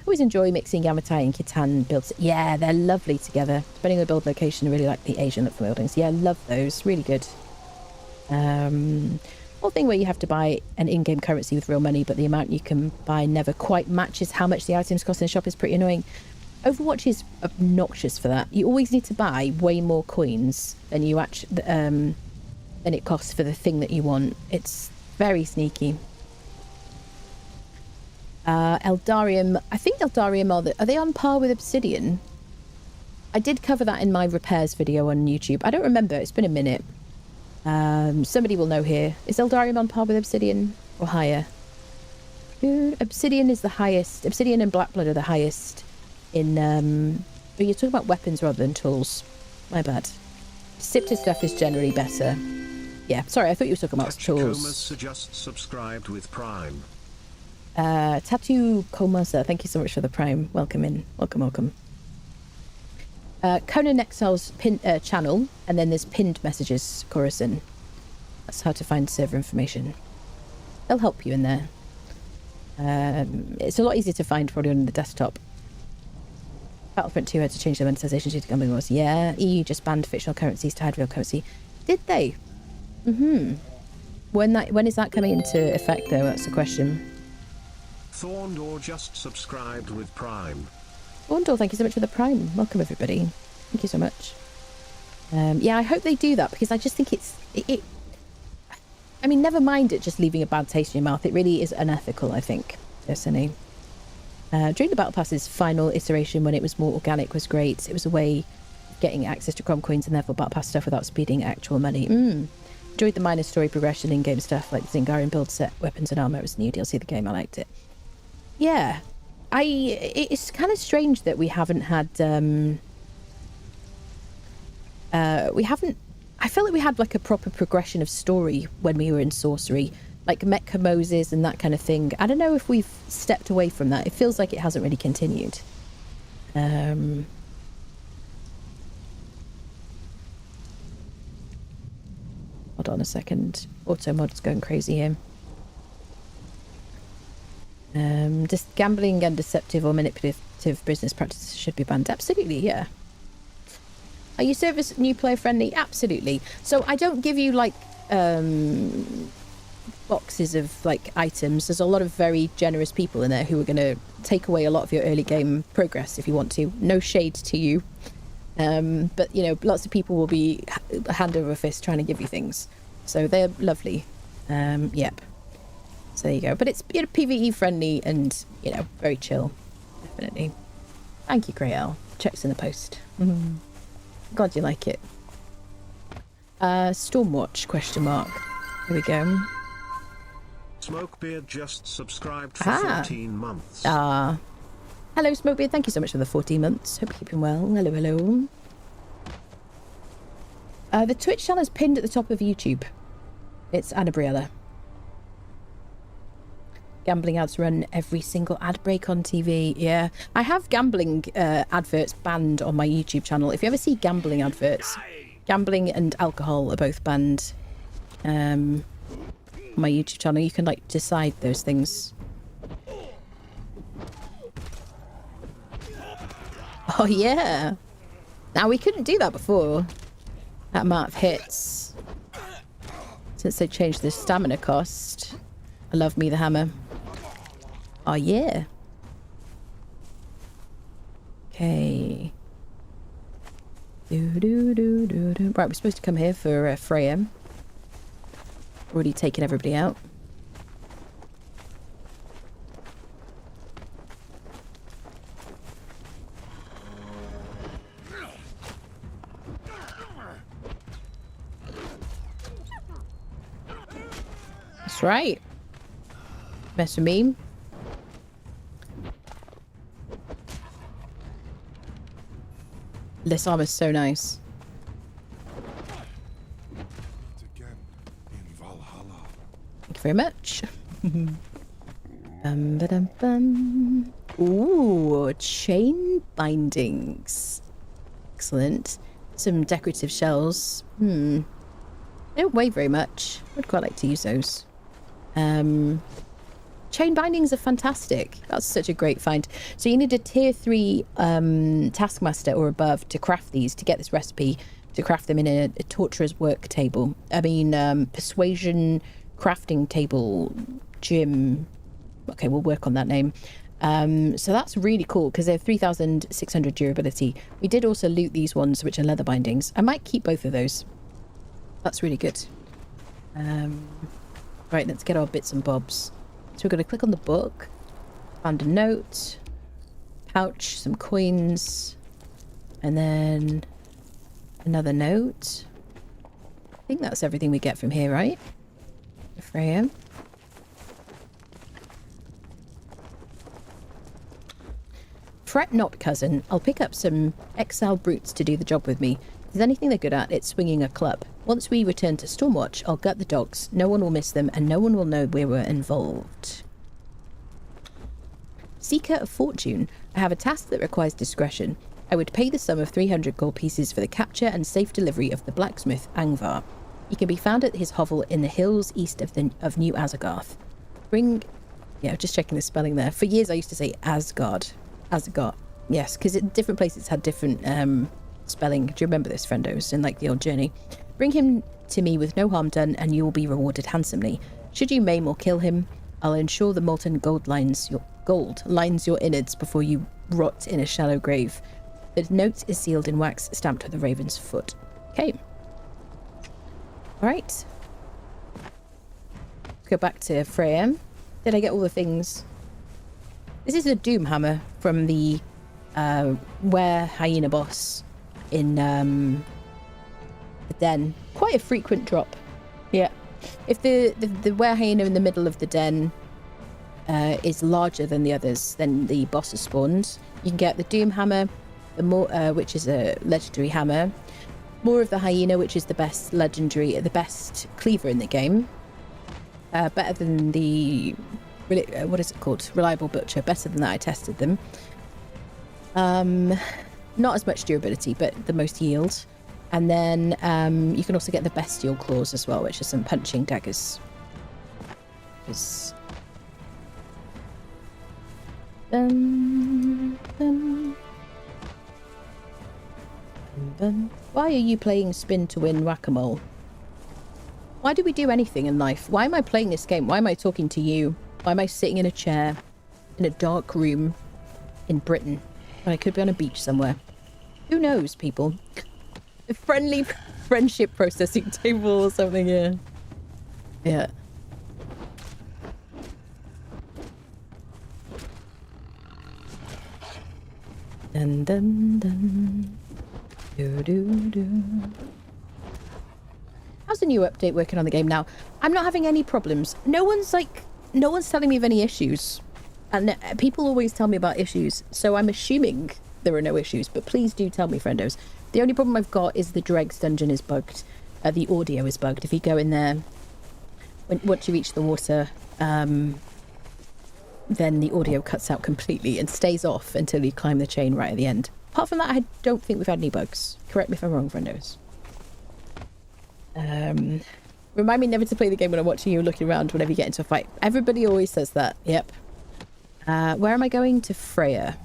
Always enjoy mixing Yamatai and Khitan builds. Yeah, they're lovely together. Depending on the build location, I really like the Asian look for buildings. Yeah, I love those. Really good. Whole thing where you have to buy an in-game currency with real money, but the amount you can buy never quite matches how much the items cost in the shop is pretty annoying. Overwatch is obnoxious for that. You always need to buy way more coins than you actually than it costs for the thing that you want. It's very sneaky. Eldarium, I think Eldarium are they on par with Obsidian? I did cover that in my repairs video on YouTube. I don't remember. It's been a minute. Somebody will know here. Is Eldarium on par with Obsidian or higher? Dude, Obsidian is the highest. Obsidian and Blackblood are the highest in... But you're talking about weapons rather than tools. My bad. Sifted stuff is generally better. Yeah, sorry, I thought you were talking about tools. Just subscribed with Prime. Tattoo Komasa, thank you so much for the Prime. Welcome in. Welcome, welcome. Conan Exiles channel, and then there's pinned messages, Coruscant. That's how to find server information. They'll help you in there. It's a lot easier to find probably on the desktop. Battlefront 2 had to change their monetization due to gambling laws. Yeah, EU just banned fictional currencies to hide real currency. Did they? When is that coming into effect though? That's the question. Thorndor just subscribed with Prime. Thorndor, thank you so much for the Prime. Welcome everybody. Thank you so much. Yeah, I hope they do that because I just think I mean, never mind it just leaving a bad taste in your mouth. It really is unethical, I think, personally. During the Battle Pass's final iteration, when it was more organic, was great. It was a way of getting access to Crom coins and therefore Battle Pass stuff without speeding actual money. Enjoyed the minor story progression in-game stuff like the Zingarian build set, weapons and armor. It was the new DLC of the game. I liked it. Yeah. It's kind of strange that we haven't had... I felt like we had like a proper progression of story when we were in Sorcery. Like Mecha Moses and that kind of thing. I don't know if we've stepped away from that. It feels like it hasn't really continued. Hold on a second. Automod's going crazy here. Just gambling and deceptive or manipulative business practices should be banned. Absolutely, yeah. Are you service new player friendly? Absolutely. So I don't give you like boxes of like items. There's a lot of very generous people in there who are going to take away a lot of your early game progress if you want to. No shade to you. But you know, lots of people will be hand over fist trying to give you things. So they're lovely. Yep. So there you go. But it's, you know, PvE friendly and, you know, very chill. Definitely. Thank you, Grael. Checks in the post. Glad you like it. Stormwatch, question mark. Here we go. Smokebeard just subscribed for 14 months. Hello, Smokebeard. Thank you so much for the 14 months. Hope you're keeping well. Hello, hello. The Twitch channel is pinned at the top of YouTube. It's Annabriella. Gambling ads run every single ad break on TV. Yeah, I have gambling adverts banned on my YouTube channel. If you ever see gambling adverts, gambling and alcohol are both banned on my YouTube channel. You can like decide those things. Oh yeah. Now we couldn't do that before. That amount of hits. Since they changed the stamina cost. I love me the hammer. Oh, yeah. Okay. Right, we're supposed to come here for Freya. Already taken everybody out. That's right. Mess with me. This armor's so nice. Thank you very much. Ooh, chain bindings. Excellent. Some decorative shells. They don't weigh very much. I'd quite like to use those. Chain bindings are fantastic. That's such a great find. So you need a tier 3 taskmaster or above to craft these, to get this recipe, to craft them in a torturer's work table. I mean, persuasion crafting table gym. Okay, we'll work on that name. So that's really cool because they're 3,600 durability. We did also loot these ones, which are leather bindings. I might keep both of those. That's really good. Right, let's get our bits and bobs. So we're going to click on the book, found a note, pouch, some coins, And then another note. I think that's everything we get from here, right? Freya. Fret not, cousin. I'll pick up some exile brutes to do the job with me. If there's anything they're good at, it's swinging a club. Once we return to Stormwatch, I'll gut the dogs. No one will miss them, and no one will know we were involved. Seeker of Fortune. I have a task that requires discretion. I would pay the sum of 300 gold pieces for the capture and safe delivery of the blacksmith, Angvar. He can be found at his hovel in the hills east of New Azagarth. Yeah, just checking the spelling there. For years I used to say Asgard. Asgard. Yes, because different places had different spelling. Do you remember this, friendos, in like the old journey? Bring him to me with no harm done, and you will be rewarded handsomely. Should you maim or kill him, I'll ensure the molten gold lines your innards before you rot in a shallow grave. The note is sealed in wax, stamped with a raven's foot. Okay. Alright. Let's go back to Freya. Did I get all the things? This is the Doom Hammer from the Were Hyena boss in the den. Quite a frequent drop. Yeah. If the Were Hyena in the middle of the den is larger than the others, then the boss is spawned. You can get the Doom Hammer, which is a legendary hammer. More of the Hyena, which is the best cleaver in the game. Better than the... what is it called? Reliable Butcher. Better than that, I tested them. Not as much durability, but the most yield. And then you can also get the Bestial Claws as well, which are some punching daggers. Why are you playing Spin to Win Whack-A-Mole? Why do we do anything in life? Why am I playing this game? Why am I talking to you? Why am I sitting in a chair in a dark room in Britain when I could be on a beach somewhere? Who knows, people? A friendly friendship processing table or something, yeah. Yeah. Dun dun dun. Do do do. How's the new update working on the game now? I'm not having any problems. No one's telling me of any issues. And people always tell me about issues. So I'm assuming there are no issues. But please do tell me, friendos. The only problem I've got is the Dregs dungeon is bugged. The audio is bugged. If you go in there, once you reach the water, then the audio cuts out completely and stays off until you climb the chain right at the end. Apart from that, I don't think we've had any bugs. Correct me if I'm wrong, friendos. Remind me never to play the game when I'm watching you looking around whenever you get into a fight. Everybody always says that. Yep. Where am I going? To Freya.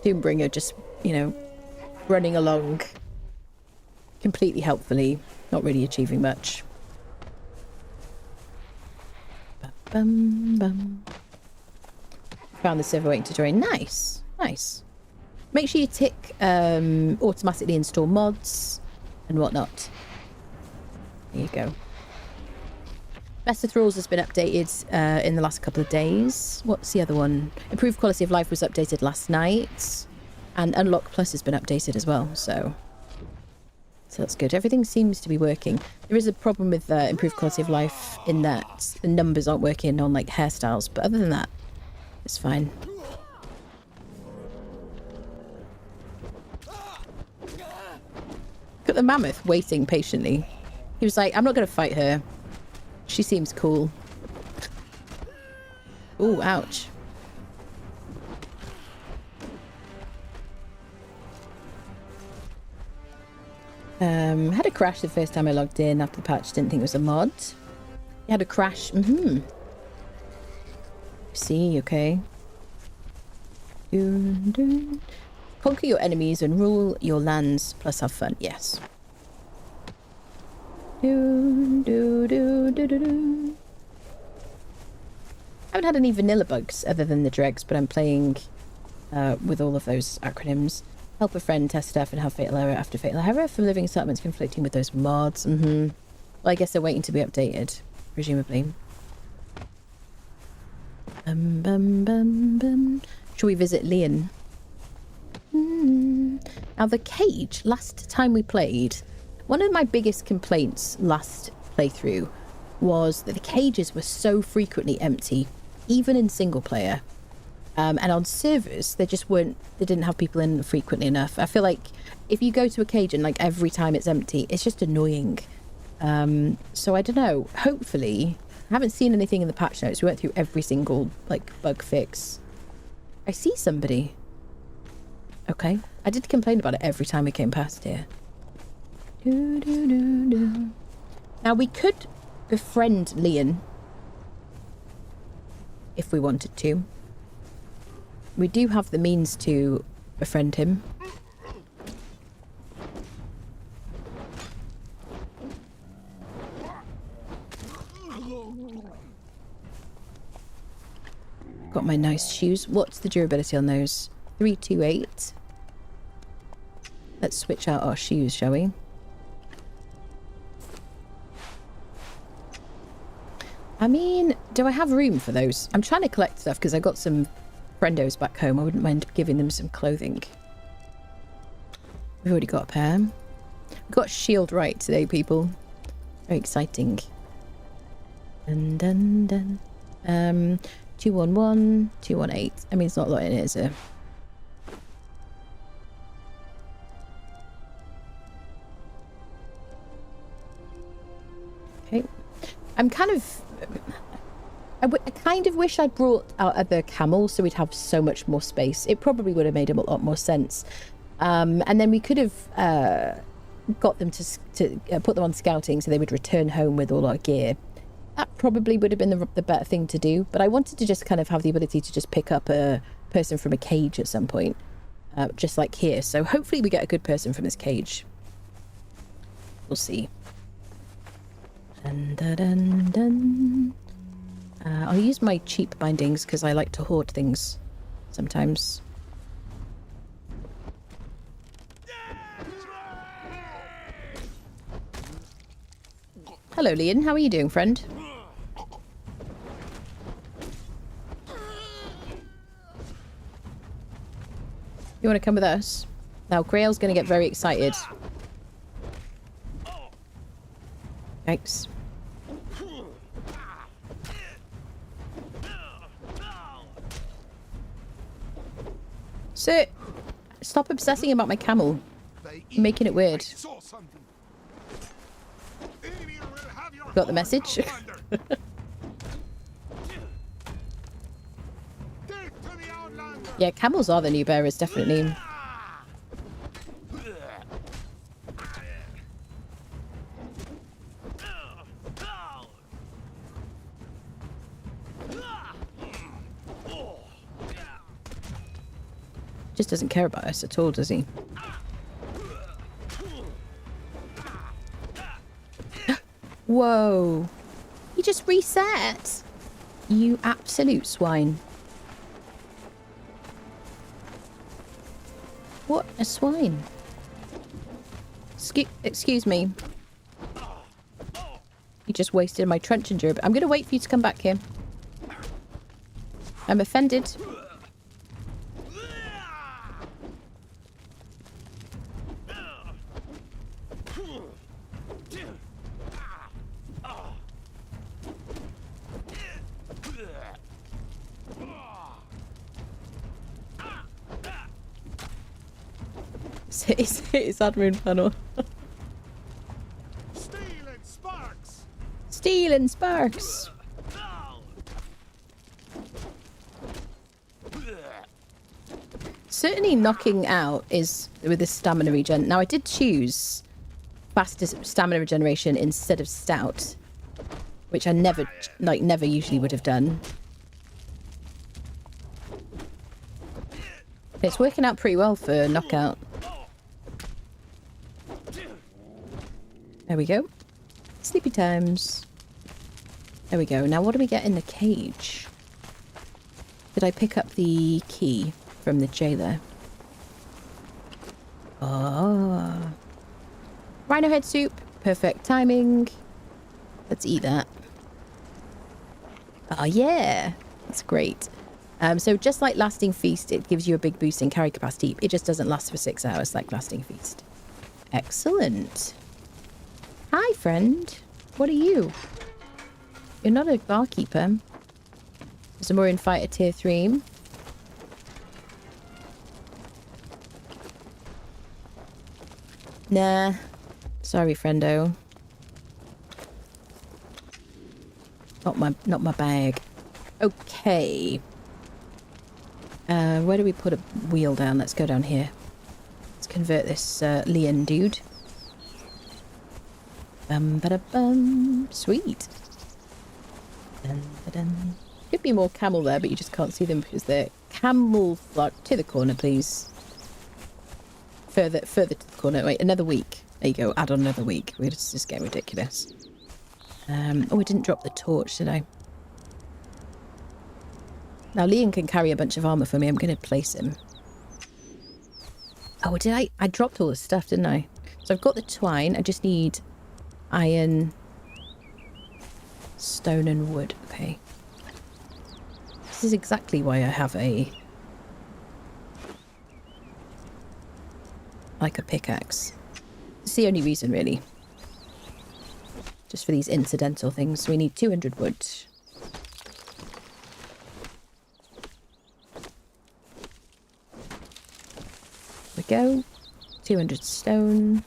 Doombringer just, running along completely helpfully, not really achieving much. Bum, bum. Found the server waiting to join. Nice. Nice. Make sure you tick automatically install mods and whatnot. There you go. Best of Thralls has been updated in the last couple of days. What's the other one? Improved Quality of Life was updated last night. And Unlock Plus has been updated as well, so that's good. Everything seems to be working. There is a problem with Improved Quality of Life in that the numbers aren't working on like hairstyles, but other than that, it's fine. Got the mammoth waiting patiently. He was like, I'm not going to fight her. She seems cool. Ooh, ouch. Had a crash the first time I logged in after the patch. Didn't think it was a mod. You had a crash. See, okay. Conquer your enemies and rule your lands, plus have fun. Yes. I haven't had any vanilla bugs other than the dregs, but I'm playing with all of those acronyms. Help a friend, test stuff, and have fatal error after fatal error from living settlements conflicting with those mods. Well, I guess they're waiting to be updated, presumably. Bum, bum, bum. Shall we visit Leon? Now the cage, last time we played, one of my biggest complaints last playthrough was that the cages were so frequently empty, even in single player. And on servers, they didn't have people in frequently enough. I feel like if you go to a cage and like every time it's empty, it's just annoying. So I don't know, hopefully, I haven't seen anything in the patch notes. We went through every single like bug fix. I see somebody. Okay. I did complain about it every time we came past here. Now we could befriend Leon if we wanted to. We do have the means to befriend him. Got my nice shoes. What's the durability on those? 328. Let's switch out our shoes, shall we? I mean, do I have room for those? I'm trying to collect stuff because I got some friendos back home. I wouldn't mind giving them some clothing. We've already got a pair. We've got shield right today, people. Very exciting. Dun dun dun. 211, 218. I mean, it's not a lot in it, is it? Okay. I'm kind of... I kind of wish I'd brought our other camel so we'd have so much more space. It probably would have made a lot more sense. And then we could have got them to put them on scouting so they would return home with all our gear. That probably would have been the better thing to do. But I wanted to just kind of have the ability to just pick up a person from a cage at some point. Just like here. So hopefully we get a good person from this cage. We'll see. Dun, dun, dun, dun. I'll use my cheap bindings because I like to hoard things sometimes. Hello, Leon. How are you doing, friend? You want to come with us? Now, Grail's going to get very excited. Thanks. Sir, stop obsessing about my camel. You're making it weird. Got the message? Yeah, camels are the new bearers, definitely. Just doesn't care about us at all, does he? Whoa. He just reset. You absolute swine. What a swine. Excuse me. You just wasted my truncheon durability. I'm going to wait for you to come back here. I'm offended. It's admin panel. Steel and sparks. Steel and sparks. Certainly knocking out is with the stamina regen. Now I did choose faster stamina regeneration instead of stout, which I never usually would have done. It's working out pretty well for knockout. There we go. Sleepy times. There we go. Now what do we get in the cage? Did I pick up the key from the jailer? Oh. Rhino head soup. Perfect timing. Let's eat that. Oh yeah. That's great. So just like Lasting Feast, it gives you a big boost in carry capacity. It just doesn't last for 6 hours like Lasting Feast. Excellent. Hi, friend. What are you? You're not a barkeeper. Zamorian fighter tier 3. Nah. Sorry, friendo. Not my bag. Okay. Where do we put a wheel down? Let's go down here. Let's convert this Leon dude. Bum. Sweet. Dun, dun, dun. Could be more camel there, but you just can't see them because they're camouflage. To the corner, please. Further to the corner. Wait, another week. There you go. Add on another week. We're just getting ridiculous. Oh, I didn't drop the torch, did I? Now, Leon can carry a bunch of armor for me. I'm going to place him. Oh, did I? I dropped all the stuff, didn't I? So I've got the twine. I just need iron, stone and wood. Okay. This is exactly why I have like a pickaxe. It's the only reason, really. Just for these incidental things. We need 200 wood. There we go. 200 stone.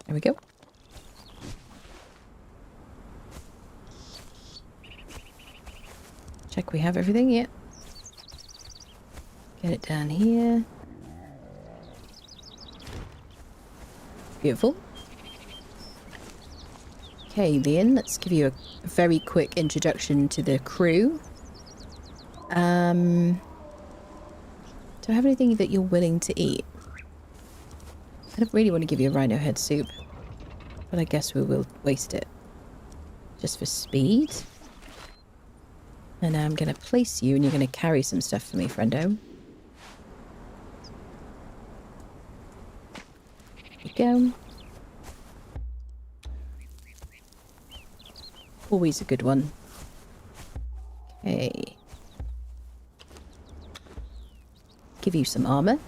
There we go. Check we have everything, yeah. Get it down here. Beautiful. Okay, Leon, let's give you a very quick introduction to the crew. Do I have anything that you're willing to eat? I don't really want to give you a rhino head soup, but I guess we will waste it. Just for speed. And now I'm going to place you and you're going to carry some stuff for me, friendo. There you go. Always a good one. Okay. Give you some armor.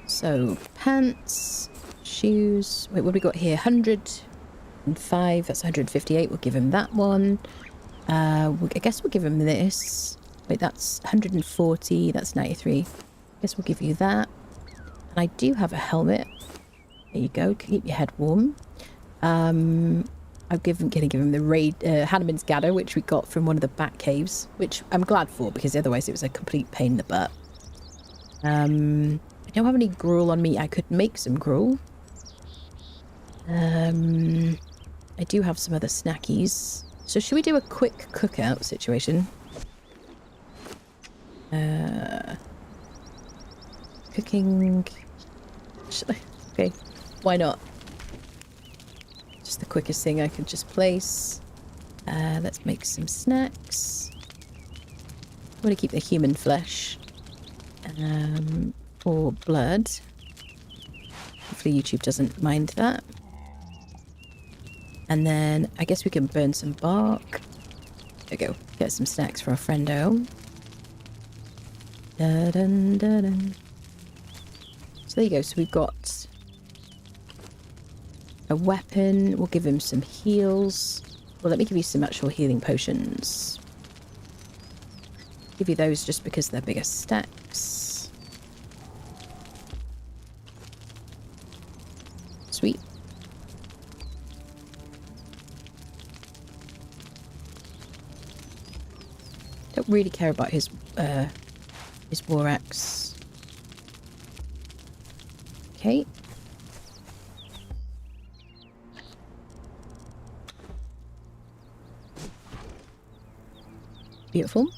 So, pants, shoes. Wait, what have we got here? 105. That's 158. We'll give him that one. I guess we'll give him this. Wait, that's 140. That's 93. I guess we'll give you that. And I do have a helmet. There you go. Keep your head warm. I'm gonna give him the Hanneman's Gather, which we got from one of the back caves, which I'm glad for because otherwise it was a complete pain in the butt. I don't have any gruel on me. I could make some gruel. I do have some other snackies. So should we do a quick cookout situation? Cooking. Okay, why not? Just the quickest thing I could just place. Let's make some snacks. I want to keep the human flesh. Or blood. Hopefully YouTube doesn't mind that. And then I guess we can burn some bark. There we go. Get some snacks for our friendo. Dun, dun, dun. So there you go. So we've got a weapon. We'll give him some heals. Well, let me give you some actual healing potions. Give you those just because they're bigger stacks. Sweet. Don't really care about his war axe. Okay. Beautiful.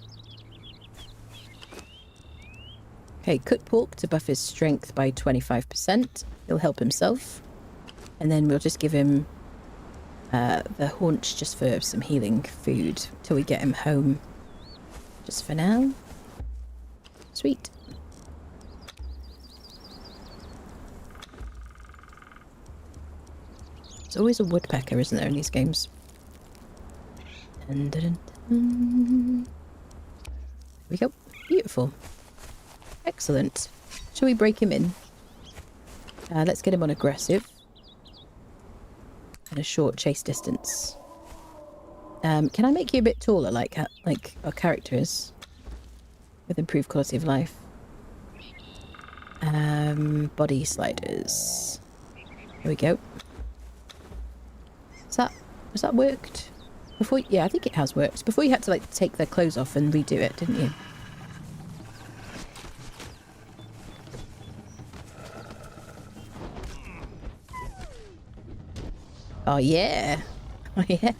Okay, cooked pork to buff his strength by 25%. He'll help himself. And then we'll just give him the haunch just for some healing food till we get him home. Just for now. Sweet. There's always a woodpecker, isn't there, in these games? Dun, dun, dun, dun. There we go. Beautiful. Excellent. Shall we break him in? Let's get him on aggressive. And a short chase distance. Can I make you a bit taller like our character is? With improved quality of life. Body sliders. There we go. Was that worked? Before, yeah, I think it has worked. Before you had to like take their clothes off and redo it, didn't you? Oh yeah. Oh yeah.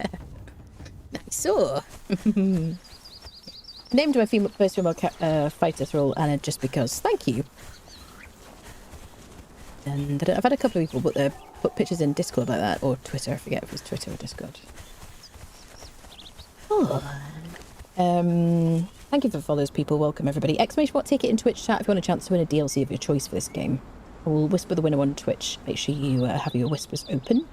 Nice. Named my first female fighter thrall Anna just because. Thank you. And I've had a couple of people put pictures in Discord like that, or Twitter. I forget if it was Twitter or Discord. Oh. Thank you for the follows, people. Welcome everybody. Exclamation what ticket in Twitch chat if you want a chance to win a DLC of your choice for this game. I will whisper the winner on Twitch. Make sure you have your whispers open.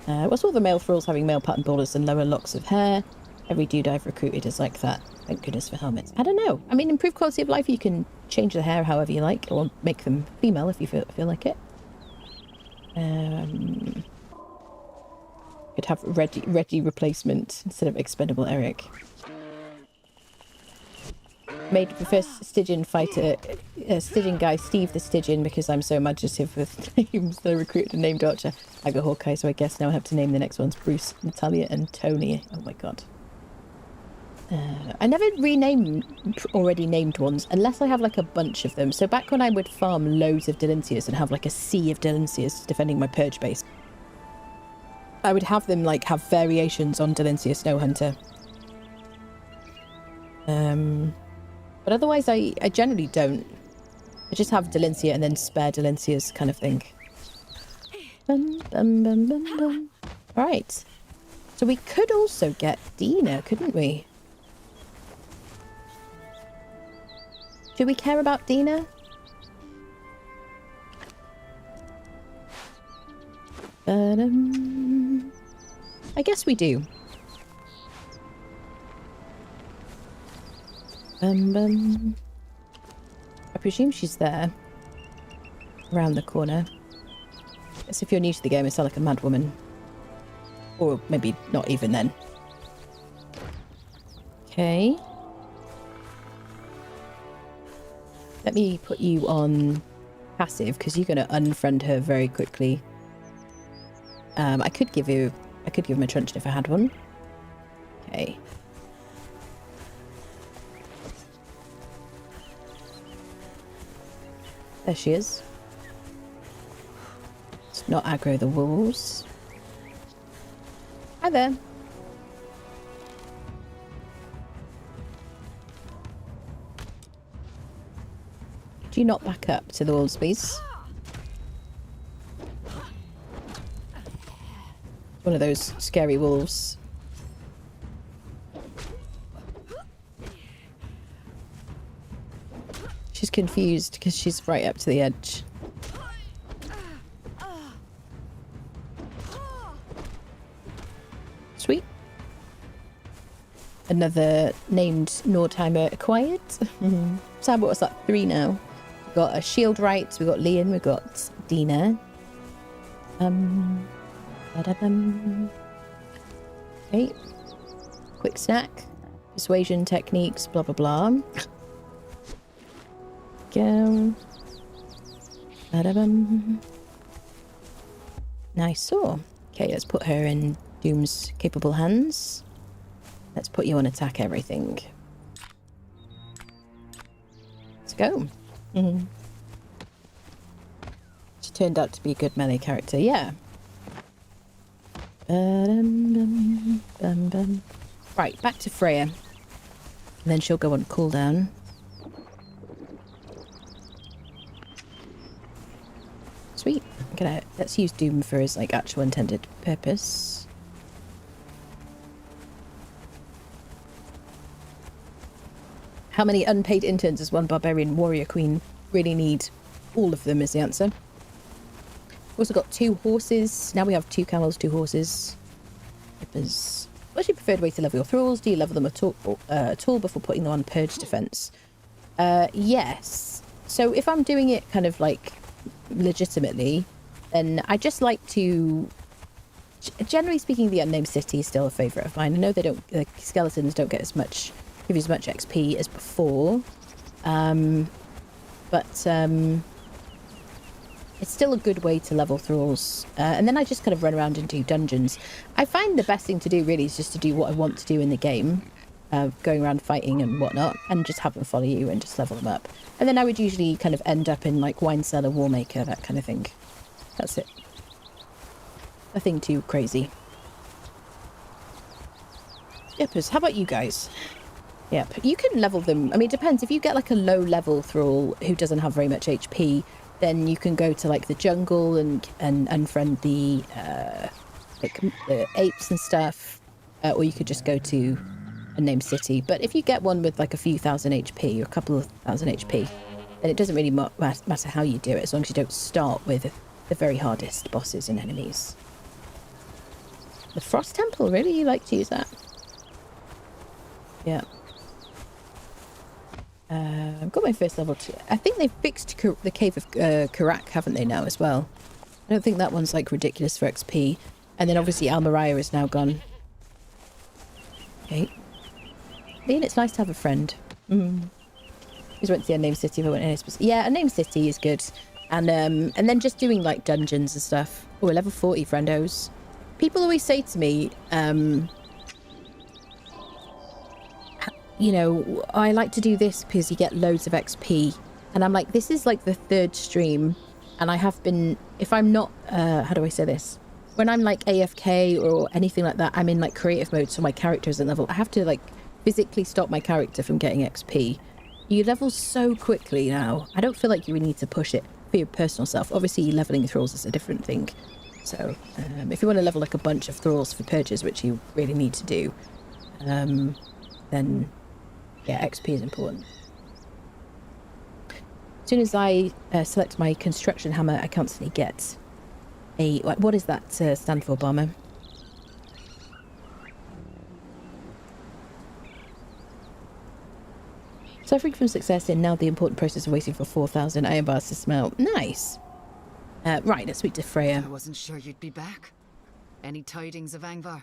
What's all the male thralls having male pattern borders and lower locks of hair? Every dude I've recruited is like that. Thank goodness for helmets. I don't know. I mean, improved quality of life, you can change the hair however you like, or make them female if you feel like it. Could have Reggie replacement instead of expendable Eric. Made the first Stygian fighter, Stygian guy, Steve the Stygian, because I'm so imaginative with names. So I recruited a named archer. I got Hawkeye, so I guess now I have to name the next ones Bruce, Natalia, and Tony. Oh my god. I never rename already named ones unless I have like a bunch of them. So back when I would farm loads of Delincias and have like a sea of Delincias defending my purge base, I would have them like have variations on Delincia Snowhunter. But otherwise I generally don't. I just have Delincia and then spare Delincias kind of thing. Bum, bum, bum, bum, bum. Right. So we could also get Dina, couldn't we? Do we care about Dina? I guess we do. I presume she's there. Around the corner. Guess if you're new to the game, I sound like a mad woman. Or maybe not even then. Okay. Let me put you on passive, because you're going to unfriend her very quickly. I could give him a truncheon if I had one. Okay. There she is. Let's not aggro the wolves. Hi there. Do you not back up to the wolves, please? One of those scary wolves. She's confused because she's right up to the edge. Sweet. Another named Nordheimer acquired. So what was that? 3 now. We've got a shield right, we've got Leon, we've got Dina. Okay. Quick snack. Persuasion techniques, blah blah blah. Go. Nice saw. Okay, let's put her in Doom's capable hands. Let's put you on attack everything. Let's go. She turned out to be a good melee character, yeah. Right, back to Freya. And then she'll go on cooldown. Sweet. Let's use Doom for his like actual intended purpose. How many unpaid interns does one barbarian warrior queen really need? All of them is the answer. Also got 2 horses. Now we have 2 camels, 2 horses. What's your preferred way to level your thralls? Do you level them at all before putting them on purge defense? Yes. So if I'm doing it kind of like legitimately, then I just like to... Generally speaking, the Unnamed City is still a favourite of mine. I know they don't... The skeletons don't get as much... give you as much XP as before. But it's still a good way to level thralls. And then I just kind of run around and do dungeons. I find the best thing to do really is just to do what I want to do in the game. Going around fighting and whatnot, and just have them follow you and just level them up. And then I would usually kind of end up in like Wine Cellar, Warmaker, that kind of thing. That's it. Nothing too crazy. Yepers, how about you guys? Yep, you can level them. I mean, it depends. If you get like a low level thrall who doesn't have very much HP, then you can go to like the jungle and unfriend the apes and stuff, or you could just go to Unnamed City. But if you get one with like a few thousand HP or a couple of thousand HP, then it doesn't really matter how you do it, as long as you don't start with the very hardest bosses and enemies. The Frost Temple, really? You like to use that? Yeah. I've got my first level 2. I think they've fixed the Cave of Karak, haven't they, now as well? I don't think that one's like ridiculous for XP. And then obviously Almaria is now gone. Okay. Ian, it's nice to have a friend. Just went to the Unnamed City. If I went in yeah, Unnamed City is good. And then just doing like dungeons and stuff. Oh, level 40 friendos. People always say to me, you know, I like to do this because you get loads of XP. And I'm like, this is like the 3rd stream. And I have been, if I'm not, how do I say this? When I'm like AFK or anything like that, I'm in like creative mode, so my character isn't level. I have to like physically stop my character from getting XP. You level so quickly now. I don't feel like you really need to push it for your personal self. Obviously, leveling thralls is a different thing. So if you want to level like a bunch of thralls for purges, which you really need to do, then yeah, XP is important. As soon as I select my construction hammer, I constantly get a... What does that stand for, Bomber? Suffering from success in now the important process of waiting for 4,000 iron bars to smelt. Nice. Right, let's speak to Freya. I wasn't sure you'd be back. Any tidings of Angvar?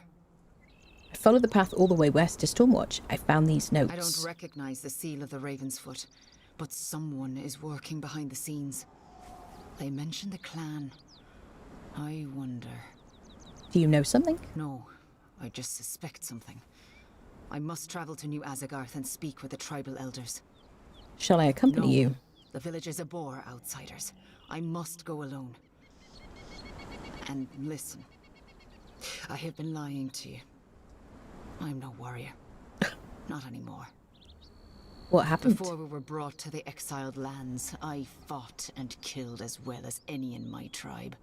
I followed the path all the way west to Stormwatch. I found these notes. I don't recognize the seal of the Raven's Foot, but someone is working behind the scenes. They mentioned the clan. I wonder... Do you know something? No, I just suspect something. I must travel to New Azagarth and speak with the tribal elders. Shall I accompany you? The villagers abhor outsiders. I must go alone. And listen, I have been lying to you. I'm no warrior. Not anymore. What happened? Before we were brought to the exiled lands, I fought and killed as well as any in my tribe.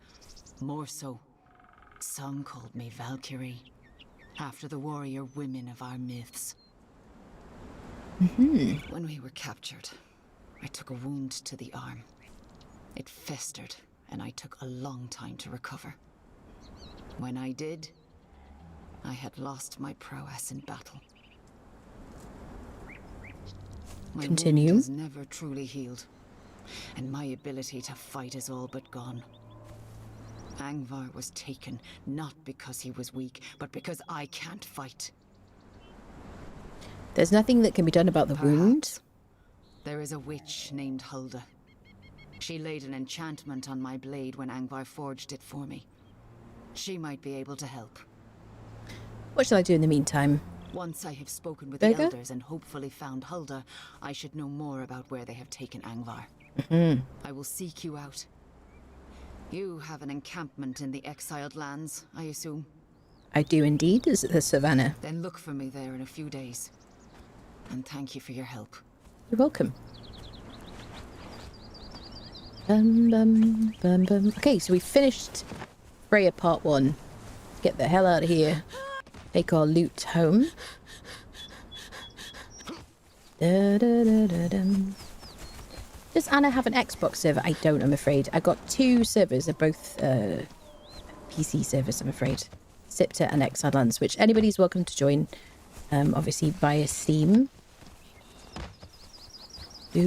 More so, some called me Valkyrie, after the warrior women of our myths. When we were captured, I took a wound to the arm. It festered, and I took a long time to recover. When I did, I had lost my prowess in battle. My Continue. wound has never truly healed, and my ability to fight is all but gone. Angvar was taken, not because he was weak, but because I can't fight. There's nothing that can be done about the wound. There is a witch named Hulda. She laid an enchantment on my blade when Angvar forged it for me. She might be able to help. What shall I do in the meantime? Once I have spoken with There you the go. elders and hopefully found Hulda, I should know more about where they have taken Angvar. I will seek you out. You have an encampment in the exiled lands, I assume? I do indeed. Is it the savannah? Then look for me there in a few days. And thank you for your help. You're welcome. Bum, bum, bum, bum. Okay, so we finished Freya part 1. Let's get the hell out of here. Take our loot home. Da, da, da, da, dum. Does Anna have an Xbox server? I don't, I'm afraid. I got 2 servers. They're both PC servers, I'm afraid. Sipta and Highlands, which anybody's welcome to join. Obviously via Steam. I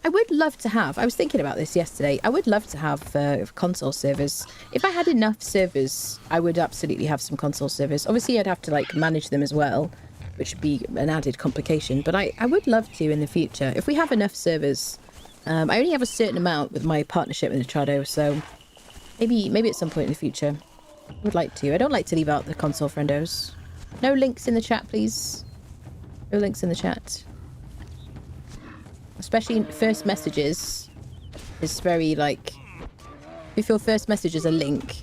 would love to have, I was thinking about this yesterday, I would love to have console servers. If I had enough servers, I would absolutely have some console servers. Obviously, I'd have to like manage them as well, which would be an added complication. But I would love to in the future. If we have enough servers, I only have a certain amount with my partnership with Trado, so maybe at some point in the future. I would like to. I don't like to leave out the console friendos. No links in the chat, please. No links in the chat. Especially first messages is very like, if your first message is a link,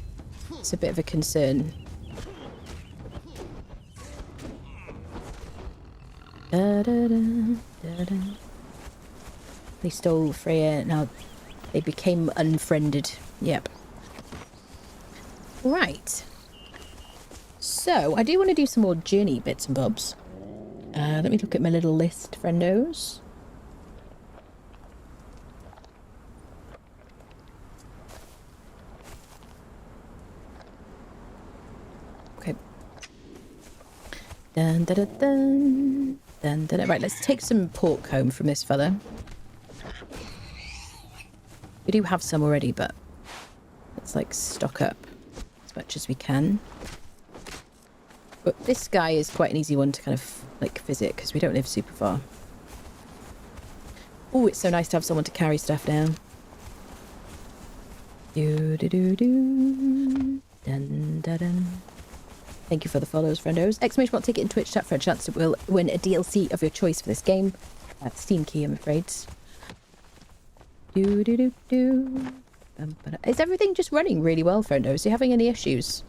it's a bit of a concern. Da, da, da, da, da. They stole Freya, now they became unfriended. Yep. Right. So, I do want to do some more journey bits and bobs. Let me look at my little list, friendos. Dun, dun, dun, dun. Dun, dun, dun. Right, let's take some pork home from this fella. We do have some already, but let's like stock up as much as we can. But this guy is quite an easy one to kind of like visit because we don't live super far. Oh, it's so nice to have someone to carry stuff now. Do do do do. Dun dun dun. Thank you for the follows, friendos. Exclamation mark ticket in Twitch chat for a chance to win a DLC of your choice for this game. Steam key, I'm afraid. Do do do do. Is everything just running really well, friendos? Are you having any issues?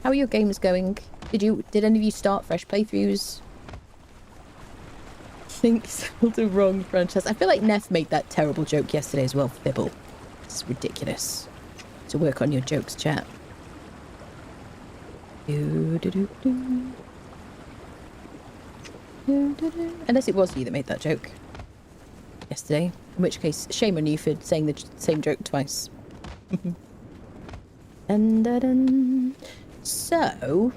How are your games going? Did any of you start fresh playthroughs? Think spelled it wrong, Francesca. I feel like Neff made that terrible joke yesterday as well. Fibble. It's ridiculous. To work on your jokes, chat. Do, do, do, do. Do, do, do. Unless it was you that made that joke yesterday. In which case, shame on you for saying the same joke twice. Dun, dun, dun. So,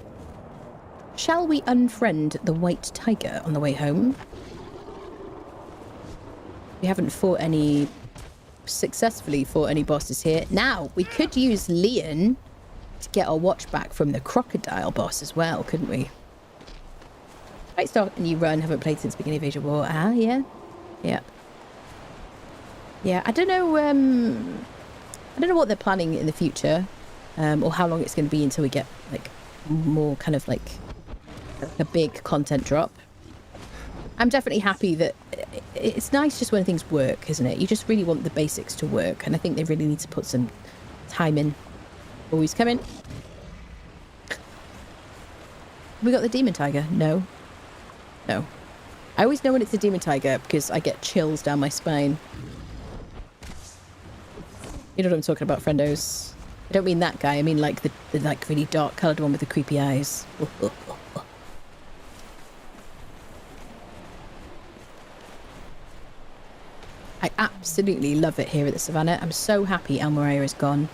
shall we unfriend the white tiger on the way home? We haven't successfully fought any bosses here. Now, we could use Leon to get our watch back from the crocodile boss as well, couldn't we? Right, start a new run. Haven't played since the beginning of Age of War. Ah, yeah. Yeah. Yeah, I don't know what they're planning in the future, or how long it's going to be until we get, like, more kind of, like, a big content drop. I'm definitely happy that it's nice just when things work, isn't it? You just really want the basics to work, and I think they really need to put some time in. Oh, he's coming. We got the demon tiger? No. No. I always know when it's a demon tiger because I get chills down my spine. You know what I'm talking about, friendos? I don't mean that guy. I mean like the like really dark coloured one with the creepy eyes. I absolutely love it here at the Savannah. I'm so happy Almoraya is gone.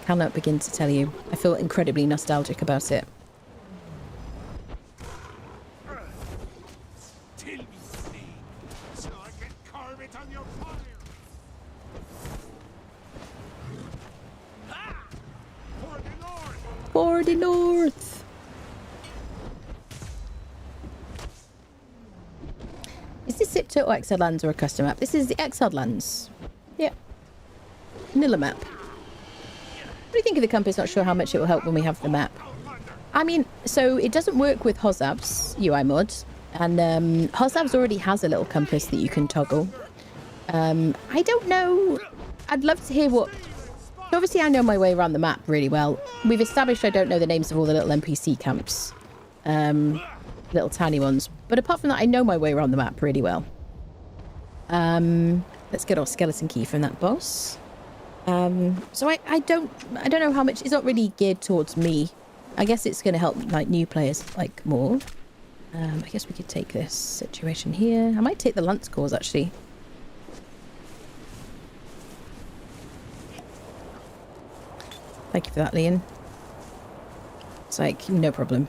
Cannot begin to tell you. I feel incredibly nostalgic about it. So I can carve it on your fire. For the north. For the north. Is this Sipta or Exiled Lands or a custom map? This is the Exiled Lands. Yeah. Vanilla map. What do you think of the compass? Not sure how much it will help when we have the map. I mean, so it doesn't work with Hozab's UI mod, and Hozab's already has a little compass that you can toggle. I don't know. I'd love to hear what... Obviously, I know my way around the map really well. We've established I don't know the names of all the little NPC camps. Little tiny ones. But apart from that, I know my way around the map really well. Let's get our skeleton key from that boss. So I don't know how much. It's not really geared towards me. I guess it's going to help like new players like more. I guess we could take this situation here. I might take the lance cores actually. Thank you for that, Leon. It's like, no problem.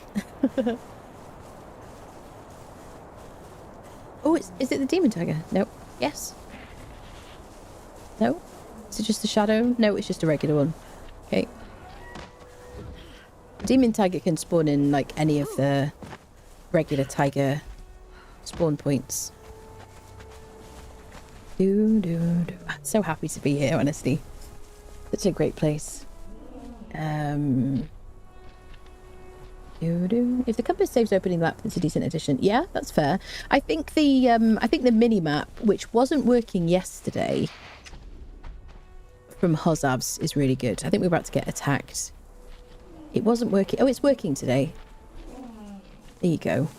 Oh, is it the demon tiger? No. Yes. No? Is it just the shadow? No, it's just a regular one. Okay. Demon tiger can spawn in like any of the regular tiger spawn points. I'm so happy to be here, honestly. Such a great place. If the compass saves opening map, it's a decent addition. Yeah, that's fair. I think the mini map, which wasn't working yesterday, from Hozavs is really good. I think we're about to get attacked. It wasn't working. Oh, it's working today. There you go.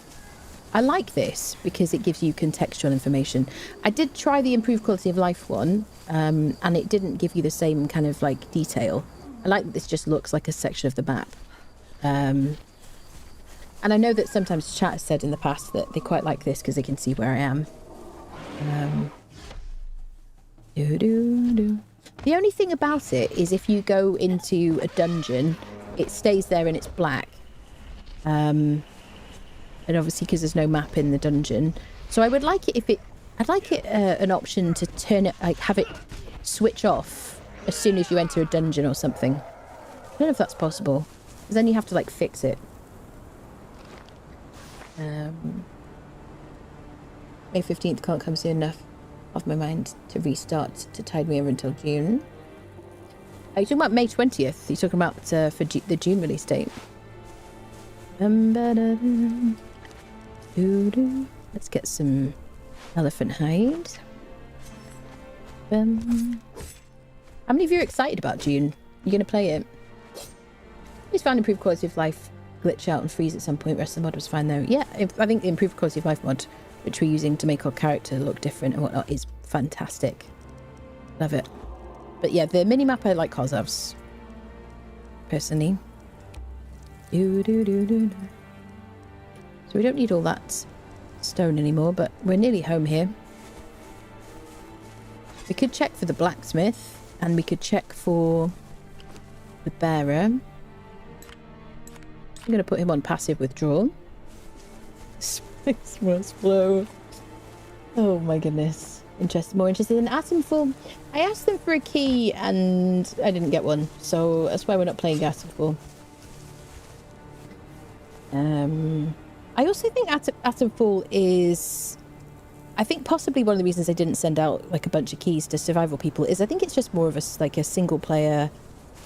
I like this because it gives you contextual information. I did try the improved quality of life one, and it didn't give you the same kind of like detail. I like that this just looks like a section of the map. And I know that sometimes chat has said in the past that they quite like this because they can see where I am. The only thing about it is if you go into a dungeon, it stays there and it's black. And obviously because there's no map in the dungeon. So I would like it if it... I'd like it an option to turn it... Like have it switch off as soon as you enter a dungeon or something. I don't know if that's possible. Because then you have to like fix it. May 15th can't come soon enough off my mind to restart to tide me over until June. Are you talking about May 20th? You're talking about for the June release date. Let's get some elephant hide. How many of you are excited about June? You going to play it? Just found improved quality of life glitch out and freeze at some point. Rest of the mod was fine though. Yeah, I think the improved quality of life mod, which we're using to make our character look different and whatnot, is fantastic. Love it. But yeah, the mini-map I like Kozov's, personally. So we don't need all that stone anymore, but we're nearly home here. We could check for the blacksmith, and we could check for the bearer. I'm going to put him on passive withdrawal. Space must flow. Oh my goodness. More interested in Atomfall. I asked them for a key and I didn't get one, so that's why we're not playing Atomfall. I also think Atomfall is... I think possibly one of the reasons I didn't send out like a bunch of keys to survival people is I think it's just more of a like a single player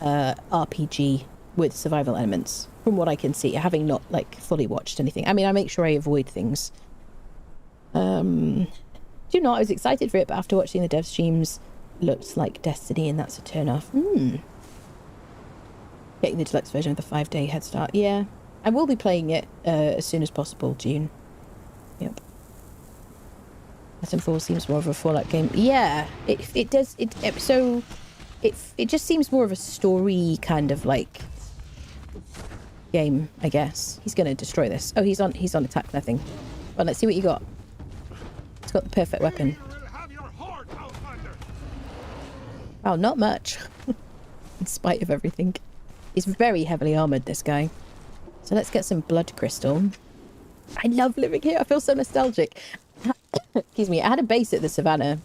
RPG with survival elements, from what I can see, having not like fully watched anything. I mean, I make sure I avoid things. Do you know, I was excited for it, but after watching the dev streams, looked like Destiny, and that's a turn off. Getting the deluxe version with a 5-day head start. Yeah, I will be playing it as soon as possible, June. Yep. Titanfall seems more of a Fallout game. Yeah, it does. It just seems more of a story kind of like game, I guess. He's gonna destroy this. Oh, he's on attack nothing. Well, let's see what you got. It's got the perfect weapon. Oh, not much. In spite of everything. He's very heavily armoured, this guy. So let's get some blood crystal. I love living here. I feel so nostalgic. Excuse me. I had a base at the Savannah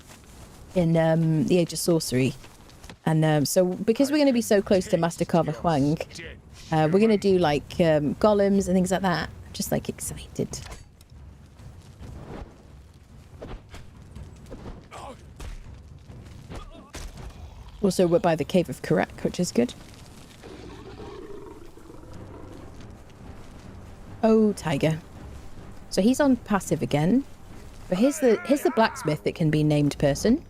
in the Age of Sorcery. And so because we're going to be so close to Master Carver Huang, we're going to do like golems and things like that. I'm just like excited. Also, we're by the Cave of Karak, which is good. Oh, tiger. So he's on passive again. But here's the blacksmith that can be named person.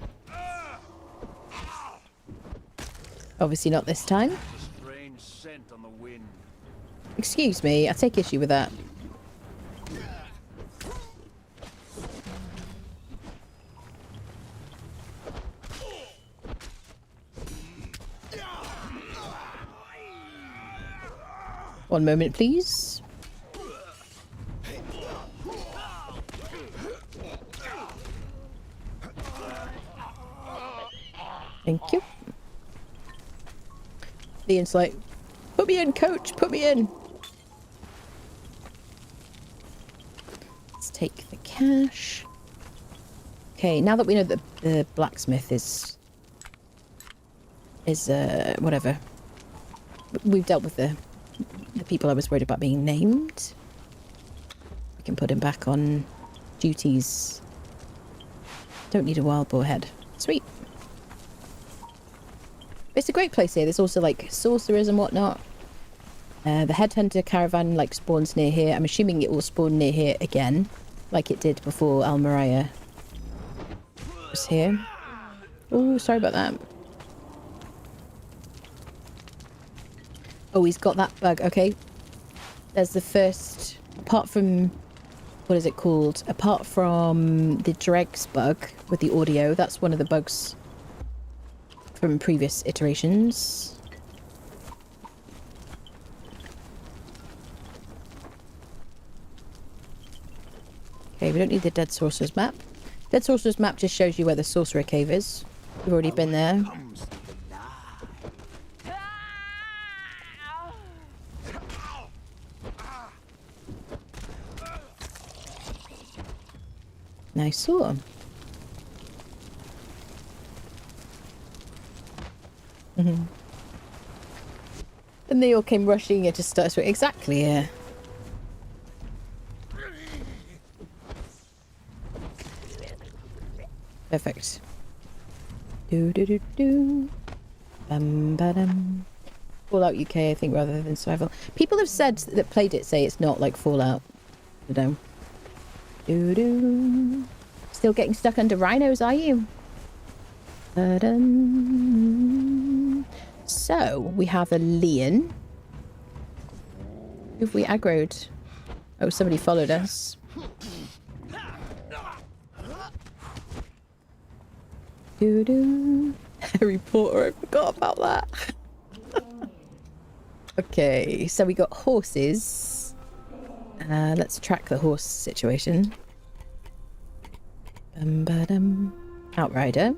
Obviously not this time. Strange scent on the wind. Excuse me, I take issue with that. One moment, please. Thank you. Ian's like, put me in, coach, put me in. Let's take the cash. Okay, now that we know that the blacksmith is whatever. We've dealt with the people I was worried about being named. We can put him back on duties. Don't need a wild boar head. Sweet. It's a great place here. There's also like sorcerers and whatnot. The headhunter caravan like spawns near here. I'm assuming it will spawn near here again, like it did before Almariah was here. Oh, sorry about that. Oh, he's got that bug. Okay. There's the first, apart from, what is it called? Apart from the dregs bug with the audio, that's one of the bugs from previous iterations. Okay, we don't need the Dead Sorcerer's map. Dead Sorcerer's map just shows you where the Sorcerer Cave is. We've already been there. Nice sword. And they all came rushing in to start sweating. Exactly, yeah. Perfect. Do do do do. Ba-dum. Fallout UK, I think, rather than survival. People have said that played it say it's not like Fallout. I don't know. Do-do. Still getting stuck under rhinos, are you? Ba-dum. So, we have a Leon. Who have we aggroed? Oh, somebody followed us. Do-do. Harry Potter, I forgot about that. Okay, so we got horses. Let's track the horse situation. Outrider.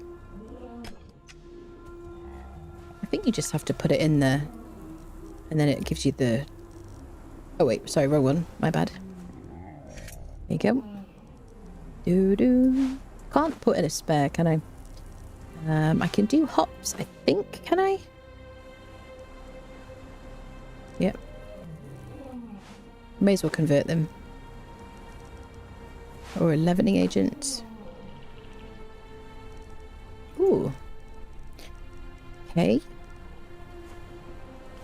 I think you just have to put it in there. And then it gives you the... Oh wait, sorry, row one. My bad. There you go. Doo-doo. Can't put in a spare, can I? I can do hops, I think. Can I? Yep. May as well convert them. Or a leavening agent. Ooh. Okay.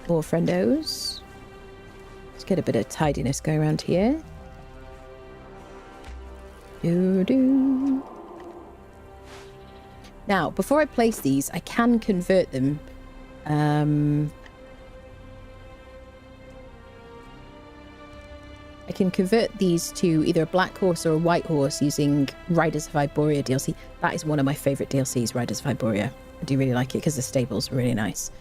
More friendos. Let's get a bit of tidiness going around here. Doo-doo. Now, before I place these, I can convert them. I can convert these to either a black horse or a white horse using Riders of Iboria DLC. That is one of my favourite DLCs, Riders of Iboria. I do really like it because the stables are really nice.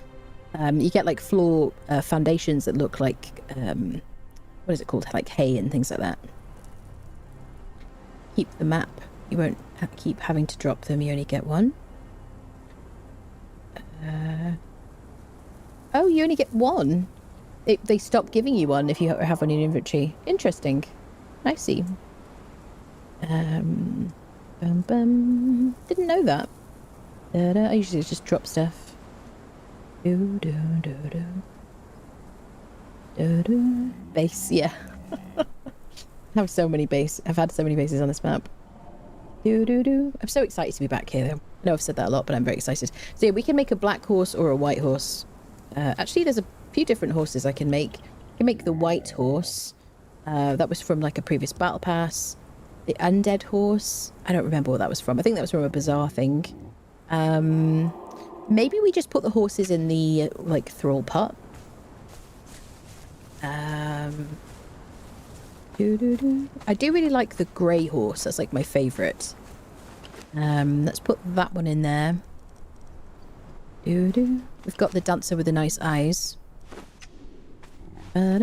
You get like floor foundations that look like, what is it called? Like hay and things like that. Keep the map. You won't keep having to drop them. You only get one. Oh, you only get one. They stop giving you one if you have one in your inventory. Interesting. I see. Didn't know that. I usually just drop stuff. Base, yeah. I have so many base. I've had so many bases on this map. I'm so excited to be back here, though. I know I've said that a lot, but I'm very excited. So yeah, we can make a black horse or a white horse. Actually, there's a few different horses I can make. I can make the white horse. That was from like a previous battle pass. The undead horse. I don't remember what that was from. I think that was from a bazaar thing. Maybe we just put the horses in the like thrall pot. I do really like the grey horse. That's like my favourite. Let's put that one in there. We've got the dancer with the nice eyes. There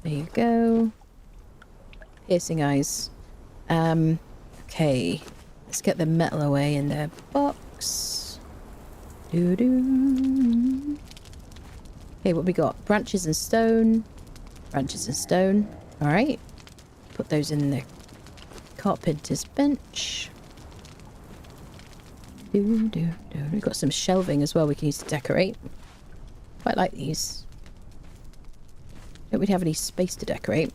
you go. Piercing eyes. Okay. Let's get the metal away in the box. Doo-doo. Okay, what we got? Branches and stone. Branches and stone. Alright. Put those in the carpenter's bench. Doo-doo-doo. We've got some shelving as well we can use to decorate. Quite like these. Don't we have any space to decorate?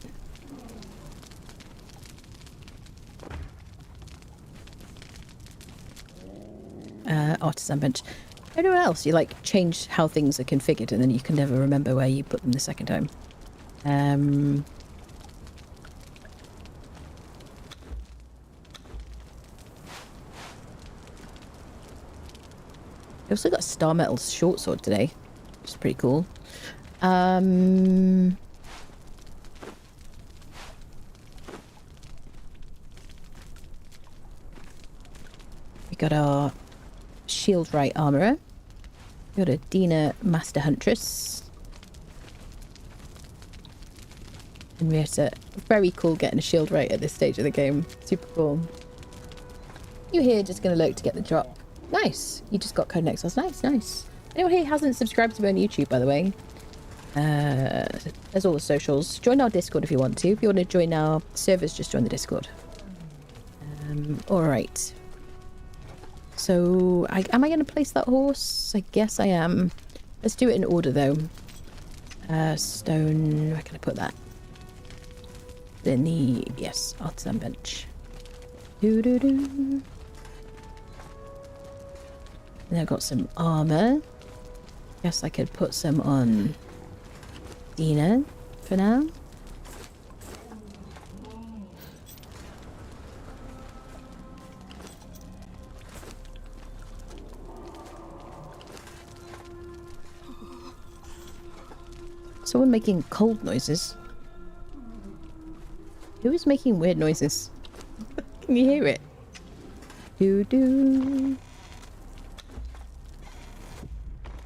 Artisan bench. Anyone else? You like change how things are configured and then you can never remember where you put them the second time. I also got a Star Metal short sword today, which is pretty cool. We got our shield right armorer. We got a Dina Master Huntress. And Rieta. Very cool getting a shield right at this stage of the game. Super cool. You here just gonna lurk to get the drop. Nice. You just got Conan Exiles. Nice, nice. Anyone here hasn't subscribed to me on YouTube, by the way? There's all the socials. Join our Discord if you want to. If you want to join our servers, just join the Discord. Alright. So, am I going to place that horse? I guess I am. Let's do it in order, though. Stone... Where can I put that? In the... Yes, artisan bench. Doo-doo-doo. And I've got some armor. Guess I could put some on Dina for now. Someone making cold noises. Who is making weird noises? Can you hear it? Doo doo.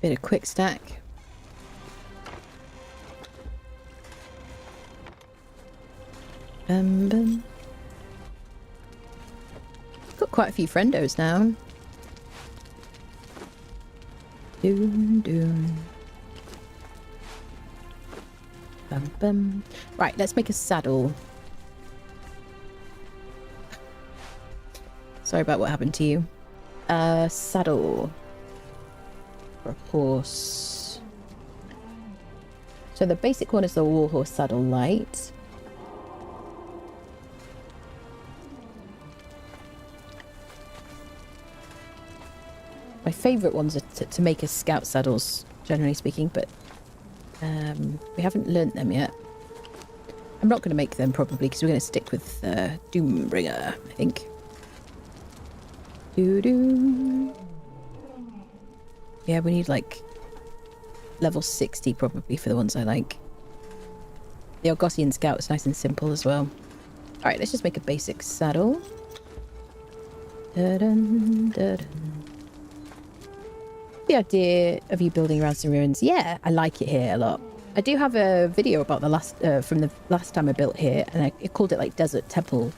Bit of quick stack. Bum. Got quite a few friendos now. Doom doom. Bum bum. Right, let's make a saddle. Sorry about what happened to you. Saddle. For a horse. So the basic one is the warhorse saddle light. My favourite ones are to make as scout saddles, generally speaking, but we haven't learnt them yet. I'm not going to make them probably because we're going to stick with Doombringer, I think. Doo-doo. Yeah, we need like level 60 probably for the ones I like. The Argosian Scout is nice and simple as well. Alright, let's just make a basic saddle. Da-dun, da-dun. The idea of you building around some ruins, yeah, I like it here a lot. I do have a video about the last from the last time I built here, and I called it like Desert Temple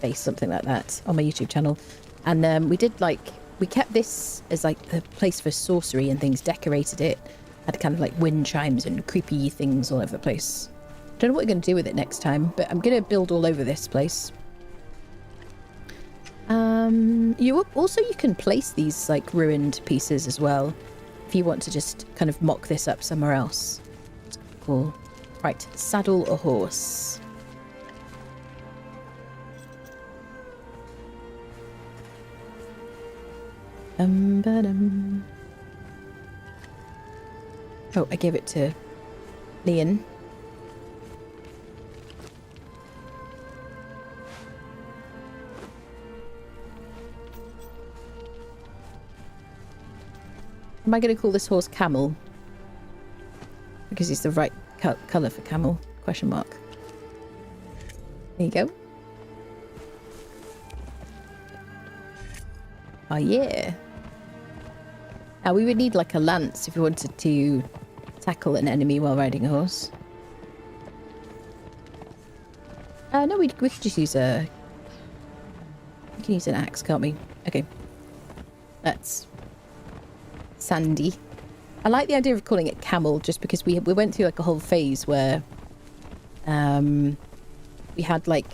Base, something like that, on my YouTube channel. And we kept this as like a place for sorcery and things, decorated it, had kind of like wind chimes and creepy things all over the place. Don't know what we're going to do with it next time, but I'm going to build all over this place. You can place these like ruined pieces as well if you want to just kind of mock this up somewhere else. Cool. Right, saddle a horse. Ba-dum. Oh, I gave it to Leon. Am I going to call this horse Camel? Because he's the right colour for camel? Question mark. There you go. Oh yeah. Now we would need like a lance if we wanted to tackle an enemy while riding a horse. We could just use a can use an axe, can't we? Okay. That's Sandy. I like the idea of calling it camel just because we went through like a whole phase where we had like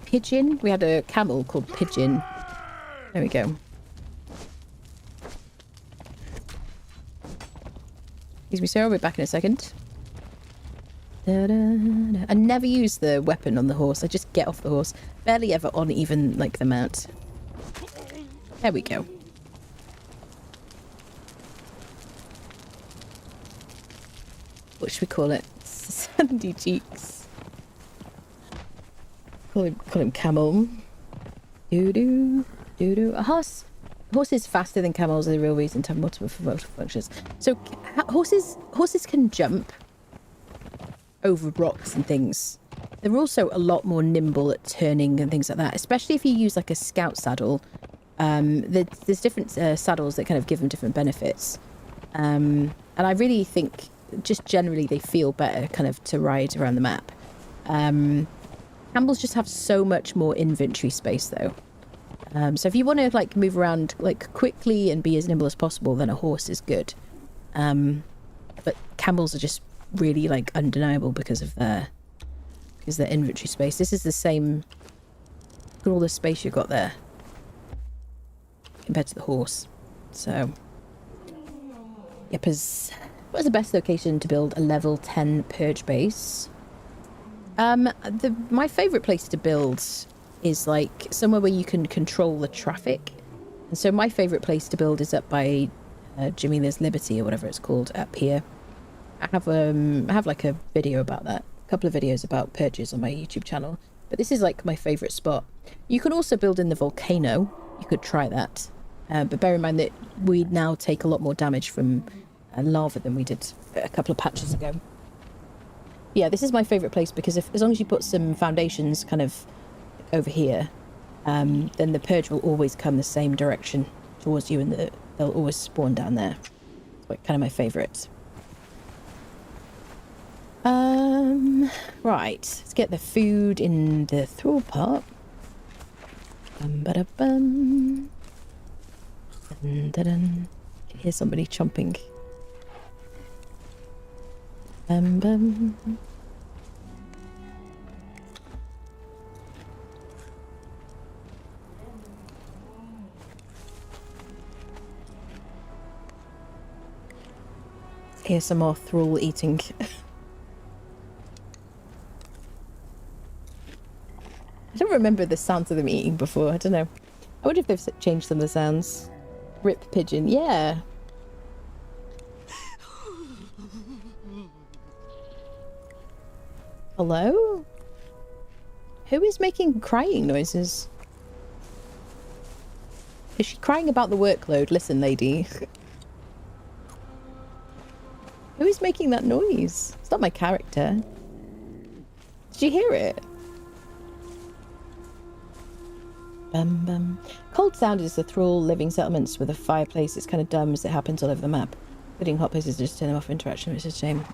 Pigeon. We had a camel called Pigeon. There we go. Excuse me, sir. I'll be back in a second. Da-da-da. I never use the weapon on the horse. I just get off the horse. Barely ever on even like the mount. There we go. What should we call it? Sandy cheeks. Call him camel. Doo-doo. Doo-doo. A horse. Horses faster than camels are the real reason to have multiple functions. So horses can jump over rocks and things. They're also a lot more nimble at turning and things like that, especially if you use like a scout saddle. There's different saddles that kind of give them different benefits. And I really think just generally they feel better kind of to ride around the map. Camels just have so much more inventory space though. So if you want to like move around like quickly and be as nimble as possible, then a horse is good. But camels are just really like undeniable because their inventory space. This is the same. Look at all the space you've got there compared to the horse. So yep, what's the best location to build a level 10 purge base? My favorite place to build is like somewhere where you can control the traffic. And so my favorite place to build is up by Jamila's Liberty or whatever it's called up here. I have like a video about that, a couple of videos about purges on my YouTube channel, but this is like my favorite spot. You can also build in the volcano. You could try that, but bear in mind that we now take a lot more damage from lava than we did a couple of patches ago. Yeah, this is my favorite place because as long as you put some foundations kind of over here, then the purge will always come the same direction towards you, and they'll always spawn down there. It's like kind of my favorite. Right, let's get the food in the thrall part. Bum-ba-da-bum. Dun-dun-dun. I can hear somebody chomping. Bum. Here's some more thrall eating. I don't remember the sounds of them eating before. I don't know. I wonder if they've changed some of the sounds. Rip pigeon, yeah. Hello? Who is making crying noises? Is she crying about the workload? Listen, lady. Who is making that noise? It's not my character. Did you hear it? Bum. Cold Sound is the thrall living settlements with a fireplace. It's kind of dumb as it happens all over the map. Putting hot places to just turn them off interaction, which is a shame.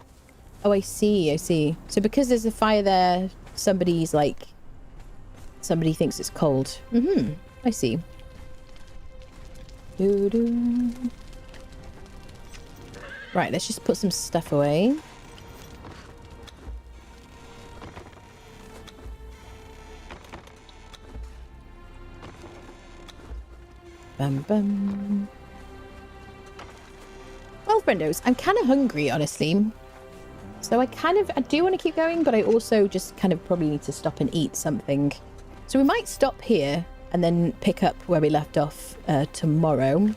Oh, I see. So because there's a fire there, somebody thinks it's cold. I see. Doo-doo. Right, let's just put some stuff away. Bum. Well, friendos, I'm kind of hungry, honestly. So I do want to keep going, but I also just kind of probably need to stop and eat something. So we might stop here and then pick up where we left off tomorrow.